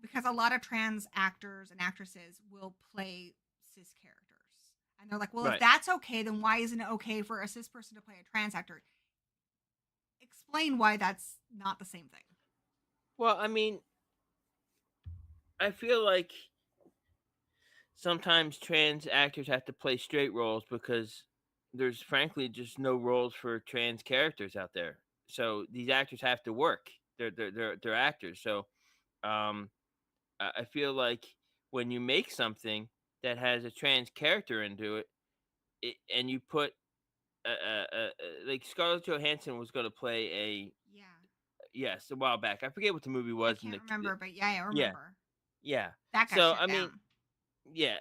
Because a lot of trans actors and actresses will play cis characters. And they're like, well, Right. if that's okay, then why isn't it okay for a cis person to play a trans actor? Explain why that's not the same thing. Well, I mean, I feel like sometimes trans actors have to play straight roles because there's frankly just no roles for trans characters out there. So these actors have to work. They're actors. So I feel like when you make something that has a trans character into and you put like Scarlett Johansson was going to play a a while back. I forget what the movie was. I can't remember, but yeah, I remember. Yeah. That got So shut down. yeah,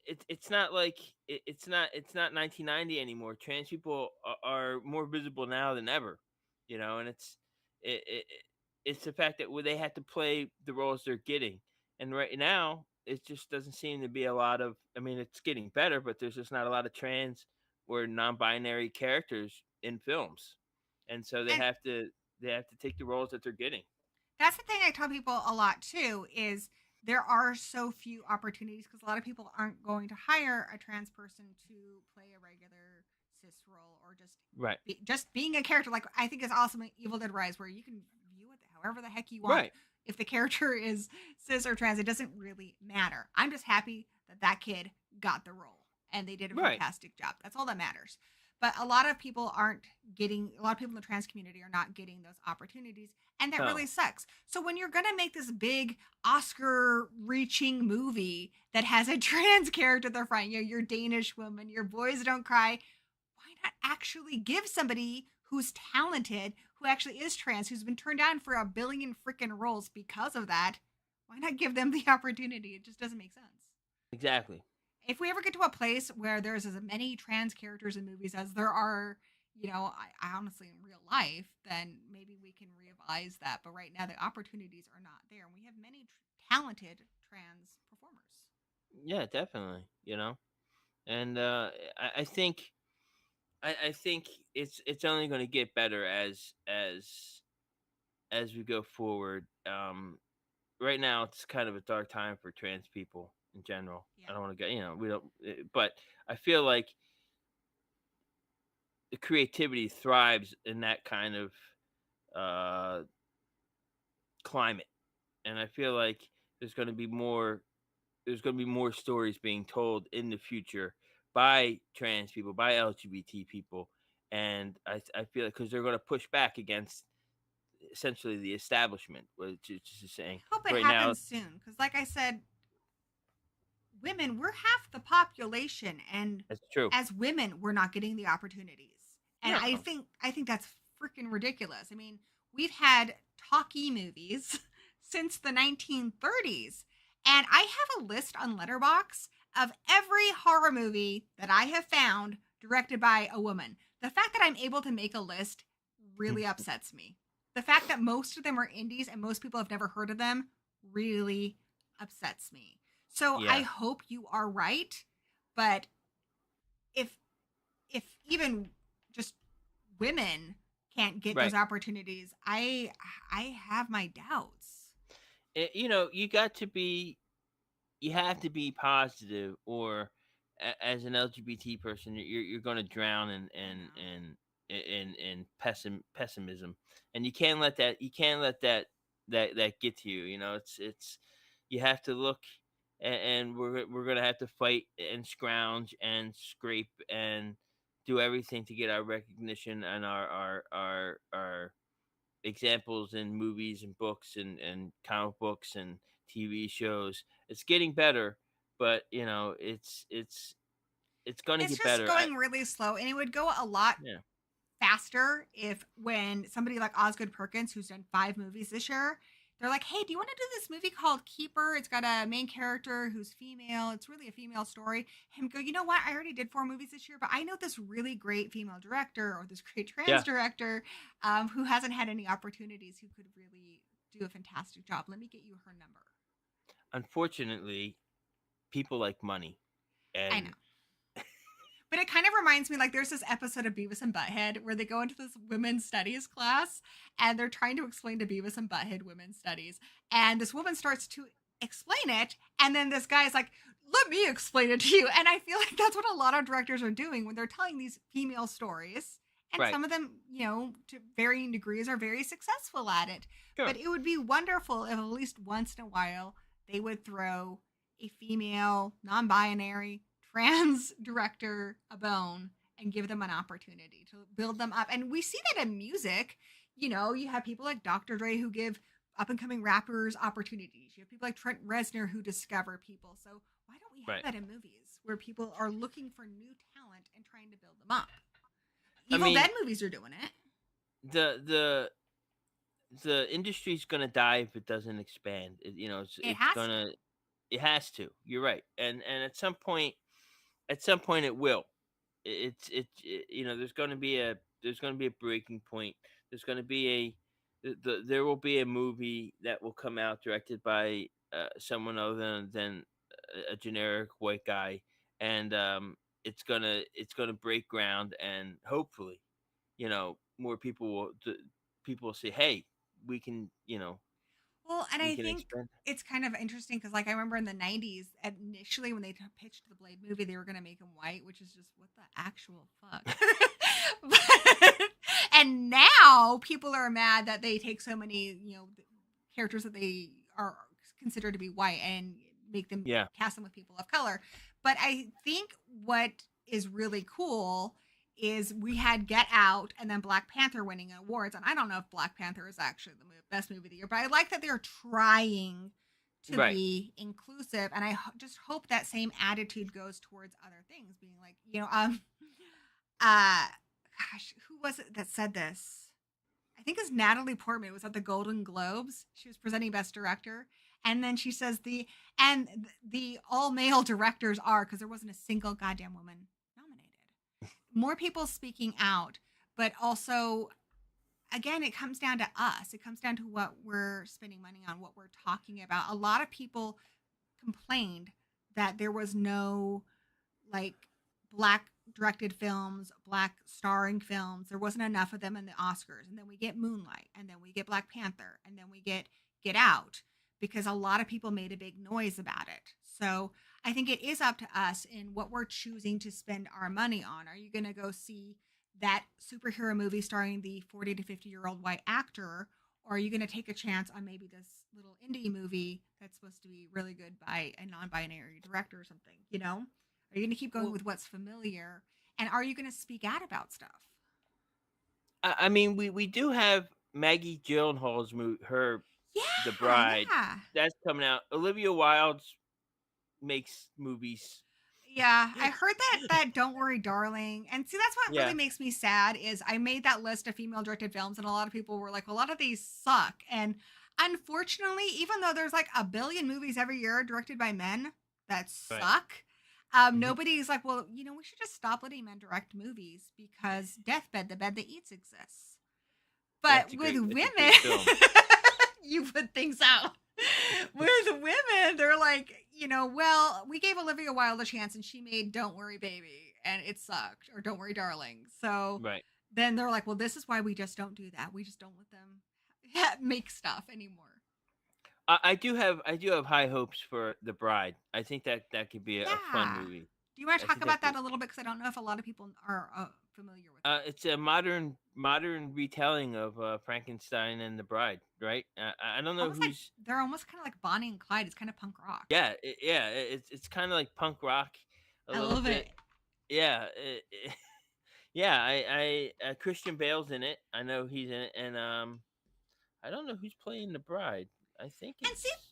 it's not like it's not 1990 anymore. Trans people are more visible now than ever, and it's the fact that they have to play the roles they're getting, and right now it just doesn't seem to be a lot of. I mean, it's getting better, but there's just not a lot of trans or non-binary characters in films, and so they have to take the roles that they're getting. That's the thing I tell people a lot too, is there are so few opportunities because a lot of people aren't going to hire a trans person to play a regular cis role, or just being a character. Like, I think it's awesome in Evil Dead Rise, where you can view it however the heck you want. Right. If the character is cis or trans, it doesn't really matter. I'm just happy that kid got the role and they did a fantastic job. That's all that matters. But a lot of people in the trans community are not getting those opportunities. And that really sucks. So when you're going to make this big Oscar-reaching movie that has a trans character at the front, your Danish woman, your Boys Don't Cry, why not actually give somebody who's talented, who actually is trans, who's been turned down for a billion freaking roles because of that? Why not give them the opportunity? It just doesn't make sense. Exactly. If we ever get to a place where there's as many trans characters in movies as there are, I honestly in real life, then maybe we can revise that. But right now, the opportunities are not there. And we have many talented trans performers. Yeah, definitely. And I think it's only going to get better as we go forward. Right now, it's kind of a dark time for trans people in general. Yeah. I don't want to go, we don't, but I feel like the creativity thrives in that kind of climate, and I feel like there's going to be more. There's going to be more stories being told in the future by trans people, by LGBT people, and I feel like because they're going to push back against essentially the establishment, which is just saying I hope it right now. happens soon, because like I said, women, we're half the population, and That's true. as women, we're not getting the opportunities. And No, I think that's freaking ridiculous. I mean, we've had talkie movies since the 1930s, and I have a list on Letterbox of every horror movie that I have found directed by a woman. The fact that I'm able to make a list really upsets me. The fact that most of them are indies and most people have never heard of them really upsets me. So I yeah, hope you are right, but if if even just women can't get those right. opportunities, I have my doubts. You know, you have to be positive, or as an LGBT person, you're going to drown Yeah. in pessimism, and you can't let that get to you. You know, it's you have to look, and we're gonna have to fight and scrounge and scrape and do everything to get our recognition and our examples in movies and books and comic books and TV shows. It's getting better, but you know, it's going to It's get just better. I going really slow, and it would go a lot Yeah, faster if when somebody like Osgood Perkins, who's done 5 movies this year, they're like, "Hey, do you want to do this movie called Keeper? It's got a main character who's female. It's really a female story." Him go, "You know what? I already did 4 movies this year, but I know this really great female director or this great trans yeah. director who hasn't had any opportunities, who could really do a fantastic job. Let me get you her number." Unfortunately, people like money, I know. and But it kind of reminds me, like, there's this episode of Beavis and Butthead where they go into this women's studies class and they're trying to explain to Beavis and Butthead women's studies. And this woman starts to explain it. And then this guy's like, "Let me explain it to you." And I feel like that's what a lot of directors are doing when they're telling these female stories. And right, some of them, to varying degrees are very successful at it. sure, But it would be wonderful if at least once in a while they would throw a female, non binary, trans director a bone and give them an opportunity to build them up. And we see that in music. You have people like Dr. Dre who give up and coming rappers opportunities. You have people like Trent Reznor who discover people. So why don't we have right. that in movies where people are looking for new talent and trying to build them up? I Evil mean, Dead movies are doing it. the the the industry's gonna die if it doesn't expand. You know, It it's has to. gonna it has to. You're right, and at some point it will. You know, there's going to be a breaking point. There's going to be there will be a movie that will come out directed by someone other than a generic white guy, and it's gonna break ground, and hopefully, you know, more people will say, hey, we can, you know, Well, and we I can think expand. it's kind of interesting because, like, I remember in the 90s, initially when they pitched the Blade movie, they were going to make him white, which is just what the actual fuck. But, and now people are mad that they take so many, characters that they are considered to be white and make them Yeah, cast them with people of color. But I think what is really cool is we had Get Out and then Black Panther winning awards. And I don't know if Black Panther is actually the best movie of the year, but I like that they're trying to right. be inclusive. And I just hope that same attitude goes towards other things, being like, gosh, who was it that said this? I think it's Natalie Portman. It was at the Golden Globes. She was presenting Best Director. And then she says the all male directors are, because there wasn't a single goddamn woman nominated. More people speaking out, but also, again, it comes down to us. It comes down to what we're spending money on, what we're talking about. A lot of people complained that there was no, like, black directed films, black starring films. There wasn't enough of them in the Oscars. And then we get Moonlight, and then we get Black Panther, and then we Get Out, because a lot of people made a big noise about it. So I think it is up to us in what we're choosing to spend our money on. Are you going to go see that superhero movie starring the 40 to 50-year-old white actor, or are you going to take a chance on maybe this little indie movie that's supposed to be really good by a non-binary director or something? Are you going to keep going Well, with what's familiar, and are you going to speak out about stuff? I mean, we do have Maggie Gyllenhaal's movie, The Yeah, Bride. yeah. That's coming out. Olivia Wilde's makes movies. Yeah, I heard that Don't Worry Darling. And see, that's what really Yeah, makes me sad is I made that list of female directed films and a lot of people were like, a lot of these suck. And unfortunately, even though there's like a billion movies every year directed by men that right. suck, Mhm. nobody's like, well, we should just stop letting men direct movies because Deathbed, the bed that eats exists. But with That's a women, great film. you put things out. With women, they're like, well, we gave Olivia Wilde a chance and she made Don't Worry Baby and it sucked, or Don't Worry Darling. So Right. then they're like, well, this is why we just don't do that. We just don't let them make stuff anymore. I do have high hopes for The Bride. I think that could be a fun Yeah. movie. Do you want to I talk think about that that a little bit? Because I don't know if a lot of people are familiar with it. it's a modern retelling of Frankenstein and the Bride, right? I don't know Almost like who's. they're almost kind of like Bonnie and Clyde. It's kind of punk rock. Yeah, it's kind of like punk rock, a I little love bit. it. Yeah, yeah. I Christian Bale's in it. I know he's in it, and I don't know who's playing the bride. I think And see, it's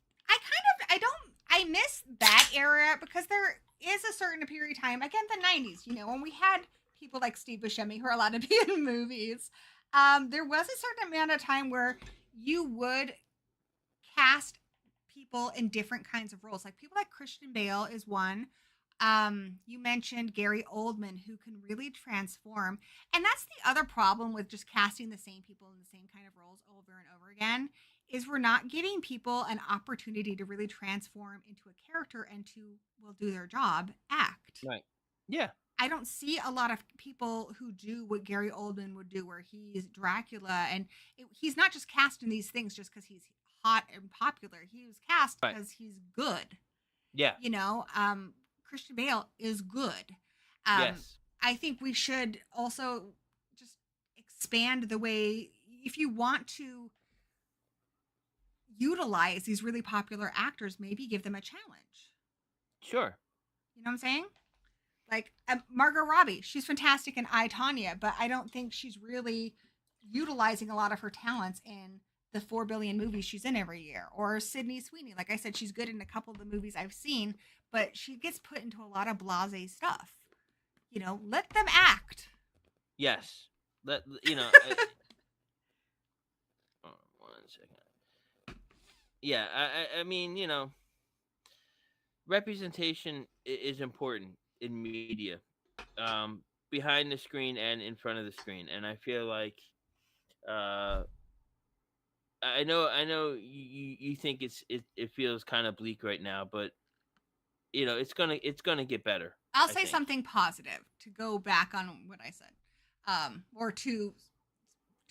I miss that era because there is a certain period of time, again, the 90s, when we had people like Steve Buscemi who are allowed to be in movies. There was a certain amount of time where you would cast people in different kinds of roles. Like people like Christian Bale is one. You mentioned Gary Oldman, who can really transform. And that's the other problem with just casting the same people in the same kind of roles over and over again, is we're not giving people an opportunity to really transform into a character and to, well, do their job, act. right. Yeah, I don't see a lot of people who do what Gary Oldman would do, where he's Dracula, and he's not just cast in these things just because he's hot and popular. He was cast right. because he's good. Yeah. Christian Bale is good. Yes. I think we should also just expand the way, if you want to utilize these really popular actors, maybe give them a challenge. Sure. You know what I'm saying? Like Margot Robbie, she's fantastic in I, Tonya, but I don't think she's really utilizing a lot of her talents in the 4 billion movies she's in every year. Or Sydney Sweeney, like I said, she's good in a couple of the movies I've seen, but she gets put into a lot of blasé stuff. Let them act. Yes. Let one second. Yeah, I mean, representation is important in media, behind the screen and in front of the screen, and I feel like, I know you think it feels kind of bleak right now, but it's gonna get better. I'll I say think. something positive to go back on what I said, or to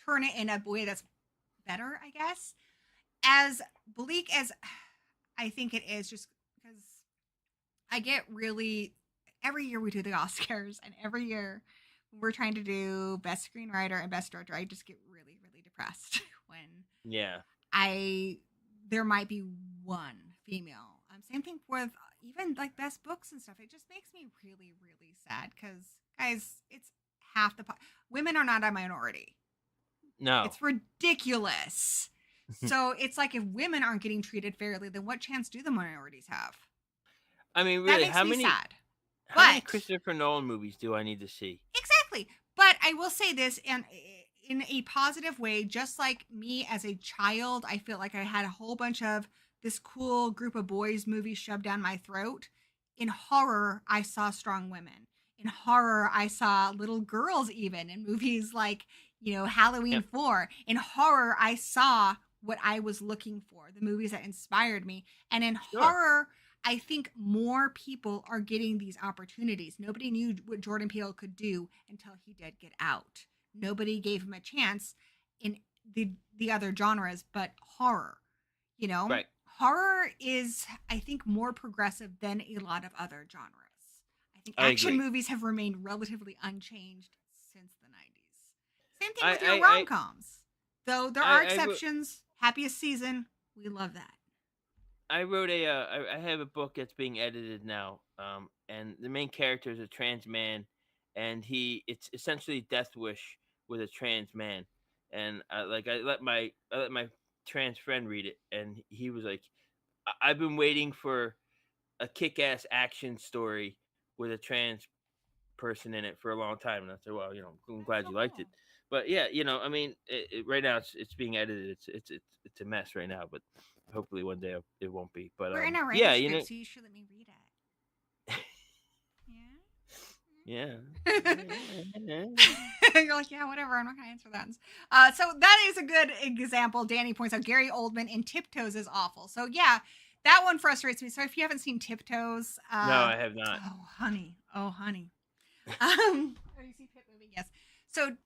turn it in a way that's better, I guess. As bleak as I think it is, just because I get really, every year we do the Oscars, and every year when we're trying to do best screenwriter and best director, I just get really, really depressed when there might be one female. Same thing with even like best books and stuff. It just makes me really, really sad because, guys, it's half the women are not a minority. No, it's ridiculous. So it's like, if women aren't getting treated fairly, then what chance do the minorities have? I mean, really, how many Christopher Nolan movies do I need to see? Exactly. But I will say this, and in a positive way, just like me as a child, I feel like I had a whole bunch of this cool group of boys movies shoved down my throat. In horror, I saw strong women. In horror, I saw little girls, even in movies like, Halloween 4. In horror, I saw what I was looking for, the movies that inspired me. And in horror, I think more people are getting these opportunities. Nobody knew what Jordan Peele could do until he did Get Out. Nobody gave him a chance in the other genres, but horror, Right. Horror is, I think, more progressive than a lot of other genres. I think action movies have remained relatively unchanged since the 90s. Same thing with your rom-coms. Though there are exceptions. Happiest Season, we love that. I wrote I have a book that's being edited now, and the main character is a trans man, and it's essentially Death Wish with a trans man, and I let my trans friend read it, and he was like, I've been waiting for a kick-ass action story with a trans person in it for a long time, and I said, well, I'm glad you liked it, but yeah, I mean, right now it's being edited, it's a mess right now, but hopefully one day it won't be. But we're in a writer's group, so you should let me read it. Yeah. You're like, yeah, whatever. I'm not gonna answer that. So that is a good example. Danny points out Gary Oldman in Tiptoes is awful. So yeah, that one frustrates me. So if you haven't seen Tiptoes, no, I have not. Oh honey. Oh you see Pip movie? Yes. So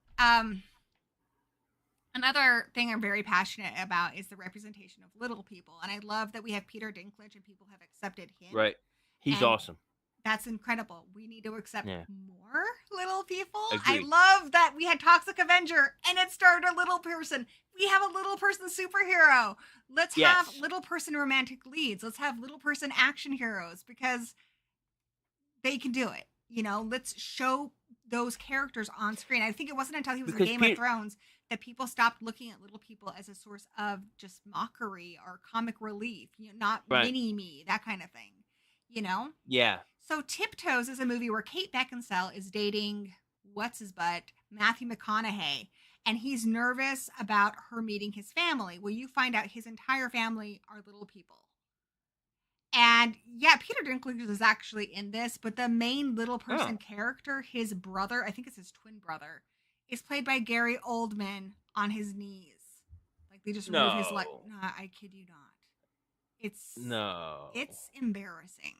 another thing I'm very passionate about is the representation of little people, and I love that we have Peter Dinklage and people have accepted him. Right, he's awesome. That's incredible. We need to accept more little people. Agreed. I love that we had Toxic Avenger and it started a little person. We have a little person superhero. Let's have little person romantic leads. Let's have little person action heroes because they can do it. Let's show those characters on screen. I think it wasn't until he was in Game of Thrones that people stopped looking at little people as a source of just mockery or comic relief. Not mini-me, that kind of thing. Yeah. So Tiptoes is a movie where Kate Beckinsale is dating what's-his-butt, Matthew McConaughey, and he's nervous about her meeting his family. Well, you find out his entire family are little people. And yeah, Peter Dinklage is actually in this, but the main little person character, his brother, I think it's his twin brother, is played by Gary Oldman on his knees. Like they just remove his leg. No, I kid you not. It's embarrassing.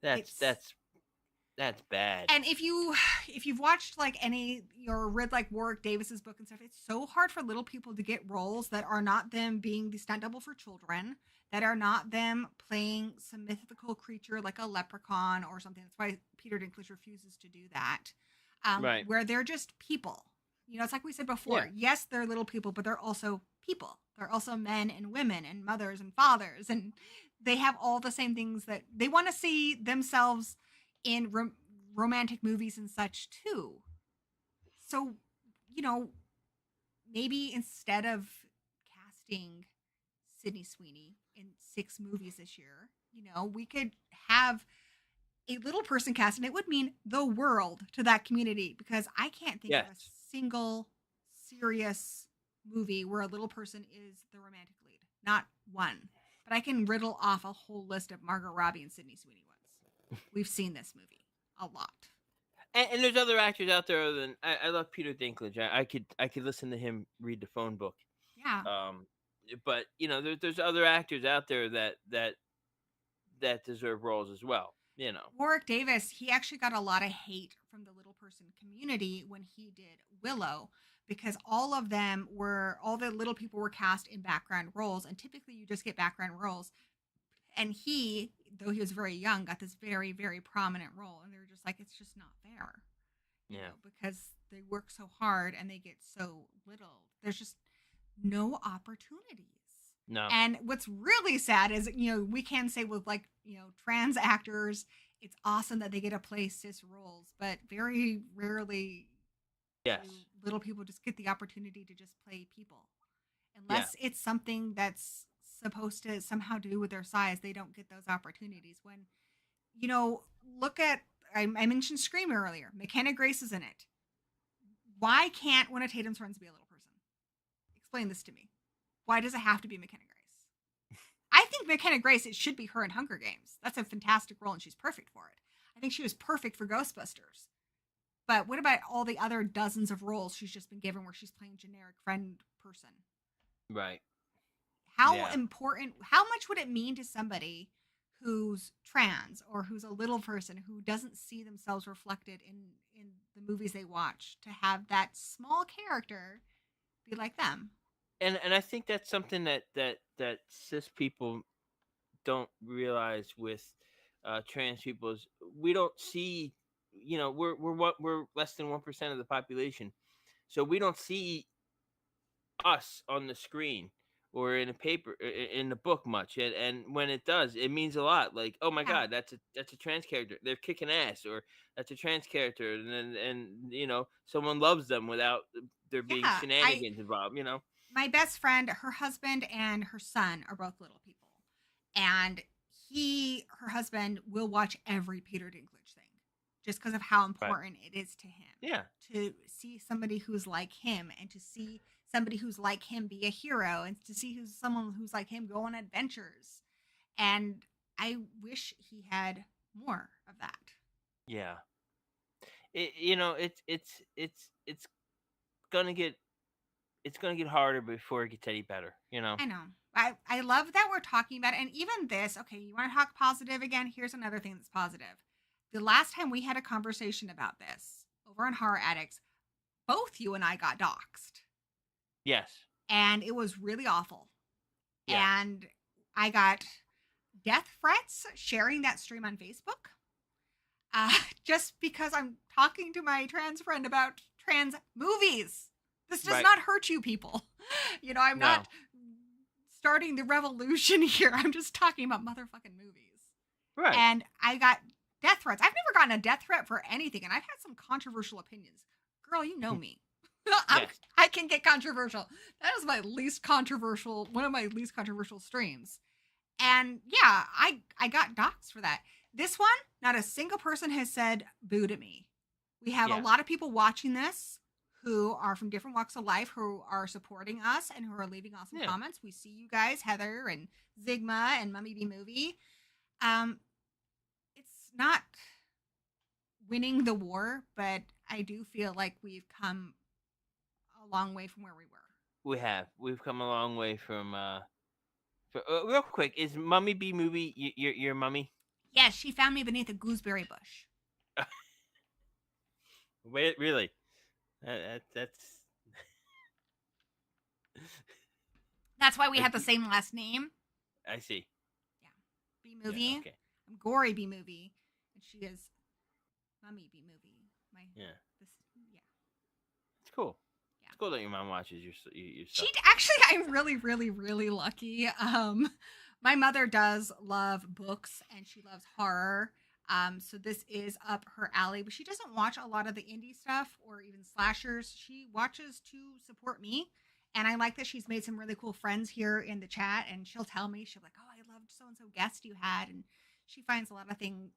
That's bad. And if you've watched like read like Warwick Davis's book and stuff, it's so hard for little people to get roles that are not them being the stunt double for children, that are not them playing some mythical creature like a leprechaun or something. That's why Peter Dinklage refuses to do that. Where they're just people. It's like we said before. Yeah. Yes, they're little people, but they're also people. They're also men and women and mothers and fathers, and they have all the same things that they want to see themselves in romantic movies and such too. So, maybe instead of casting Sydney Sweeney in 6 movies this year, we could have a little person cast, and it would mean the world to that community, because I can't think of a single serious movie where a little person is the romantic lead. Not one. But I can riddle off a whole list of Margot Robbie and Sydney Sweeney ones. We've seen this movie a lot. And there's other actors out there other than I love Peter Dinklage. I could listen to him read the phone book. Yeah. But there's other actors out there that deserve roles as well. Warwick Davis, he actually got a lot of hate from the little person community when he did Willow, because all the little people were cast in background roles, and typically you just get background roles. And he, though he was very young, got this very, very prominent role, and they were just like, it's just not fair. Because they work so hard and they get so little. There's just no opportunities. No. And what's really sad is, we can say with trans actors, it's awesome that they get to play cis roles, but very rarely little people just get the opportunity to just play people. Unless it's something that's supposed to somehow do with their size, they don't get those opportunities. When, look at, I mentioned Scream earlier. McKenna Grace is in it. Why can't one of Tatum's friends be a little person? Explain this to me. Why does it have to be McKenna Grace? I think McKenna Grace, it should be her in Hunger Games. That's a fantastic role, and she's perfect for it. I think she was perfect for Ghostbusters. But what about all the other dozens of roles she's just been given where she's playing generic friend person? Right. How much would it mean to somebody who's trans or who's a little person who doesn't see themselves reflected in the movies they watch to have that small character be like them? And I think that's something that cis people don't realize with trans people is we don't see, we're less than 1% of the population, so we don't see us on the screen or in a paper in the book much, and when it does, it means a lot. Like, oh my Yeah. god, that's a trans character, they're kicking ass, or that's a trans character, and someone loves them without there being Yeah. shenanigans involved. My best friend, her husband and her son are both little people. And her husband will watch every Peter Dinklage thing just because of how Right. important it is to him Yeah. to see somebody who's like him and to see somebody who's like him be a hero and to see someone who's like him go on adventures. And I wish he had more of that. Yeah. It's gonna get harder before it gets any better. I know. I love that we're talking about it. And even this, okay, you want to talk positive again? Here's another thing that's positive. The last time we had a conversation about this over on Horror Addicts, both you and I got doxxed. Yes. And it was really awful. Yeah. And I got death threats sharing that stream on Facebook. Just because I'm talking to my trans friend about trans movies. This does not hurt you people. I'm not starting the revolution here. I'm just talking about motherfucking movies. Right. And I got death threats. I've never gotten a death threat for anything, and I've had some controversial opinions. Girl, you know me. Yes. I can get controversial. That is one of my least controversial streams. And yeah, I got doxxed for that. This one, not a single person has said boo to me. We have a lot of people watching this who are from different walks of life, who are supporting us and who are leaving awesome comments. We see you guys, Heather and Zigma and Mummy B Movie. It's not winning the war, but I do feel like we've come a long way from where we were. We've come a long way from. Real quick, is Mummy B Movie your mummy? Yes, she found me beneath a gooseberry bush. Wait, really? That's why we have the same last name. I see. Yeah. B Movie. Yeah, okay. I'm Gory B Movie. And she is Mummy B Movie. It's cool. Yeah. It's cool that your mom watches your stuff. I'm really, really, really lucky. My mother does love books and she loves horror. So this is up her alley, but she doesn't watch a lot of the indie stuff or even slashers. She watches to support me. And I like that she's made some really cool friends here in the chat, and she'll tell me, she'll be like, oh, I loved so-and-so guest you had. And she finds a lot of things,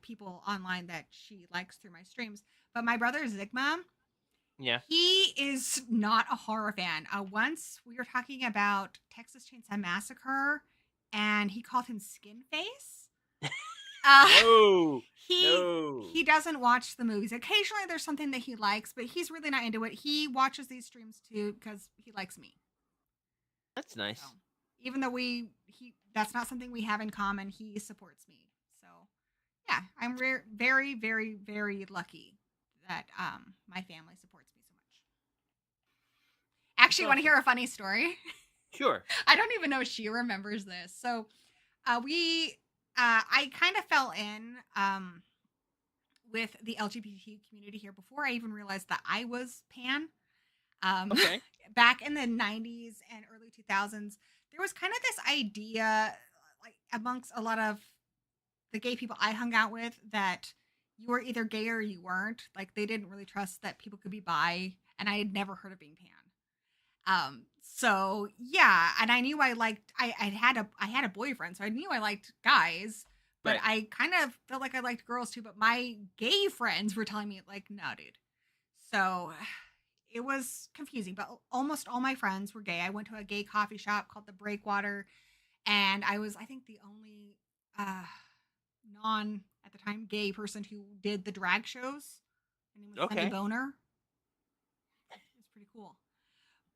people online that she likes through my streams. But my brother Zigma, he is not a horror fan. Once we were talking about Texas Chainsaw Massacre and he called him Skin Face. No. He doesn't watch the movies. Occasionally there's something that he likes, but he's really not into it. He watches these streams too because he likes me. That's nice. So, even though that's not something we have in common, he supports me. So yeah, I'm very, very, very lucky that my family supports me so much. Actually, want to hear a funny story? Sure. I don't even know if she remembers this. So I kind of fell in with the LGBT community here before I even realized that I was pan. Okay. Back in the 90s and early 2000s, there was kind of this idea, like amongst a lot of the gay people I hung out with, that you were either gay or you weren't. Like they didn't really trust that people could be bi, and I had never heard of being pan. So yeah, and I knew I had a boyfriend, so I knew I liked guys, but I kind of felt like I liked girls too, but my gay friends were telling me like, no, dude. So it was confusing, but almost all my friends were gay. I went to a gay coffee shop called the Breakwater, and I was, I think, the only at the time gay person who did the drag shows. Her name was Sunny Boner. It was pretty cool.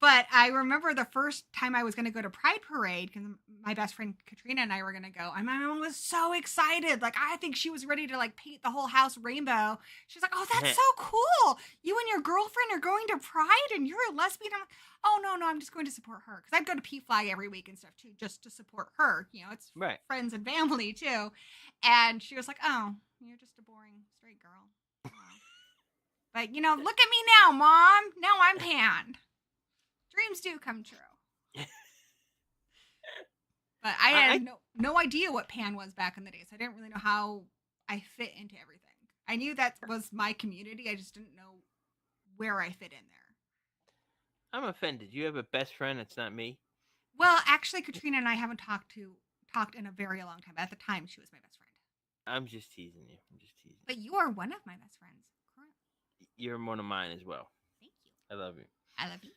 But I remember the first time I was going to go to Pride Parade, because my best friend Katrina and I were going to go, and my mom was so excited. Like, I think she was ready to, like, paint the whole house rainbow. She's like, oh, that's so cool. You and your girlfriend are going to Pride, and you're a lesbian. I'm like, oh, no, I'm just going to support her. Because I'd go to P-Flag every week and stuff, too, just to support her. You know, it's friends and family, too. And she was like, oh, you're just a boring straight girl. But, you know, look at me now, Mom. Now I'm Pan. Dreams do come true. But I had no idea what Pan was back in the day, so I didn't really know how I fit into everything. I knew that was my community. I just didn't know where I fit in there. I'm offended. You have a best friend that's not me? Well, actually, Katrina and I haven't talked in a very long time. At the time, she was my best friend. I'm just teasing you. But you are one of my best friends. Correct. You're one of mine as well. Thank you. I love you. I love you.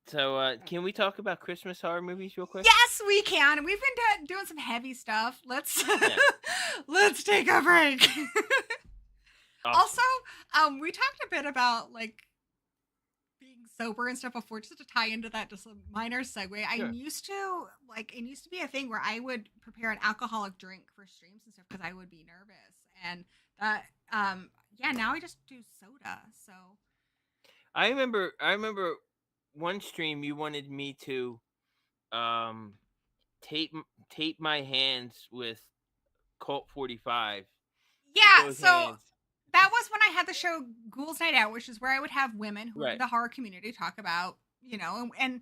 So, can we talk about Christmas horror movies real quick? Yes, we can. We've been doing some heavy stuff. Let's take a break. Awesome. Also, we talked a bit about like being sober and stuff before, just to tie into that, just a minor segue. Sure. It used to be a thing where I would prepare an alcoholic drink for streams and stuff because I would be nervous, and now I just do soda. So I remember one stream you wanted me to tape my hands with Colt 45. Yeah, so hands. That was when I had the show Ghouls Night Out, which is where I would have women who are in the horror community talk about, you know, and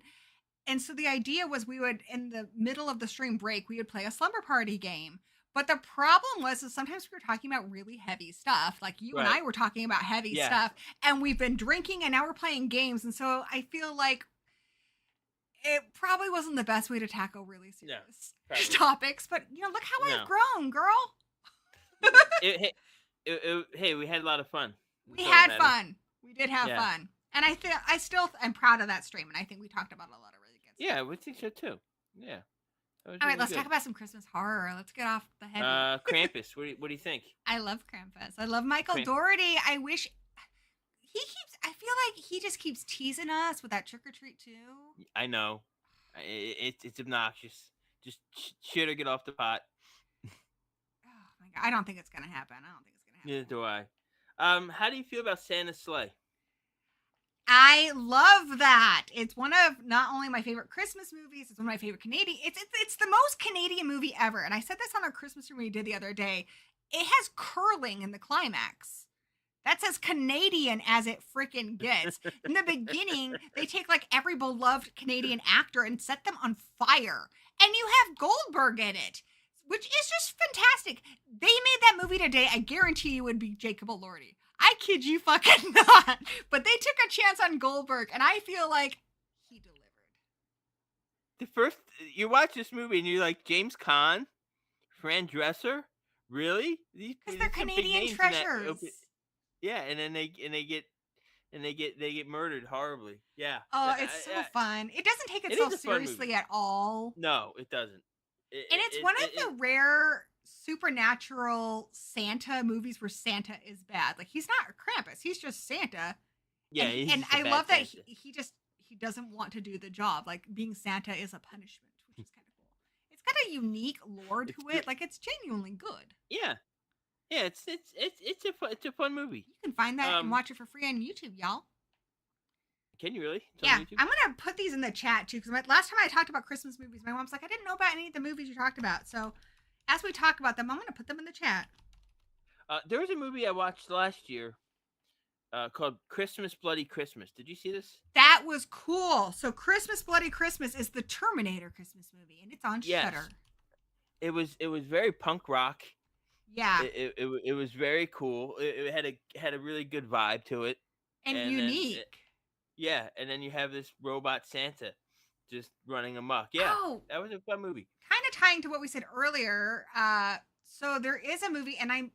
so the idea was we would, in the middle of the stream break, we would play a slumber party game. But the problem was is sometimes we were talking about really heavy stuff. Like you and I were talking about heavy stuff, and we've been drinking, and now we're playing games. And so I feel like it probably wasn't the best way to tackle really serious topics. But, you know, look how I've grown, girl. Hey, we had a lot of fun. We had fun. We did have fun. And I still am proud of that stream. And I think we talked about a lot of really good stuff. Yeah, we think so too. Yeah. All right, let's talk about some Christmas horror. Let's get off the heavy. Krampus. What do you think? I love Krampus. I love Michael Dougherty. I wish I feel like he just keeps teasing us with that trick or treat too. I know. It's obnoxious. Just shit or get off the pot. Oh my God. I don't think it's going to happen. Neither do I. How do you feel about Santa's Sleigh? I love that. It's one of not only my favorite Christmas movies, it's one of my favorite Canadian. It's the most Canadian movie ever. And I said this on our Christmas room we did the other day. It has curling in the climax. That's as Canadian as it freaking gets. In the beginning, they take like every beloved Canadian actor and set them on fire. And you have Goldberg in it, which is just fantastic. They made that movie today. I guarantee you would be Jacob Elordi. I kid you fucking not. But they took a chance on Goldberg, and I feel like he delivered. You watch this movie and you're like, James Caan, Fran Dresser, really? Because they're Canadian treasures. Yeah, and then they get murdered horribly. Yeah. Oh, it's so fun. It doesn't take itself seriously at all. No, it doesn't. And it's one of the rare supernatural Santa movies where Santa is bad. Like, he's not Krampus, he's just Santa. Yeah, and I love that he doesn't want to do the job. Like, being Santa is a punishment, which is kind of cool. It's got a unique lore to it. Like, it's genuinely good. Yeah. Yeah, it's a fun movie. You can find that and watch it for free on YouTube, y'all. Can you really? Yeah, I'm gonna put these in the chat too, because last time I talked about Christmas movies, my mom's like, I didn't know about any of the movies you talked about. So as we talk about them, I'm gonna put them in the chat. There was a movie I watched last year called Christmas Bloody Christmas. Did you see this? That was cool. So Christmas Bloody Christmas is the Terminator Christmas movie, and it's on Shudder. It was very punk rock. Yeah. It was very cool. It had a really good vibe to it. And unique. And then you have this robot Santa just running amok. Yeah, that was a fun movie. Kind of tying to what we said earlier. So there is a movie, and I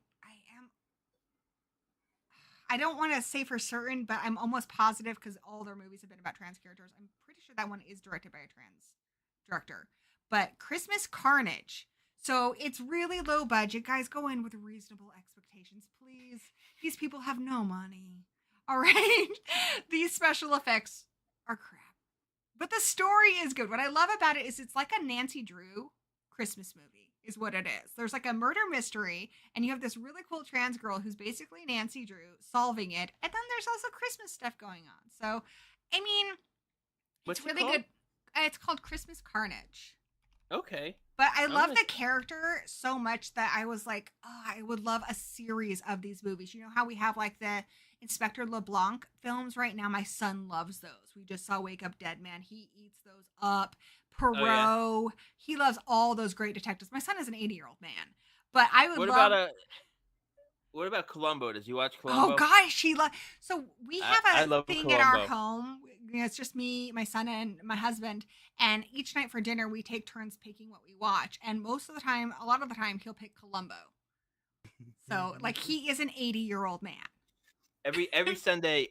don't want to say for certain, but I'm almost positive because all their movies have been about trans characters. I'm pretty sure that one is directed by a trans director. But Christmas Carnage. So it's really low budget. Guys, go in with reasonable expectations, please. These people have no money. All right? These special effects are crap. But the story is good. What I love about it is it's like a Nancy Drew Christmas movie is what it is. There's like a murder mystery, and you have this really cool trans girl who's basically Nancy Drew solving it. And then there's also Christmas stuff going on. So, I mean, it's really good. It's called Christmas Carnage. Okay. But I I'm love gonna. the character so much that I was like, oh, I would love a series of these movies. You know how we have like the Inspector LeBlanc films right now? My son loves those. We just saw Wake Up Dead Man. He eats those up. Oh yeah. Perot. He loves all those great detectives. My son is an 80-year-old man. But I would What love. about What about Columbo? Does he watch Oh Columbo? gosh, she love. So we have I a love thing at our Columbo. home. You know, it's just me, my son, and my husband. And each night for dinner, we take turns picking what we watch. And most of the time, a lot of the time, he'll pick Columbo. So like he is an 80-year-old man. every Sunday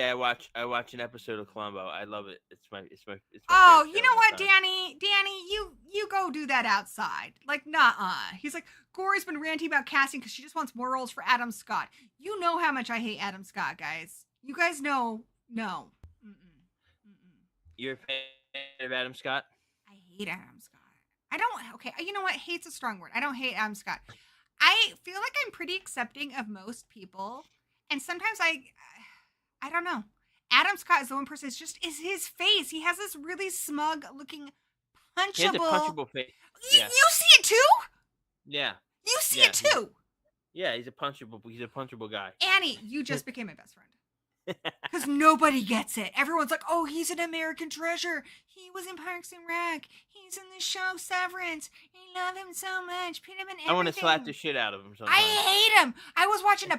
I watch an episode of Columbo. I love it. It's my Oh, favorite you show of know all what, time. Danny, you go do that outside. Like, nah. He's like, Gory's been ranting about casting because she just wants more roles for Adam Scott. You know how much I hate Adam Scott, guys. You guys know, no. You're a fan of Adam Scott? I hate Adam Scott. I don't. Okay, you know what? Hate's a strong word. I don't hate Adam Scott. I feel like I'm pretty accepting of most people, and sometimes I don't know. Adam Scott is the one person. It's just is his face. He has this really smug looking He has a punchable. punchable face. You, Yeah. you see it too? Yeah. You see Yeah. it too? He's a punchable guy. Annie, you just became my best friend. Because nobody gets it. Everyone's like, oh, he's an American treasure. He was in Parks and Rec. He's in the show Severance. I love him so much. Put him in everything. I want to slap the shit out of him sometimes. I hate him. I was watching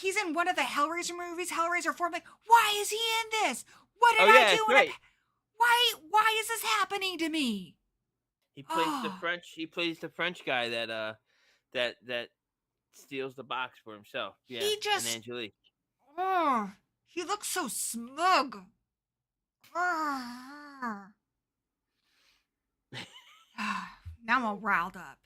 he's in one of the Hellraiser movies, Hellraiser 4. I'm like, why is he in this? What did I do? Right. Why is this happening to me? He plays the French. He plays the French guy that steals the box for himself. Yeah, and Angelique. Oh, he looks so smug. Now I'm all riled up.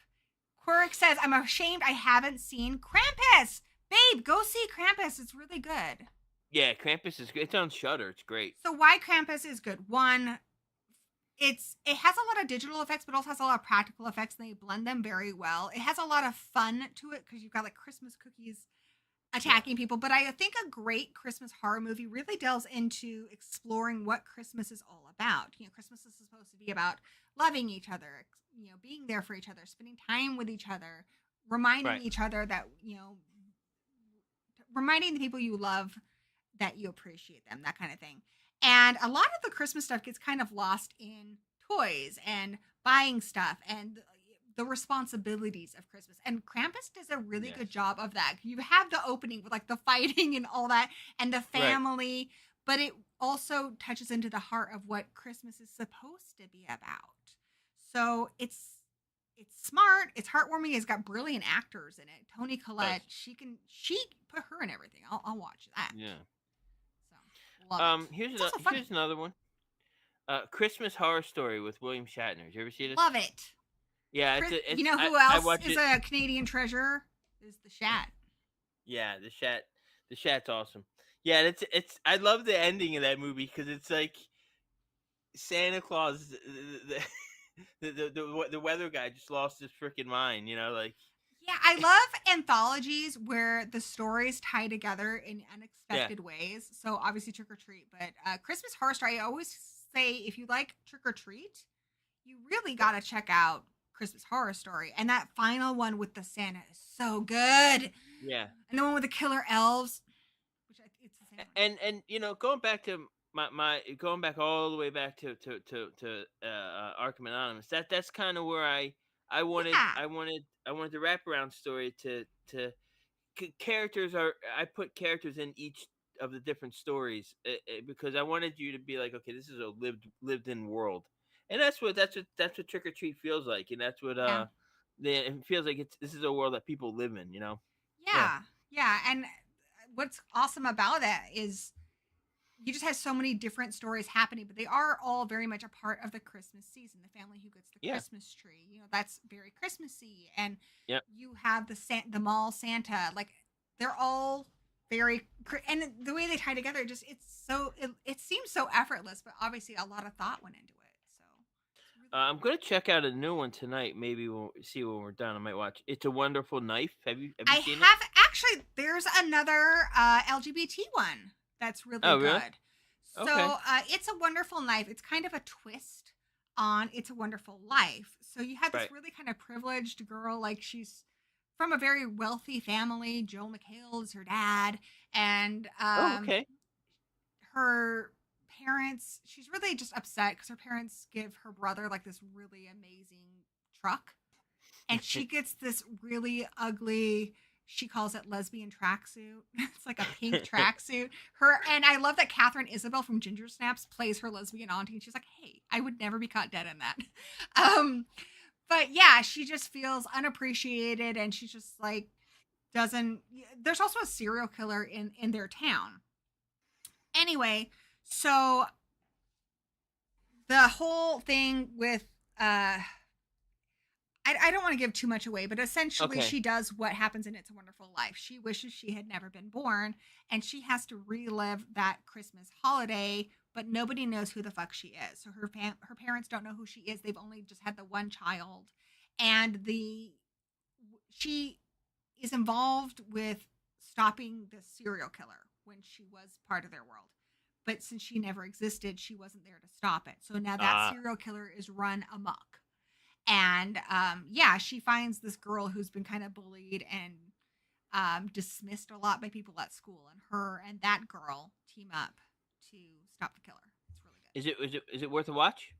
Quirk says, I'm ashamed I haven't seen Krampus. Babe, go see Krampus. It's really good. Yeah, Krampus is good. It's on Shudder. It's great. So why Krampus is good? One, it has a lot of digital effects, but also has a lot of practical effects, and they blend them very well. It has a lot of fun to it because you've got like Christmas cookies attacking people. But I think a great Christmas horror movie really delves into exploring what Christmas is all about. You know, Christmas is supposed to be about loving each other, you know, being there for each other, spending time with each other, reminding each other that, you know, reminding the people you love that you appreciate them, that kind of thing. And a lot of the Christmas stuff gets kind of lost in toys and buying stuff and the responsibilities of Christmas. And Krampus does a really good job of that. You have the opening with like the fighting and all that and the family, but it also touches into the heart of what Christmas is supposed to be about. So it's smart, it's heartwarming, it's got brilliant actors in it. Toni Collette, she put her in everything. I'll watch that. Yeah. So love it. Here's another one. Christmas Horror Story with William Shatner. Did you ever see this? Love it. Yeah, you know who else is a Canadian treasure? Is the Shat. Yeah, the Shat's awesome. Yeah, it's. I love the ending of that movie because it's like Santa Claus, the weather guy just lost his freaking mind. You know, like. Yeah, I love anthologies where the stories tie together in unexpected ways. So obviously Trick or Treat, but Christmas Horror Story. I always say if you like Trick or Treat, you really got to check out Christmas Horror Story. And that final one with the Santa is so good. Yeah. And the one with the killer elves, which it's the same one. And you know, going back to my going back all the way back to Arkham Anonymous. That's kind of where I wanted the wraparound story to characters are. I put characters in each of the different stories because I wanted you to be like, okay, this is a lived in world. And that's what Trick or Treat feels like, and that's what it feels like. This is a world that people live in, you know. Yeah. And what's awesome about that is you just have so many different stories happening, but they are all very much a part of the Christmas season. The family who gets the Christmas tree, you know, that's very Christmassy, and you have the mall Santa, like they're all very, and the way they tie together, it seems so effortless, but obviously a lot of thought went into it. I'm gonna check out a new one tonight. Maybe we'll see when we're done. I might watch It's a Wonderful Knife. Have you seen it? Actually. There's another LGBT one that's really good. Really? So It's a Wonderful Knife. It's kind of a twist on It's a Wonderful Life. So you have this Right. really kind of privileged girl, like she's from a very wealthy family. Joel McHale is her dad, and Oh, okay. her parents, she's really just upset because her parents give her brother like this really amazing truck, and she gets this really ugly, she calls it lesbian tracksuit. It's like a pink tracksuit. Her, and I love that Catherine Isabel from Ginger Snaps plays her lesbian auntie, and she's like, hey, I would never be caught dead in that. um but yeah, she just feels unappreciated, and she just like doesn't, there's also a serial killer in their town. Anyway, so the whole thing with I don't want to give too much away, but essentially Okay. she does what happens in It's a Wonderful Life. She wishes she had never been born, and she has to relive that Christmas holiday, but nobody knows who the fuck she is. So her parents don't know who she is. They've only just had the one child, and she is involved with stopping the serial killer when she was part of their world. But since she never existed, she wasn't there to stop it. So now that Ah. serial killer is run amok. And yeah, she finds this girl who's been kind of bullied and dismissed a lot by people at school, and her and that girl team up to stop the killer. It's really good. Is it worth a watch?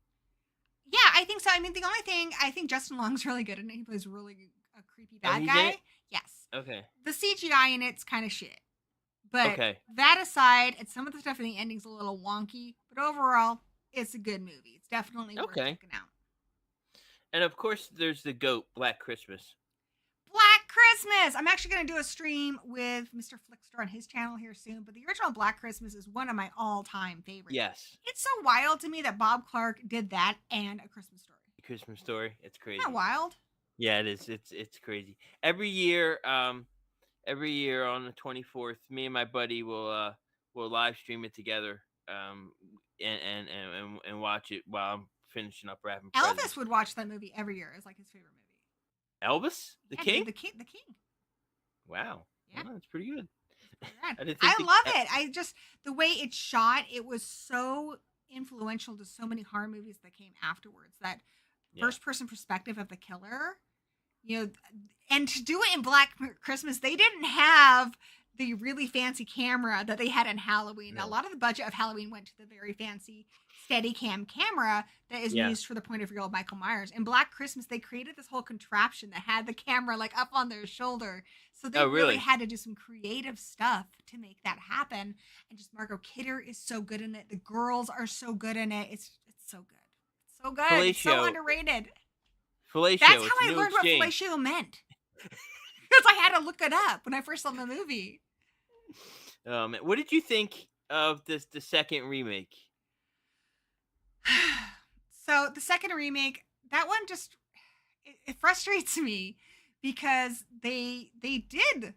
Yeah, I think so. I mean, the only thing, I think Justin Long's really good, and he plays really a creepy Oh, bad he's in guy. it? Yes. Okay. The CGI in it's kind of shit. But Okay. that aside, and some of the stuff in the ending's a little wonky, but overall, it's a good movie. It's definitely worth Okay. checking out. And of course, there's the goat, Black Christmas. Black Christmas! I'm actually going to do a stream with Mr. Flickster on his channel here soon, but the original Black Christmas is one of my all-time favorites. Yes. It's so wild to me that Bob Clark did that and A Christmas Story. Christmas Story. It's crazy. Isn't that wild? Yeah, it is. It's crazy. Every year on the 24th, me and my buddy will live stream it together and watch it while I'm finishing up wrapping Elvis presents. would watch that movie every year. It's like his favorite movie. Elvis? The King? Dude, the King. Wow. Yeah. Well, that's pretty good. I love it. I just, the way it's shot, it was so influential to so many horror movies that came afterwards. That first person perspective of the killer, you know, and to do it in Black Christmas, they didn't have the really fancy camera that they had in Halloween. No. A lot of the budget of Halloween went to the very fancy Steadicam camera that is used for the point of view of Michael Myers. In Black Christmas, they created this whole contraption that had the camera like up on their shoulder. So they really had to do some creative stuff to make that happen. And just Margot Kidder is so good in it. The girls are so good in it. It's so good. It's so good. Fellatio. It's so underrated. Fellatio. That's how I learned what fellatio meant. Because I had to look it up when I first saw the movie. What did you think of the second remake? So the second remake, that one just it frustrates me because they did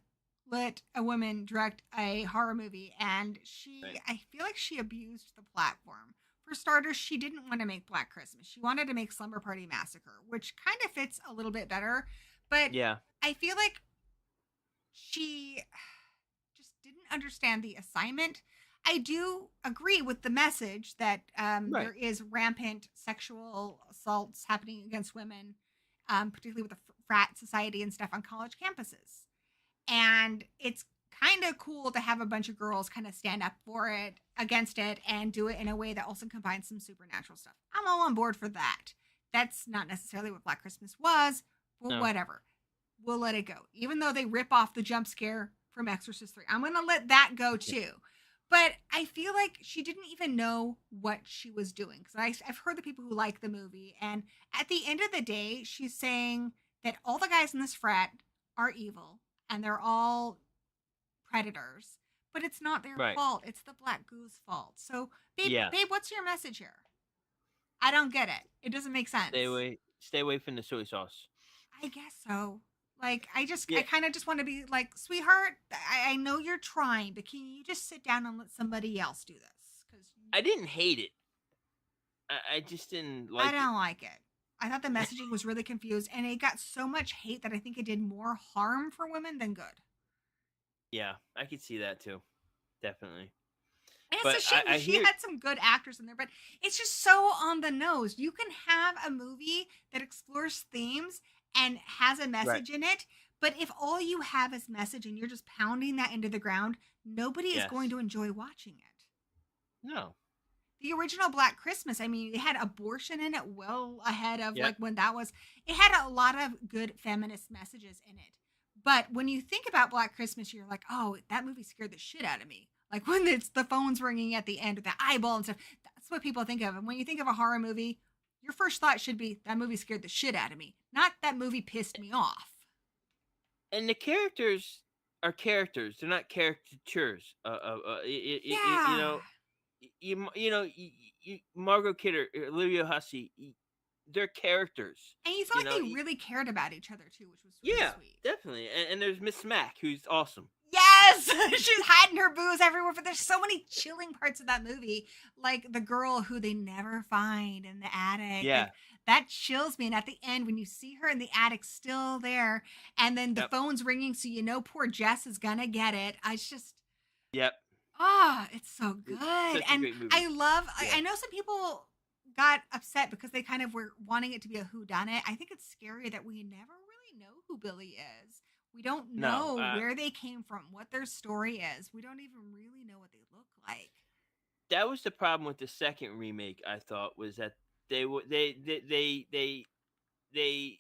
let a woman direct a horror movie, and I feel like she abused the platform. For starters, she didn't want to make Black Christmas. She wanted to make Slumber Party Massacre, which kind of fits a little bit better. But yeah, I feel like she just didn't understand the assignment. I do agree with the message that there is rampant sexual assaults happening against women, particularly with the frat society and stuff on college campuses. And it's kind of cool to have a bunch of girls kind of stand up for it, against it, and do it in a way that also combines some supernatural stuff. I'm all on board for that. That's not necessarily what Black Christmas was, but whatever. We'll let it go. Even though they rip off the jump scare from Exorcist 3. I'm going to let that go too. But I feel like she didn't even know what she was doing. Because I've heard the people who like the movie. And at the end of the day, she's saying that all the guys in this frat are evil. And they're all predators. But it's not their fault. It's the Black Goose fault. So, babe, what's your message here? I don't get it. It doesn't make sense. Stay away from the soy sauce. I guess so. Like, I kind of just want to be like, sweetheart, I know you're trying, but can you just sit down and let somebody else do this? Because I didn't hate it. I just didn't like it. I don't like it. I thought the messaging was really confused, and it got so much hate that I think it did more harm for women than good. Yeah, I could see that too. Definitely. And it's But a shame I she hear, had some good actors in there, but it's just so on the nose. You can have a movie that explores themes and has a right. message in it, but if all you have is message and you're just pounding that into the ground, nobody is going Yes. to enjoy watching it. No. The original Black Christmas, I mean, it had abortion in it well ahead of Yep. like when that was, it had a lot of good feminist messages in it. But when you think about Black Christmas, you're like, oh, that movie scared the shit out of me. Like when it's the phone's ringing at the end with the eyeball and stuff, that's what people think of. And when you think of a horror movie, your first thought should be that movie scared the shit out of me, not that movie pissed me off. And the characters are characters. They're not caricatures. You Yeah. know, Margot Kidder, Olivia Hussey, they're characters. And you feel You like know, they really cared about each other too, which was really yeah, sweet. definitely. And there's Miss Mac, who's awesome. Yes, she's hiding her booze everywhere, but there's so many chilling parts of that movie, like the girl who they never find in the attic. Yeah. Like, that chills me. And at the end, when you see her in the attic still there, and then the Yep. phone's ringing, so you know poor Jess is gonna get it. Yep. It's so good. Such a And great movie. I love. Yeah. I know some people got upset because they kind of were wanting it to be a whodunit. I think it's scary that we never really know who Billy is. We don't know where they came from, what their story is. We don't even really know what they look like. That was the problem with the second remake. I thought was that they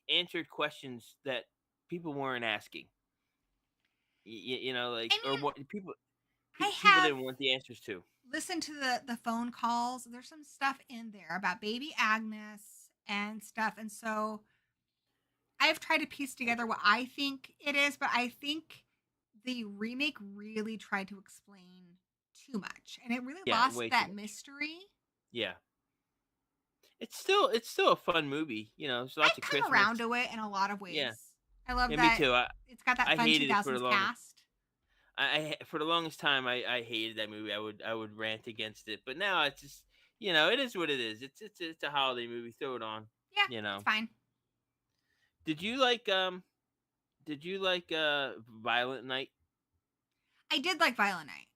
answered questions that people weren't asking. You know, like, I or mean, what people I people have didn't want the answers to. listened to the phone calls. There's some stuff in there about baby Agnes and stuff. And so I've tried to piece together what I think it is, but I think the remake really tried to explain too much. And it really lost Way too that much. mystery. Yeah. It's still a fun movie. You know, there's lots I've of come Christmas. around to it in a lot of ways. Yeah. I love Yeah, that. me too. It's got that I fun hated it for the 2000s longest. cast. I for the longest time I hated that movie. I would rant against it, but now it's just, you know, it is what it is. It's a holiday movie. Throw it on. Yeah, You know. it's fine. Did you like Violent Night? I did like Violent Night.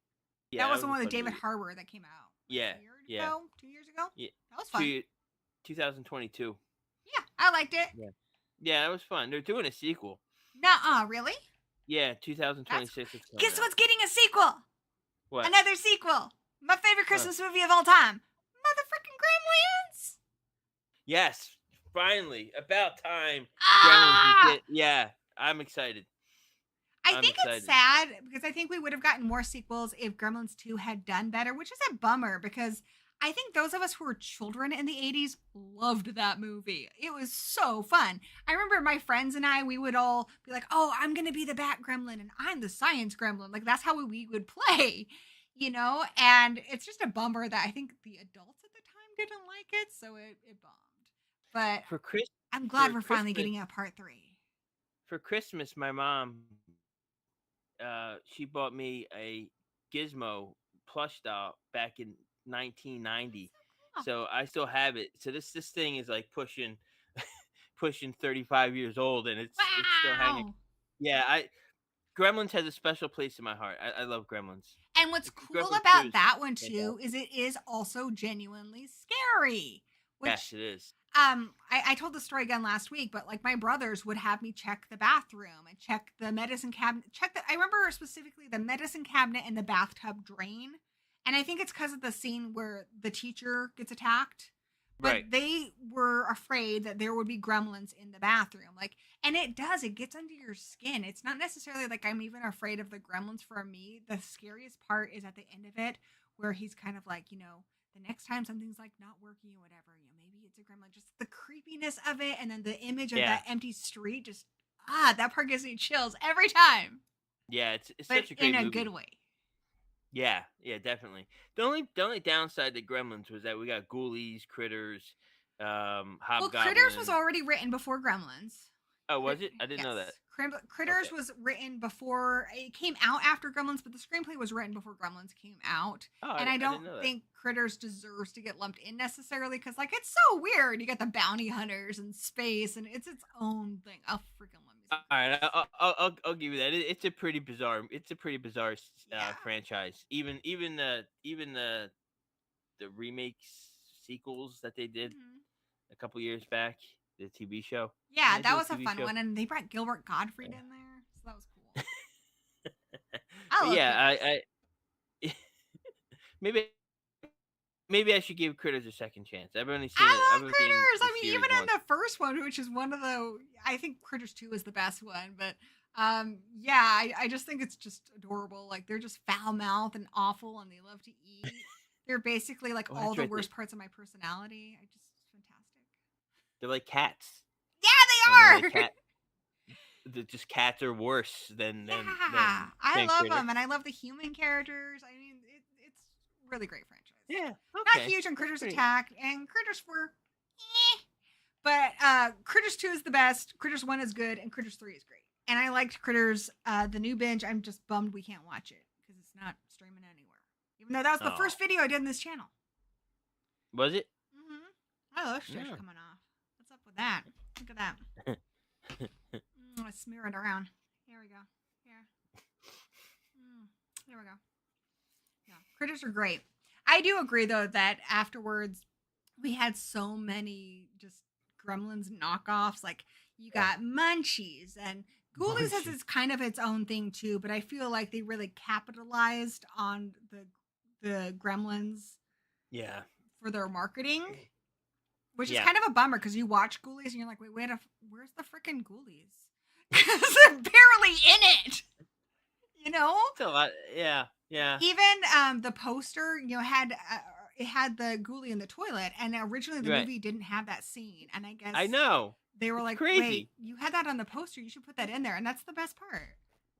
Yeah, that was the one a with fun David movie. Harbour that came out. Yeah, A year yeah. ago? 2 years ago? Yeah. That was fun. 2022. Yeah, I liked it. Yeah, that was fun. They're doing a sequel. Nuh-uh, really? Yeah, 2026 is coming Guess out. what's getting a sequel? What? Another sequel. My favorite Christmas movie of all time. Motherfucking Gremlins. Yes, finally. About time. Ah! Yeah, I'm excited. I think it's sad because I think we would have gotten more sequels if Gremlins 2 had done better, which is a bummer because I think those of us who were children in the 80s loved that movie. It was so fun. I remember my friends and I, we would all be like, oh, I'm going to be the Bat Gremlin and I'm the Science Gremlin. Like, that's how we would play, you know? And it's just a bummer that I think the adults at the time didn't like it, so it bombed. But I'm glad we're finally getting a part 3. For Christmas, my mom, she bought me a Gizmo plush doll back in 1990. So I still have it. So this thing is like pushing 35 years old, and it's still hanging. Yeah, Gremlins has a special place in my heart. I love Gremlins. And what's cool about that one too is it is also genuinely scary. Yes, it is. I told the story again last week, but like my brothers would have me check the bathroom and check the medicine cabinet. I remember specifically the medicine cabinet and the bathtub drain. And I think it's because of the scene where the teacher gets attacked. But they were afraid that there would be gremlins in the bathroom. Like, and it gets under your skin. It's not necessarily like I'm even afraid of the gremlins. For me, the scariest part is at the end of it where he's kind of like, you know, the next time something's like not working or whatever, you know, maybe it's a gremlin. Just the creepiness of it, and then the image of that empty street. Just that part gives me chills every time. Yeah, it's such a great movie. In a good way. Yeah, definitely. The only downside to Gremlins was that we got ghoulies, critters, hobgoblins. Well, Critters was already written before Gremlins. Oh, was it? I didn't know that. Critters was written before, it came out after Gremlins, but the screenplay was written before Gremlins came out. Oh, and I don't think Critters deserves to get lumped in necessarily because, like, it's so weird. You got the bounty hunters and space, and it's its own thing. Oh, freaking let me All right, I'll give you that. It's a pretty bizarre. It's a pretty bizarre Yeah. franchise. Even the remakes sequels that they did a couple years back, the TV show. Yeah, Didn't they that do was a TV fun show? one, and they brought Gilbert Gottfried in there, so that was cool. I But love yeah, Critters. I maybe maybe I should give Critters a second chance. I've only seen it. I I've love only seen Critters. the I mean, series even in once. the first one, which is one of the, I think Critters 2 is the best one, but yeah, I just think it's just adorable. Like they're just foul mouthed and awful, and they love to eat. They're basically like Oh, all that's the right. worst parts of my personality. I just it's fantastic. They're like cats. Yeah, Only they like are. just cats are worse than Yeah, I than love Critter. them, and I love the human characters. I mean, it's really great franchise. Yeah, Not okay. huge on That's Critters pretty- Attack, and Critters 4, but Critters 2 is the best. Critters 1 is good, and Critters 3 is great. And I liked Critters, the new binge. I'm just bummed we can't watch it because it's not streaming anywhere. Even though that was the first video I did in this channel. Was it? Oh, those shit's coming off. What's up with that? Look at that. I smear it around. Here we go. Here. There we go. Yeah, Critters are great. I do agree though that afterwards we had so many just Gremlins knockoffs. Like you got Munchies and Ghoulies has its kind of its own thing too, but I feel like they really capitalized on the Gremlins. Yeah. For their marketing, which is Yeah. kind of a bummer because you watch Ghoulies and you're like, wait, where's the freaking Ghoulies? Because they're barely in it. You know? It's a lot. Yeah. Yeah. Even the poster, you know, had it had the ghoulie in the toilet, and originally the Right. movie didn't have that scene. And I guess I know. they were It's like, crazy. wait, you had that on the poster. You should put that in there, and that's the best part.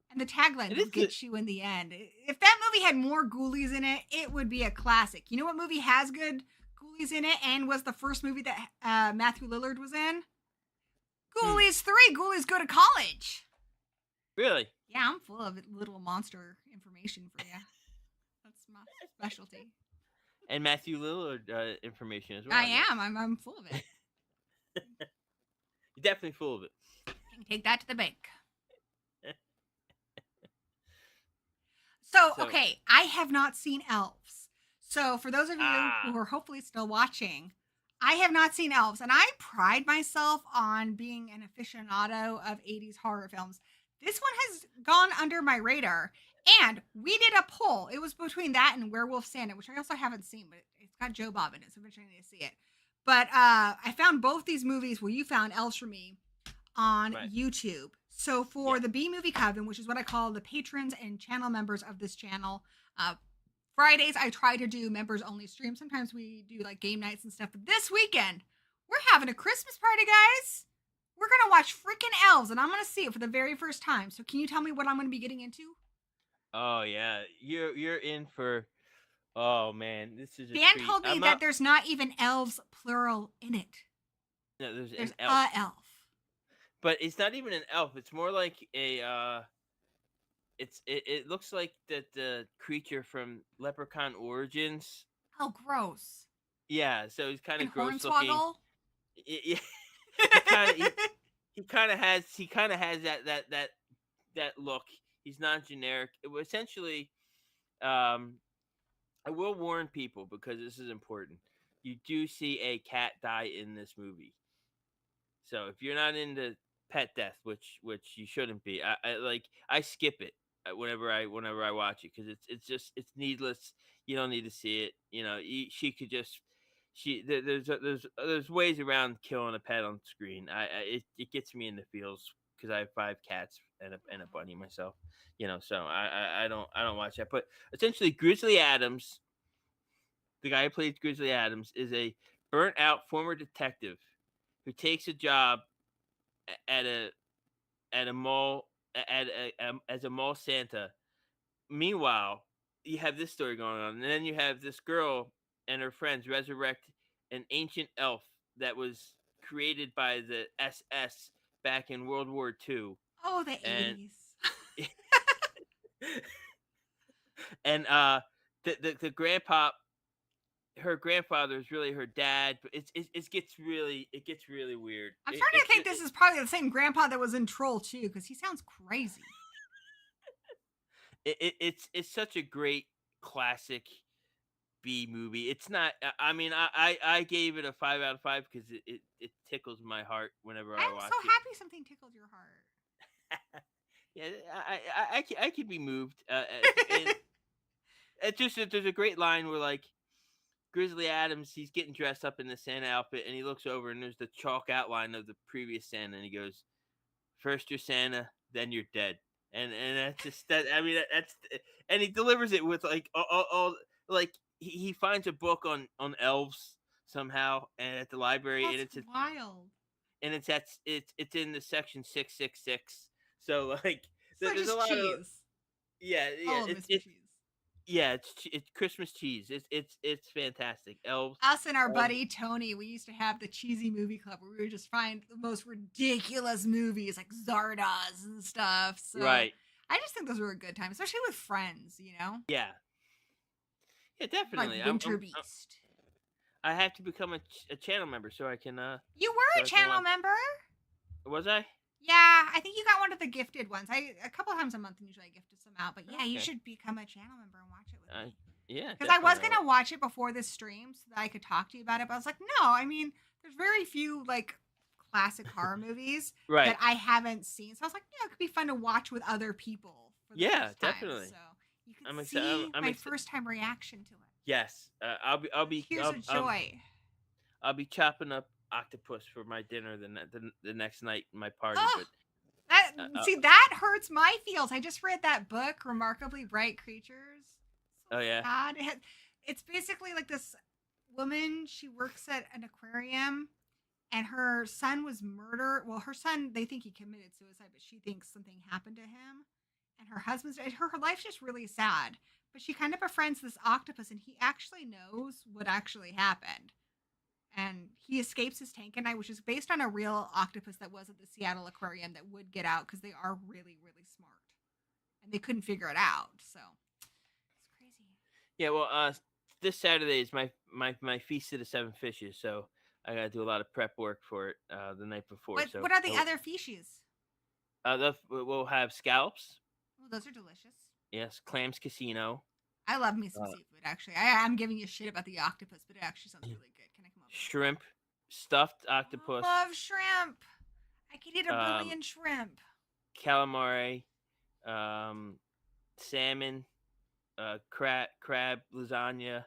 And the tagline It will is get you in the end. If that movie had more ghoulies in it, it would be a classic. You know what movie has good ghoulies in it and was the first movie that Matthew Lillard was in? Ghoulies 3. Ghoulies Go to College. Really? Yeah, I'm full of little monster information for you. That's my specialty. And Matthew Lillard information as well. I am. I'm full of it. You're definitely full of it. You can take that to the bank. So, okay, I have not seen Elves. So, for those of you who are hopefully still watching, I have not seen Elves, and I pride myself on being an aficionado of 80s horror films. This one has gone under my radar, and we did a poll. It was between that and Werewolf Santa, which I also haven't seen, but it's got Joe Bob in it, so eventually I need to see it. But I found both these movies, well, you found Elves for me, on YouTube. So for the B Movie Coven, which is what I call the patrons and channel members of this channel, Fridays I try to do members only streams. Sometimes we do like game nights and stuff. But this weekend, we're having a Christmas party, guys. We're going to watch freaking Elves, and I'm going to see it for the very first time. So can you tell me what I'm going to be getting into? Oh, yeah. You're in for... Oh, man. This is a Dan treat. told me that there's not even elves, plural, in it. No, there's an elf. Elf. But it's not even an elf. It's more like a... It looks like the creature from Leprechaun Origins. Oh, gross. Yeah, so he's kind of gross Hornswoggle? looking. Yeah. he kind of has that look. He's not generic. Essentially, I will warn people because this is important. You do see a cat die in this movie. So if you're not into pet death, which you shouldn't be, I skip it whenever I watch it because it's needless. You don't need to see it. You know, she could just. There's ways around killing a pet on screen. It gets me in the feels because I have 5 cats and a bunny myself. You know, so I don't watch that. But essentially, Grizzly Adams, the guy who plays Grizzly Adams, is a burnt out former detective who takes a job at a mall as a mall Santa. Meanwhile, you have this story going on, and then you have this girl and her friends resurrect an ancient elf that was created by the SS back in World War II. Oh, the 80s. And the grandpa, her grandfather is really her dad, but it gets really weird. I'm starting to think this is probably the same grandpa that was in Troll 2 because he sounds crazy. It's such a great classic B movie. It's not. I mean, I gave it a 5 out of 5 because it tickles my heart whenever I watch it. I'm so happy something tickled your heart. Yeah, I could be moved. And it's just there's a great line where like Grizzly Adams, he's getting dressed up in the Santa outfit, and he looks over and there's the chalk outline of the previous Santa, and he goes, "First you're Santa, then you're dead." And that's just that. I mean, that's and he delivers it with like all like he finds a book on elves somehow and at the library, That's and it's wild. And it's in the section 666. So like so there's a lot cheese. of it's Christmas cheese. It's fantastic. Elves. Us and our buddy Tony, we used to have the cheesy movie club where we would just find the most ridiculous movies like Zardoz and stuff. So right. I just think those were a good time, especially with friends, you know? Yeah. Yeah, definitely. Like Winter Beast. I have to become a channel member so I can You were a channel member? Was I? Yeah, I think you got one of the gifted ones. A couple times a month usually I gifted some out, but yeah, you should become a channel member and watch it with me. Yeah, because I was gonna watch it before this stream so that I could talk to you about it, but I was like, no, I mean, there's very few like classic horror movies that I haven't seen, so I was like, yeah, it could be fun to watch with other people. For the first time. Definitely. So you can see my first time reaction to it. Yes, I'll be. Here's a joy. I'll be chopping up octopus for my dinner the next night in my party. Oh, but see, that hurts my feels. I just read that book, Remarkably Bright Creatures. So sad. It's basically like this woman. She works at an aquarium, and her son was murdered. Well, her son, they think he committed suicide, but she thinks something happened to him. And her husband's her life's just really sad. But she kind of befriends this octopus, and he actually knows what actually happened. And he escapes his tank at night, which is based on a real octopus that was at the Seattle Aquarium that would get out because they are really, really smart. And they couldn't figure it out. So it's crazy. Yeah, well, this Saturday is my Feast of the Seven Fishes, so I got to do a lot of prep work for it the night before. What are the other fishes? We'll have scallops. Oh, those are delicious. Yes, clams casino. I love me some seafood, actually. I'm giving you shit about the octopus, but it actually sounds really good. Can I come over? Shrimp, stuffed octopus. I love shrimp. I could eat a billion shrimp. Calamari, salmon, crab lasagna.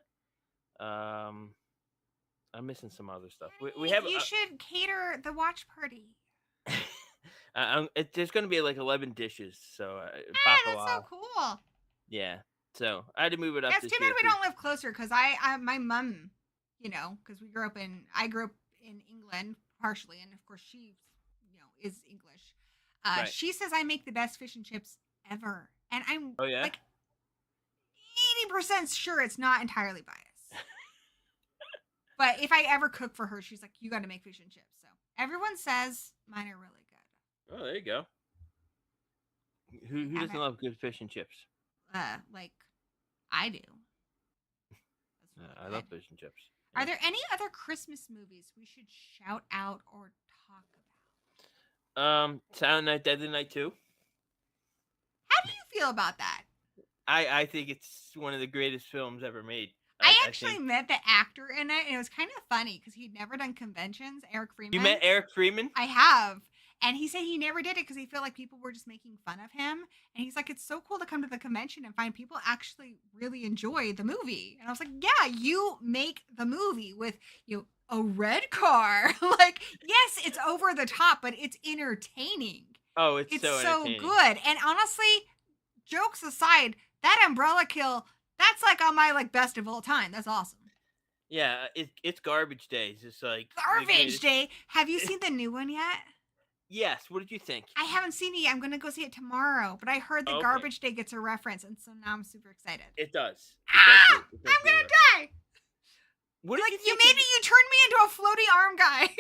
I'm missing some other stuff. We have. You should cater the watch party. There's going to be like 11 dishes, so that's so cool. Yeah, so I had to move it up. Yeah, it's too bad we don't live closer because my mom, you know, because I grew up in England partially, and of course she, you know, is English. She says I make the best fish and chips ever, and I'm like 80% sure it's not entirely biased. But if I ever cook for her, she's like, you got to make fish and chips. So everyone says mine are really good. Oh, there you go. Who doesn't love good fish and chips? Like I do. Really I love fish and chips. Yeah. Are there any other Christmas movies we should shout out or talk about? Silent Night, Deadly Night 2. How do you feel about that? I think it's one of the greatest films ever made. I actually met the actor in it, and it was kind of funny because he'd never done conventions. Eric Freeman. You met Eric Freeman? I have. And he said he never did it because he felt like people were just making fun of him. And he's like, it's so cool to come to the convention and find people actually really enjoy the movie. And I was like, yeah, you make the movie with a red car. Like, yes, it's over the top, but it's entertaining. Oh, it's so good. And honestly, jokes aside, that umbrella kill, that's like on my best of all time. That's awesome. Yeah, it's garbage days. It's like garbage day. Have you seen the new one yet? Yes. What did you think? I haven't seen it yet. I'm going to go see it tomorrow. But I heard the garbage day gets a reference, and so now I'm super excited. It does. I'm going to die. What did you maybe you turned me into a floaty arm guy.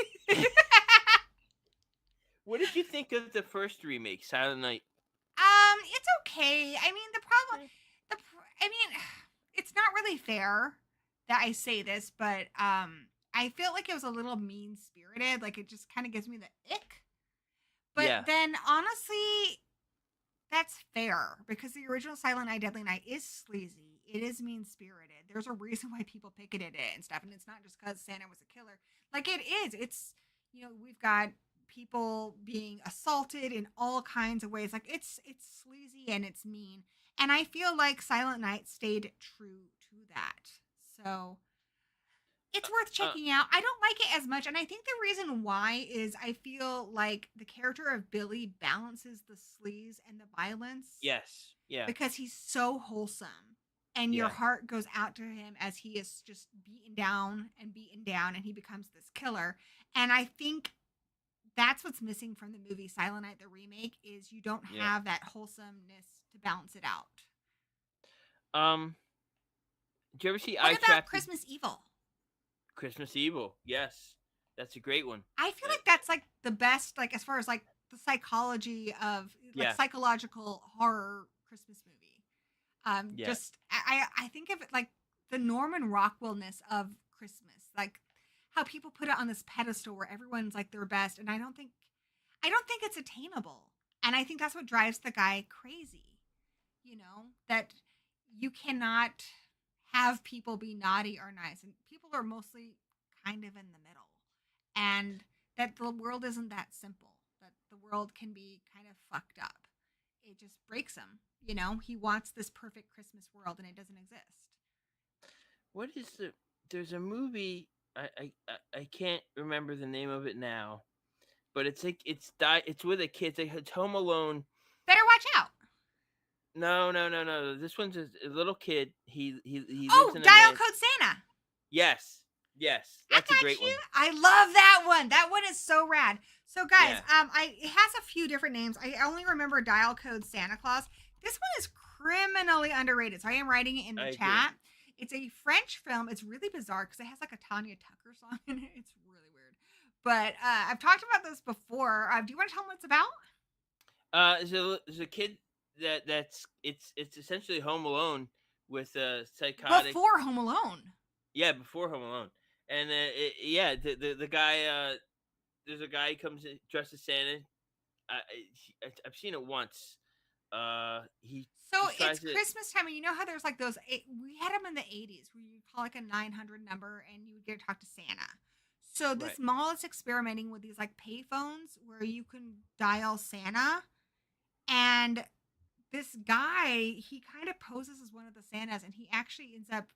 What did you think of the first remake, Silent Night? It's okay. I mean, it's not really fair that I say this, but I feel like it was a little mean spirited. Like it just kind of gives me the ick. But Yeah. then honestly, that's fair because the original Silent Night Deadly Night is sleazy. It is mean spirited. There's a reason why people picketed it and stuff, and it's not just because Santa was a killer. Like it is. It's we've got people being assaulted in all kinds of ways. Like it's sleazy and it's mean, and I feel like Silent Night stayed true to that. So it's worth Uh, checking out. I don't like it as much, and I think the reason why is I feel like the character of Billy balances the sleaze and the violence yes. Yeah. because he's so wholesome, and your Yeah. heart goes out to him as he is just beaten down, and he becomes this killer. And I think that's what's missing from the movie Silent Night the remake is you don't Yeah. have that wholesomeness to balance it out. Um. Did you ever see What I about Trapped? Christmas Evil? Christmas Evil. Yes, that's a great one. I feel like that's like the best, like as far as like the psychology of like Yeah. psychological horror Christmas movie. Yeah. Just I think of it like the Norman Rockwellness of Christmas, like how people put it on this pedestal where everyone's like their best, and I don't think it's attainable, and I think that's what drives the guy crazy. That you cannot have people be naughty or nice, and people are mostly kind of in the middle, and that the world isn't that simple, that the world can be kind of fucked up. It just breaks him. He wants this perfect Christmas world and it doesn't exist. What is the? There's a movie. I can't remember the name of it now, but it's like it's with a kid. It's Home Alone. Better watch out. No, no, no, no. This one's a little kid. He lives Oh, in a Dial man. Code Santa. Yes, yes, I that's a got great you. one. I love that one. That one is so rad. So guys, Yeah. it has a few different names. I only remember Dial Code Santa Claus. This one is criminally underrated. So I am writing it in the I agree. chat. It's a French film. It's really bizarre because it has like a Tanya Tucker song in it. It's really weird. But I've talked about this before. Do you want to tell them what it's about? There's a kid it's essentially Home Alone with a psychotic. Before Home Alone. Yeah, before Home Alone, and yeah, the guy there's a guy who comes in dressed as Santa. I've seen it once. He So just tries it's to. Christmas time, and you know how there's like those. We had them in the '80s where you call like a 900 number, and you would get to talk to Santa. So Right. this mall is experimenting with these like payphones where you can dial Santa, and this guy he kind of poses as one of the Santas, and he actually ends up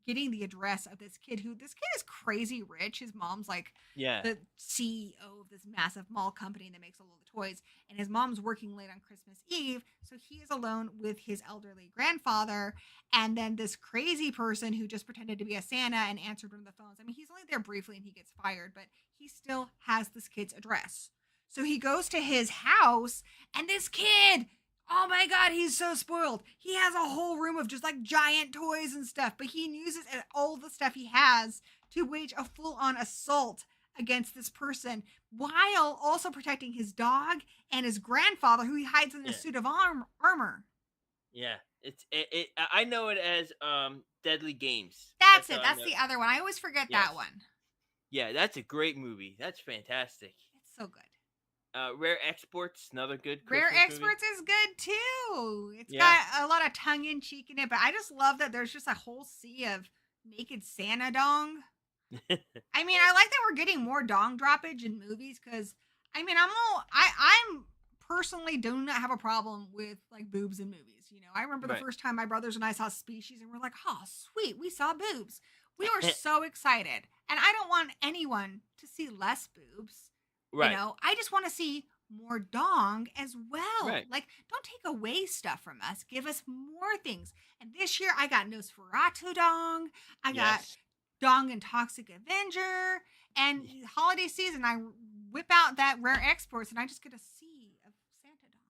getting the address of this kid is crazy rich. His mom's like Yeah. the CEO of this massive mall company that makes all of the toys, and his mom's working late on Christmas Eve, so he is alone with his elderly grandfather, and then this crazy person who just pretended to be a Santa and answered one of the phones. I mean, he's only there briefly and he gets fired, but he still has this kid's address. So he goes to his house, and this kid, oh my god, he's so spoiled. He has a whole room of just like giant toys and stuff, but he uses all the stuff he has to wage a full-on assault against this person while also protecting his dog and his grandfather, who he hides in a suit of armor. Yeah. I know it as Deadly Games. That's it. That's the other one. I always forget that one. Yeah, that's a great movie. That's fantastic. It's so good. Rare Exports, another good Rare Christmas Exports is good too. It's Yeah. got a lot of tongue in cheek in it, but I just love that there's just a whole sea of naked Santa dong. movie. I mean, I like that we're getting more dong droppage in movies because I mean, I'm personally do not have a problem with like boobs in movies. I remember the Right. first time my brothers and I saw Species, and we're like, oh, sweet, we saw boobs. We were so excited, and I don't want anyone to see less boobs. Right. I just want to see more dong as well. Right. Like, don't take away stuff from us. Give us more things. And this year, I got Nosferatu dong. I got Dong and Toxic Avenger. And holiday season, I whip out that Rare Exports, and I just get a sea of Santa dong.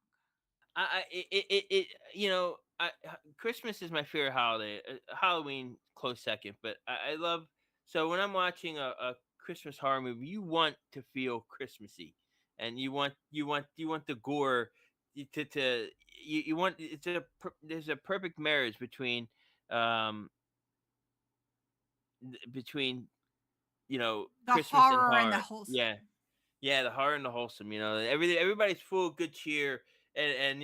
Christmas is my favorite holiday. Halloween close second, but I love. So when I'm watching a Christmas horror movie, you want to feel Christmassy, and you want the gore. You want there's a perfect marriage between between The Christmas and horror and the horror. wholesome. Yeah, yeah, the horror and the wholesome. Everybody's full of good cheer, and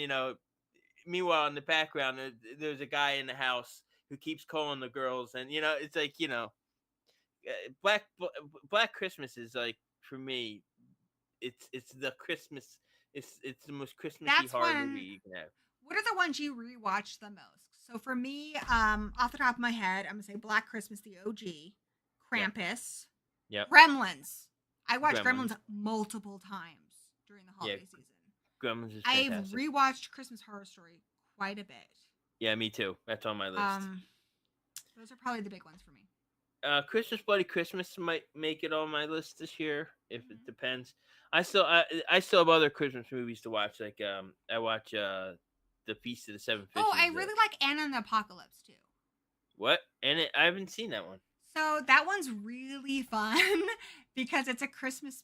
meanwhile in the background there's a guy in the house who keeps calling the girls, and it's like Black Black Christmas is like, for me, it's the Christmas. It's the most Christmassy That's horror movie one. you can have. What are the ones you rewatch the most? So for me, off the top of my head, I'm gonna say Black Christmas, the OG, Krampus, Yep. Gremlins. I watched Gremlins. Gremlins multiple times during the holiday season. Gremlins is I've fantastic. rewatched Christmas Horror Story quite a bit. Yeah, me too. That's on my list. Those are probably the big ones for me. Christmas Bloody Christmas might make it on my list this year. If it depends. I still have other Christmas movies to watch. Like I watch The Feast of the Seven Fishes. Oh, I really like Anna and the Apocalypse too. What? I haven't seen that one. So that one's really fun because it's a Christmas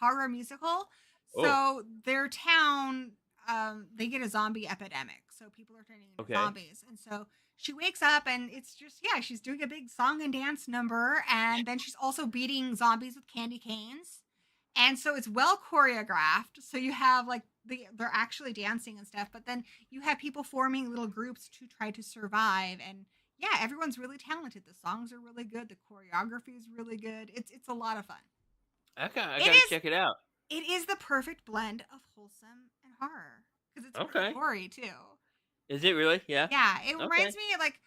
horror musical. So their town, they get a zombie epidemic. So people are turning into zombies. And so she wakes up and it's just, she's doing a big song and dance number. And then she's also beating zombies with candy canes. And so it's well choreographed. So you have like, they're actually dancing and stuff. But then you have people forming little groups to try to survive. And everyone's really talented. The songs are really good. The choreography is really good. It's a lot of fun. Okay, I gotta check it out. It is the perfect blend of wholesome and horror because it's really gory too. Is it really? Yeah. Yeah, it reminds me of like,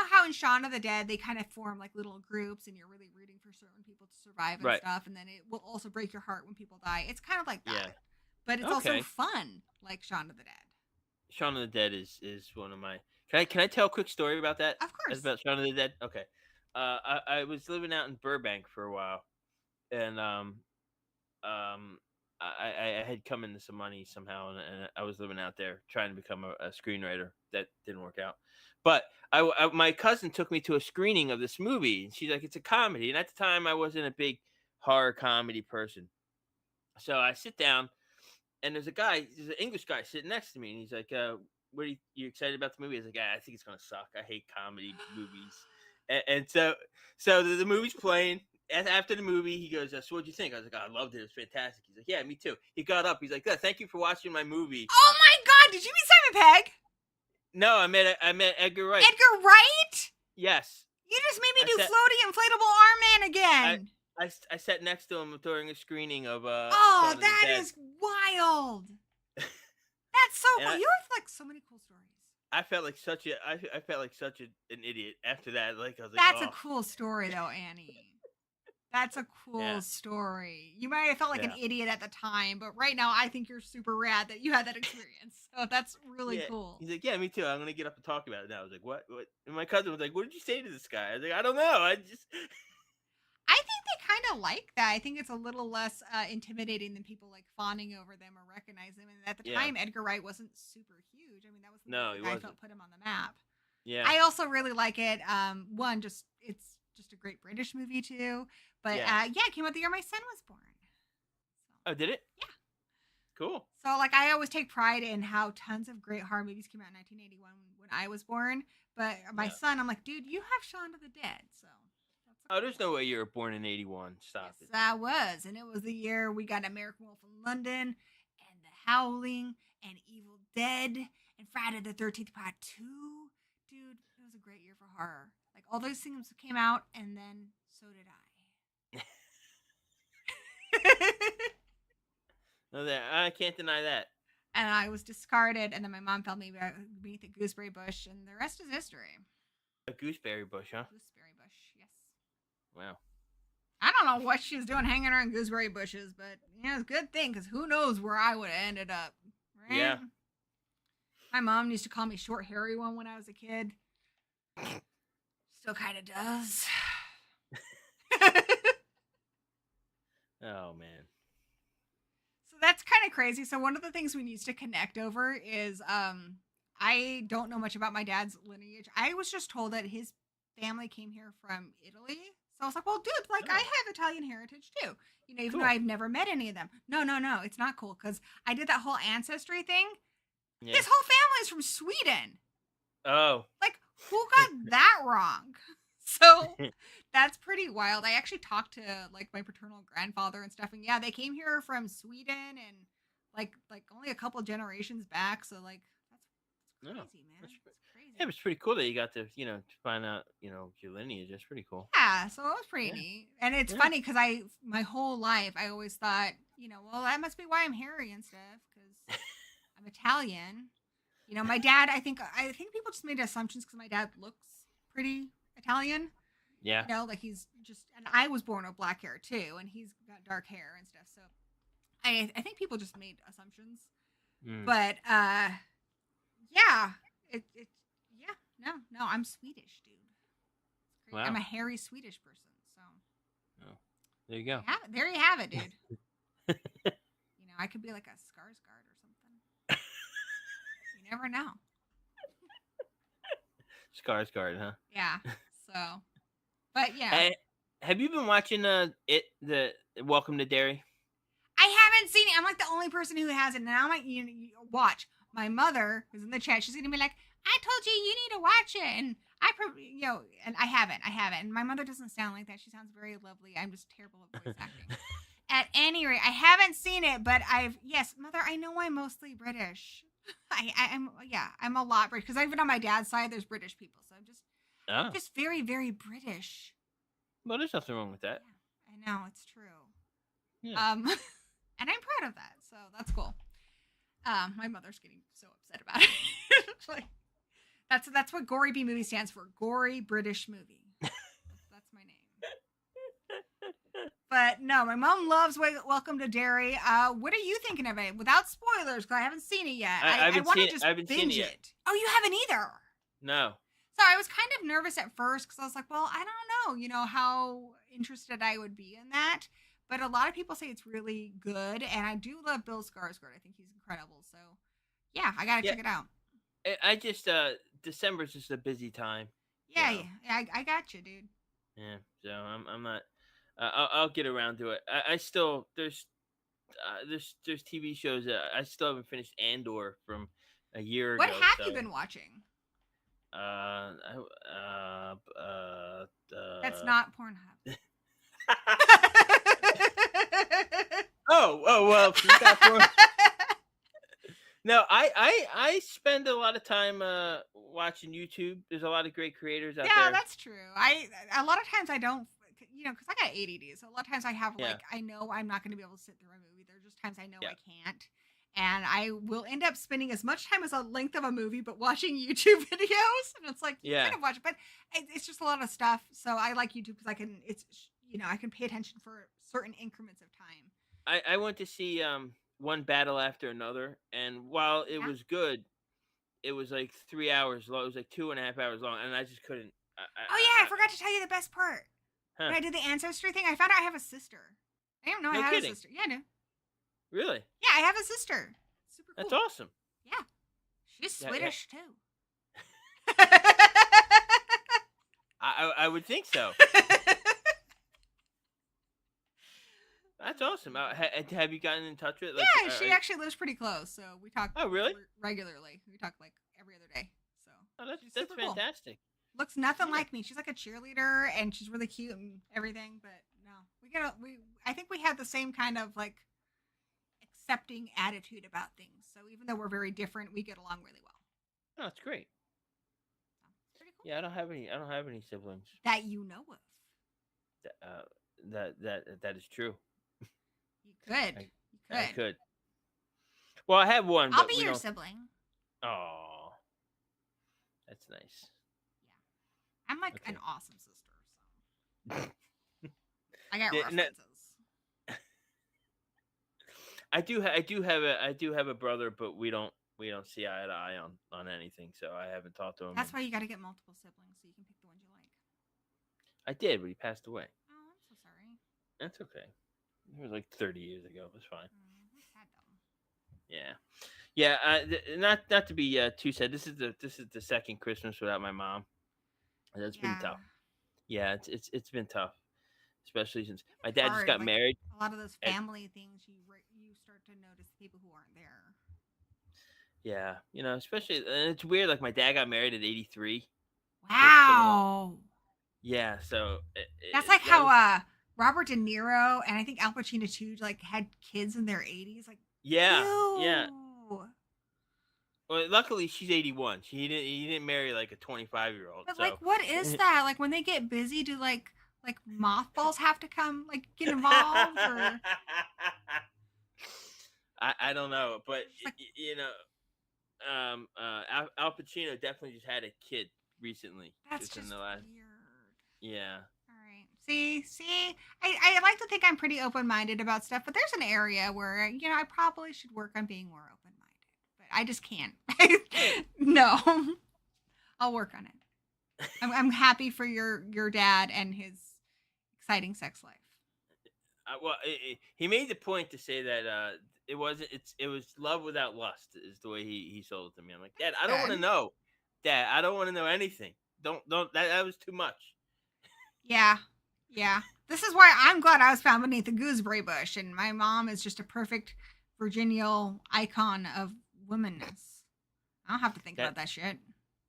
how in Shaun of the Dead they kind of form like little groups and you're really rooting for certain people to survive and stuff, and then it will also break your heart when people die. It's kind of like that, but it's also fun, like Shaun of the Dead. Shaun of the Dead is one of my. Can I tell a quick story about that? Of course. About Shaun of the Dead. Okay. I was living out in Burbank for a while, and I had come into some money somehow, and I was living out there trying to become a screenwriter. That didn't work out. But my cousin took me to a screening of this movie, and she's like, "It's a comedy." And at the time, I wasn't a big horror comedy person. So I sit down, and there's an English guy sitting next to me, and he's like, "What are you excited about the movie?" I was like, "I think it's gonna suck. I hate comedy movies." And so the movie's playing. After the movie, he goes, "So what'd you think?" I was like, "I loved it. It was fantastic." He's like, "Yeah, me too." He got up. He's like, "Thank you for watching my movie." Oh my God! Did you meet Simon Pegg? No, I met Edgar Wright. Edgar Wright? Yes. You just made me do floaty inflatable arm man again. I sat next to him during a screening of that is wild. That's so cool. You have like so many cool stories. I felt like such an idiot after that. Like I was like, that's a cool story though, Annie. That's a cool story. You might have felt like an idiot at the time, but right now I think you're super rad that you had that experience. So that's really cool. He's like, "Yeah, me too. I'm gonna get up and talk about it now." I was like, "What?" And my cousin was like, "What did you say to this guy?" I was like, "I don't know. I think they kind of like that. I think it's a little less intimidating than people like fawning over them or recognize them. And at the time, Edgar Wright wasn't super huge. I mean, that was the guy I felt put him on the map. Yeah. I also really like it. One, it's just a great British movie too. But it came out the year my son was born. So, oh, did it? Yeah. Cool. So like I always take pride in how tons of great horror movies came out in 1981 when I was born. But my son, I'm like, dude, you have Shaun of the Dead. So. There's no way you were born in 81. Stop it. I was. And it was the year we got American Wolf in London and The Howling and Evil Dead and Friday the 13th Part 2. Dude, it was a great year for horror. Like all those things came out and then so did I. No, I can't deny that. And I was discarded, and then my mom found me beneath a gooseberry bush, and the rest is history. A gooseberry bush, huh? Gooseberry bush, yes. Wow. I don't know what she was doing hanging around gooseberry bushes, but it's a good thing, because who knows where I would have ended up, right? Yeah. My mom used to call me Short Hairy One when I was a kid. Still kind of does. Oh, man. So that's kind of crazy. So one of the things we need to connect over is I don't know much about my dad's lineage. I was just told that his family came here from Italy. So I was like, well, dude, I have Italian heritage too. Even though I've never met any of them. No. It's not cool because I did that whole ancestry thing. Yeah. His whole family is from Sweden. Oh. Like, who got that wrong? So that's pretty wild. I actually talked to like my paternal grandfather and stuff, and yeah, they came here from Sweden and like only a couple generations back. So like that's No, crazy, man. that's It's crazy. yeah, it's pretty cool that you got to to find out your lineage. That's pretty cool. Yeah, so it was pretty Yeah. neat. And it's Yeah. funny because my whole life, I always thought, well, that must be why I'm hairy and stuff because I'm Italian. My dad, I think people just made assumptions because my dad looks pretty Italian. Yeah. Like he's just, and I was born with black hair too, and he's got dark hair and stuff. So I think people just made assumptions. But yeah, yeah, no, I'm Swedish, dude. Wow. I'm a hairy Swedish person, so. Oh, there you go. There you have it, dude. I could be like a Skarsgård or something. You never know. Skarsgård, huh? Yeah. So, but yeah. Hey, have you been watching the Welcome to Derry? I haven't seen it. I'm like the only person who hasn't. And I'm like, you watch. My mother is in the chat. She's gonna be like, I told you need to watch it, and and I haven't. And my mother doesn't sound like that. She sounds very lovely. I'm just terrible at voice acting. At any rate, I haven't seen it, but yes, Mother, I know I'm mostly British. I'm a lot British because even on my dad's side, there's British people, so I'm just very, very British. Well, there's nothing wrong with that. Yeah, I know, it's true. Yeah. And I'm proud of that, so that's cool. My mother's getting so upset about it. Like, that's what Gory B Movie stands for. Gory British Movie. That's my name. But no, my mom loves Welcome to Derry. What are you thinking of it? Without spoilers, because I haven't seen it yet. I want to just binge it. Oh, you haven't either? No. So I was kind of nervous at first because I was like, well, I don't know, how interested I would be in that. But a lot of people say it's really good, and I do love Bill Skarsgård. I think he's incredible. So, yeah, I gotta check it out. I just December's just a busy time. Yeah, I got you, dude. Yeah, so I'm not. I'll get around to it. I still there's TV shows that I still haven't finished Andor from a year ago. What have you been watching? That's not Pornhub. Oh well. No, I spend a lot of time watching YouTube. There's a lot of great creators out there. Yeah, that's true. A lot of times I don't, because I got ADD. So a lot of times I have I know I'm not going to be able to sit through a movie. There are just times I know I can't. And I will end up spending as much time as the length of a movie, but watching YouTube videos. And it's like, you kind of watch it, but it's just a lot of stuff. So I like YouTube because I can pay attention for certain increments of time. I went to see one battle after another, and while it was good, it was like 3 hours long. It was like 2.5 hours long, and I just couldn't. I forgot to tell you the best part. Huh. When I did the ancestry thing, I found out I have a sister. I didn't know I had a sister. Yeah, I knew. Really? Yeah, I have a sister. Super cool. That's awesome. Yeah. She's Swedish too. I would think so. That's awesome. Have you gotten in touch with? Yeah, she actually lives pretty close, so we talk. Oh, really? Regularly, we talk like every other day. So that's fantastic. Cool. Looks nothing like me. She's like a cheerleader, and she's really cute and everything. But no, I think we have the same kind of like accepting attitude about things. So even though we're very different, we get along really well. Oh, that's great. Pretty cool. Yeah, I don't have any siblings that you know of. That is true. You could. I could. Well, I have one. I'll be your sibling. Oh, that's nice. Yeah, I'm like an awesome sister. So I got references. I do have a brother, but we don't see eye to eye on anything. So I haven't talked to him. That's why you got to get multiple siblings so you can pick the ones you like. I did, but he passed away. Oh, I'm so sorry. That's okay. It was like 30 years ago. It was fine. That's sad though. Yeah. Not to be too sad. This is the second Christmas without my mom. And it's been tough. Yeah, it's been tough, especially since my dad just got married. A lot of those family things, you start to notice people who aren't there. Yeah, especially, and it's weird. Like my dad got married at 83. Wow. Yeah, so That's like that how was, Robert De Niro and I think Al Pacino too, like had kids in their 80s. Like, yeah, yeah. ew. Well, luckily she's 81. He didn't marry like a 25-year-old. But like, So what is that? Like when they get busy, do like mothballs have to come like get involved or I don't know, but just like you know, Al Pacino definitely just had a kid recently, that's just in just the last. weird. Yeah. All right. See, I like to think I'm pretty open minded about stuff, but there's an area where I probably should work on being more open minded, but I just can't. No, I'll work on it. I'm happy for your dad and his exciting sex life. Well, he made the point to say that it wasn't. It was love without lust is the way he sold it to me. I'm like, Dad, I don't want to Good. know. Dad, I don't want to know anything. Don't that was too much. Yeah. Yeah. This is why I'm glad I was found beneath the gooseberry bush, and my mom is just a perfect Virginial icon of womanness. I don't have to think about that shit.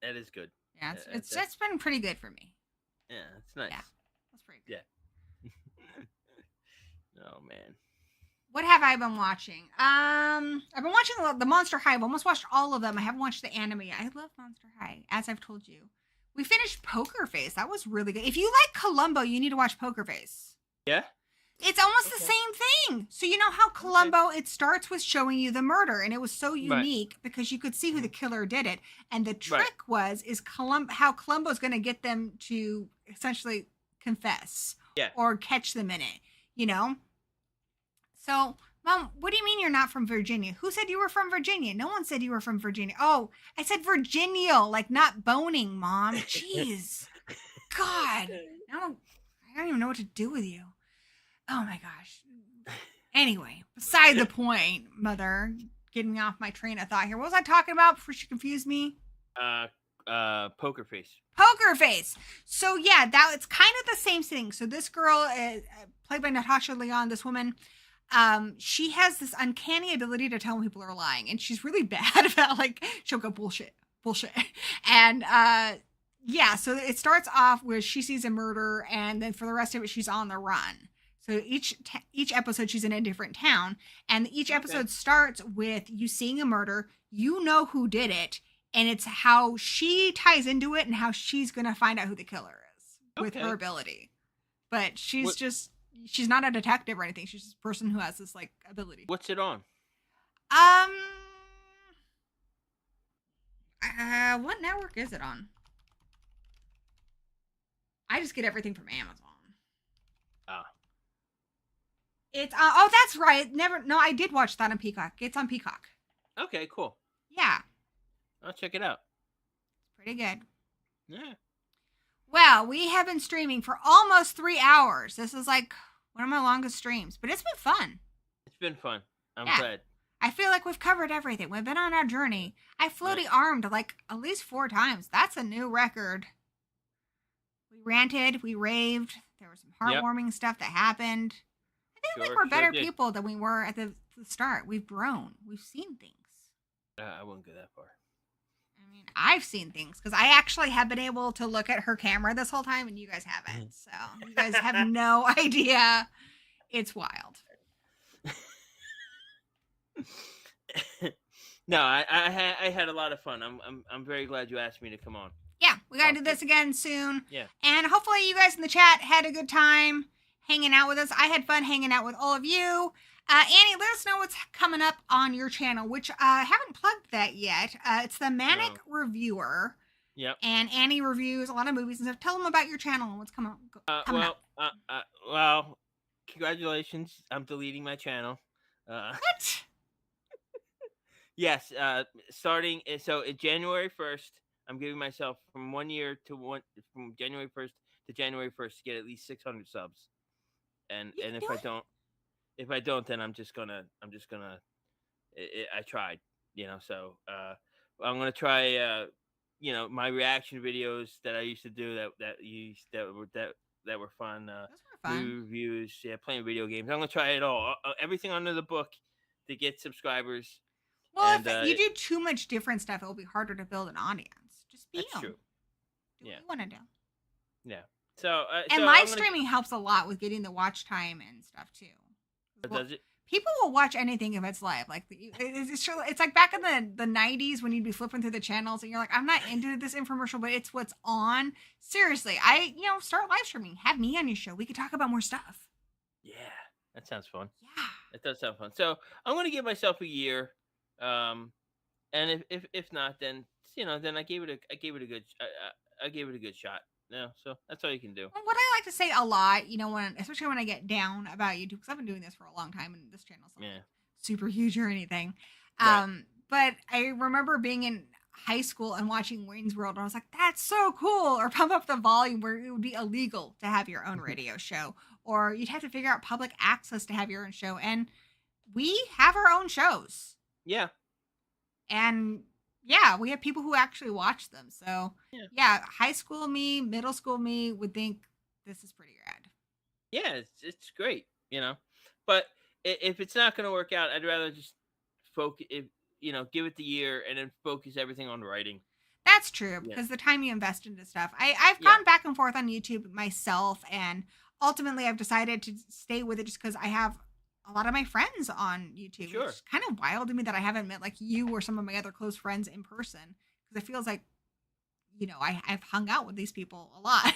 That is good. Yeah, it's been pretty good for me. Yeah, it's nice. Yeah, that's pretty good. Yeah. Oh man. What have I been watching? I've been watching the Monster High. I've almost watched all of them. I haven't watched the anime. I love Monster High, as I've told you. We finished Poker Face. That was really good. If you like Columbo, you need to watch Poker Face. Yeah. It's almost the same thing. So you know how Columbo, it starts with showing you the murder, and it was so unique because you could see who the killer did it. And the trick is how Columbo's going to get them to essentially confess or catch them in it, So, Mom, what do you mean you're not from Virginia? Who said you were from Virginia? No one said you were from Virginia. Oh, I said Virginial, like not boning, Mom. Jeez. God. I don't even know what to do with you. Oh my gosh. Anyway, beside the point, Mother, getting me off my train of thought here. What was I talking about before she confused me? Poker Face. Poker Face. So yeah, it's kind of the same thing. So this girl, played by Natasha Lyonne, this woman, she has this uncanny ability to tell when people are lying, and she's really bad about she'll go bullshit. And yeah, so it starts off where she sees a murder, and then for the rest of it, she's on the run. So each episode, she's in a different town, and each episode starts with you seeing a murder. You know who did it, and it's how she ties into it and how she's gonna find out who the killer is with her ability. But she's not a detective or anything. She's just a person who has this ability. What's it on? What network is it on? I just get everything from Amazon. Oh. It's that's right. I did watch that on Peacock. It's on Peacock. Okay, cool. Yeah. I'll check it out. It's pretty good. Yeah. Well, we have been streaming for almost 3 hours. This is one of my longest streams, but it's been fun. It's been fun. I'm glad. I feel like we've covered everything. We've been on our journey. I floaty armed at least 4 times. That's a new record. We ranted, we raved. There was some heartwarming stuff that happened. I think we're better people than we were at the start. We've grown. We've seen things. I wouldn't go that far. I mean, I've seen things because I actually have been able to look at her camera this whole time, and you guys haven't. So you guys have no idea. It's wild. No, I had a lot of fun. I'm very glad you asked me to come on. Yeah, we gotta do this again soon. Yeah. And hopefully you guys in the chat had a good time hanging out with us. I had fun hanging out with all of you. Annie, let us know what's coming up on your channel, which I haven't plugged that yet. It's the Manic Reviewer. Yep. And Annie reviews a lot of movies and stuff. Tell them about your channel and what's coming up. Well, congratulations. I'm deleting my channel. What? Yes. Starting January 1st, I'm giving myself from January 1st to January 1st to get at least 600 subs. And if I don't, then I'm just gonna. I tried, So I'm gonna try. My reaction videos that I used to do that were fun. Those were fun. Reviews, playing video games. I'm gonna try it all. Everything under the book to get subscribers. Well, if you do too much different stuff, it will be harder to build an audience. Just be That's true. Do what you want to do. Yeah. And live streaming helps a lot with getting the watch time and stuff too. Does it? People will watch anything if it's live. Like it's like back in the 90s when you'd be flipping through the channels and you're like, I'm not into this infomercial, but it's what's on. Seriously, start live streaming. Have me on your show. We could talk about more stuff. Yeah, that sounds fun. Yeah, it does sound fun. So I'm gonna give myself a year, and if not, then then I gave it a good shot. No, so that's all you can do. Well, what I like to say a lot, especially when I get down about YouTube, because I've been doing this for a long time, and this channel's not super huge or anything. Right. But I remember being in high school and watching Wayne's World, and I was like, "That's so cool!" Or Pump Up the Volume, where it would be illegal to have your own radio show, or you'd have to figure out public access to have your own show, and we have our own shows. Yeah. And yeah, we have people who actually watch them. So yeah, high school me, middle school me would think this is pretty rad. Yeah, it's great, But if it's not going to work out, I'd rather just focus, give it the year and then focus everything on writing. That's true, because the time you invest into stuff. I've gone back and forth on YouTube myself, and ultimately I've decided to stay with it just because I have a lot of my friends on YouTube. Sure. It's kind of wild to me that I haven't met like you or some of my other close friends in person, because it feels like, I've hung out with these people a lot.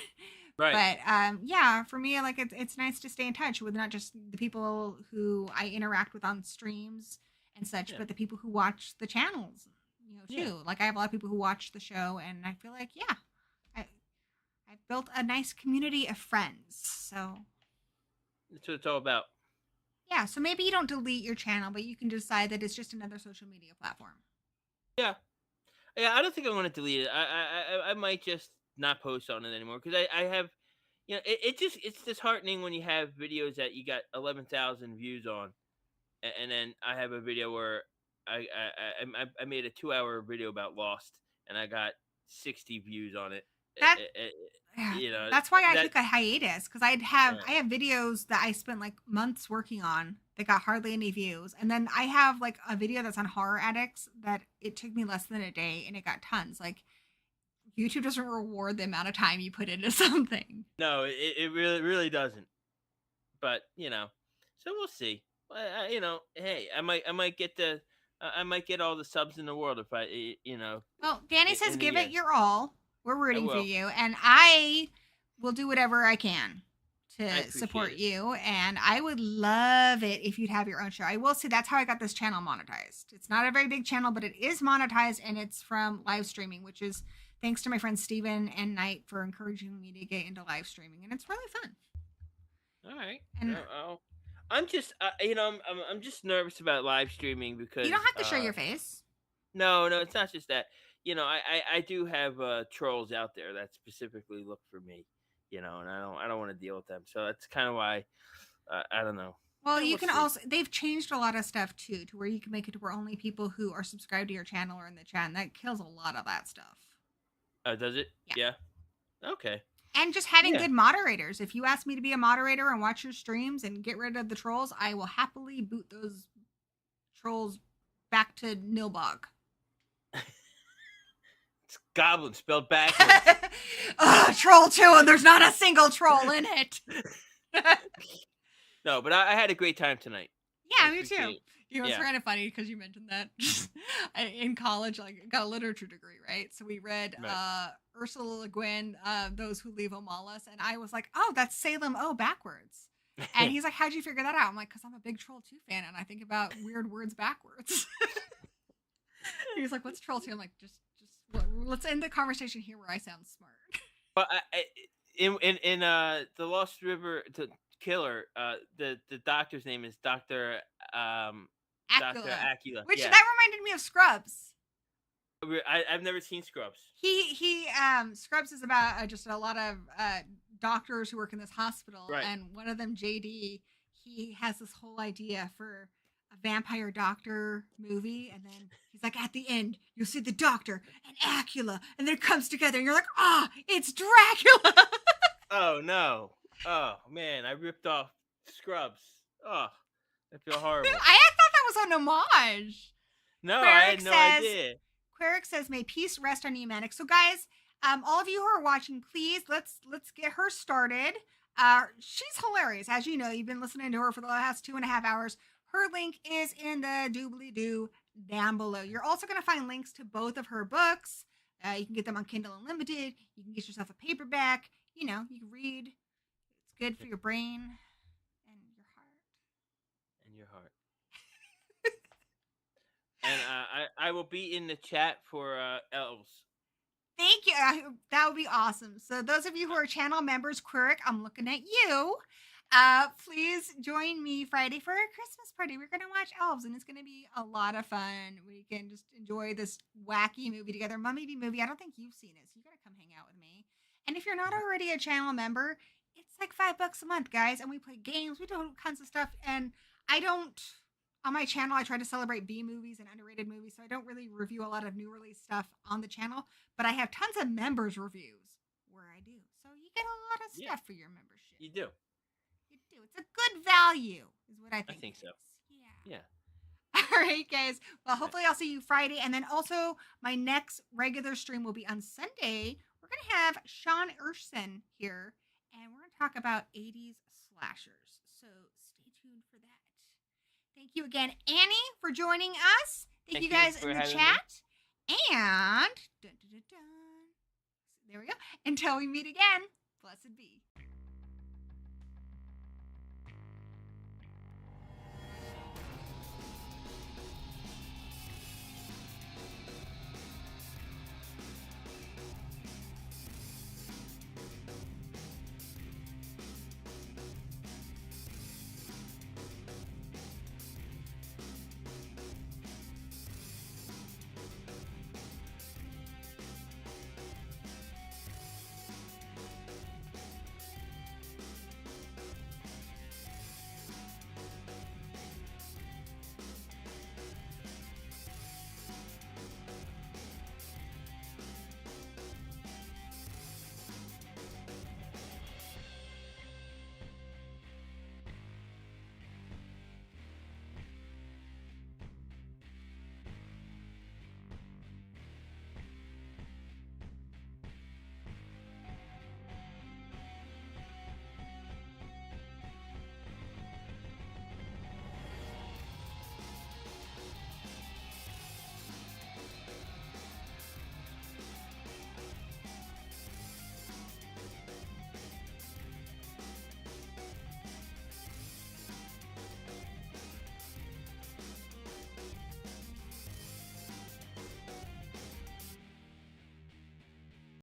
Right. But for me, like it's nice to stay in touch with not just the people who I interact with on streams and such, but the people who watch the channels, too. Yeah. Like I have a lot of people who watch the show, and I feel like, I've built a nice community of friends. So that's what it's all about. Yeah, so maybe you don't delete your channel, but you can decide that it's just another social media platform. Yeah, I don't think I want to delete it. I might just not post on it anymore, because I have, it's disheartening when you have videos that you got 11,000 views on, and then I have a video where I made a 2-hour video about Lost, and I got 60 views on it. That's why I took a hiatus, because I have videos that I spent like months working on that got hardly any views, and then I have like a video that's on horror addicts that it took me less than a day and it got tons. Like YouTube doesn't reward the amount of time you put into something. No, it really doesn't. But so we'll see. Hey, I might get all the subs in the world if I Well, Danny says give it your all. We're rooting for you, and I will do whatever I can to support you, and I would love it if you'd have your own show. I will say that's how I got this channel monetized. It's not a very big channel, but it is monetized, and it's from live streaming, which is thanks to my friends Steven and Knight for encouraging me to get into live streaming, and it's really fun. All right. And I'm just I'm just nervous about live streaming because you don't have to show your face. No, it's not just that. I do have trolls out there that specifically look for me, and I don't want to deal with them. So that's kind of why I don't know. Well, you can also, they've changed a lot of stuff too, to where you can make it to where only people who are subscribed to your channel are in the chat, and that kills a lot of that stuff. Does it? Yeah. Okay. And just having good moderators. If you ask me to be a moderator and watch your streams and get rid of the trolls, I will happily boot those trolls back to Nilbog. Goblin spelled backwards. Troll 2, and there's not a single troll in it. No, but I had a great time tonight. Yeah, me too. It's kind of funny because you mentioned that. In college, I got a literature degree, right? So we read Ursula Le Guin, Those Who Leave Omalis, and I was like, oh, that's Salem O backwards. And he's like, how'd you figure that out? I'm like, because I'm a big Troll 2 fan, and I think about weird words backwards. He's like, what's Troll 2? I'm like, just let's end the conversation here where I sound smart. But in the Lost River Killer, the doctor's name is Dr. Acula. Which that reminded me of Scrubs. I've never seen Scrubs. He Scrubs is about just a lot of doctors who work in this hospital, right. And one of them, JD, he has this whole idea for a vampire doctor movie, and then he's like, at the end, you'll see the doctor and Acula, and then it comes together, and you're like, it's Dracula. Oh no! Oh man, I ripped off Scrubs. Oh, I feel horrible. I thought that was an homage. No, I had no idea. Queric says, may peace rest on you, Manic. So guys, All of you who are watching, please let's get her started. She's hilarious, as you know. You've been listening to her for the last 2.5 hours. Her link is in the doobly-doo down below. You're also going to find links to both of her books. You can get them on Kindle Unlimited. You can get yourself a paperback. You know, you can read. It's good for your brain and your heart. And your heart. And I will be in the chat for elves. Thank you. That would be awesome. So those of you who are channel members, Quirk, I'm looking at you. Please join me Friday for a Christmas party. We're going to watch Elves, and it's going to be a lot of fun. We can just enjoy this wacky movie together. Mummy B Movie. I don't think you've seen it, so you got to come hang out with me. And if you're not already a channel member, it's like $5 a month, guys. And we play games. We do all kinds of stuff. And on my channel, I try to celebrate B movies and underrated movies, so I don't really review a lot of new release stuff on the channel, but I have tons of members reviews where I do. So you get a lot of stuff for your membership. You do. You do. It's a good value, is what I think. I think so. Yeah. All right, guys. Well, hopefully I'll see you Friday, and then also my next regular stream will be on Sunday. We're going to have Sean Erson here, and we're going to talk about 80s slashers. So stay tuned for that. Thank you again, Annie, for joining us. Thank you guys in the chat. And there we go. Until we meet again, blessed be.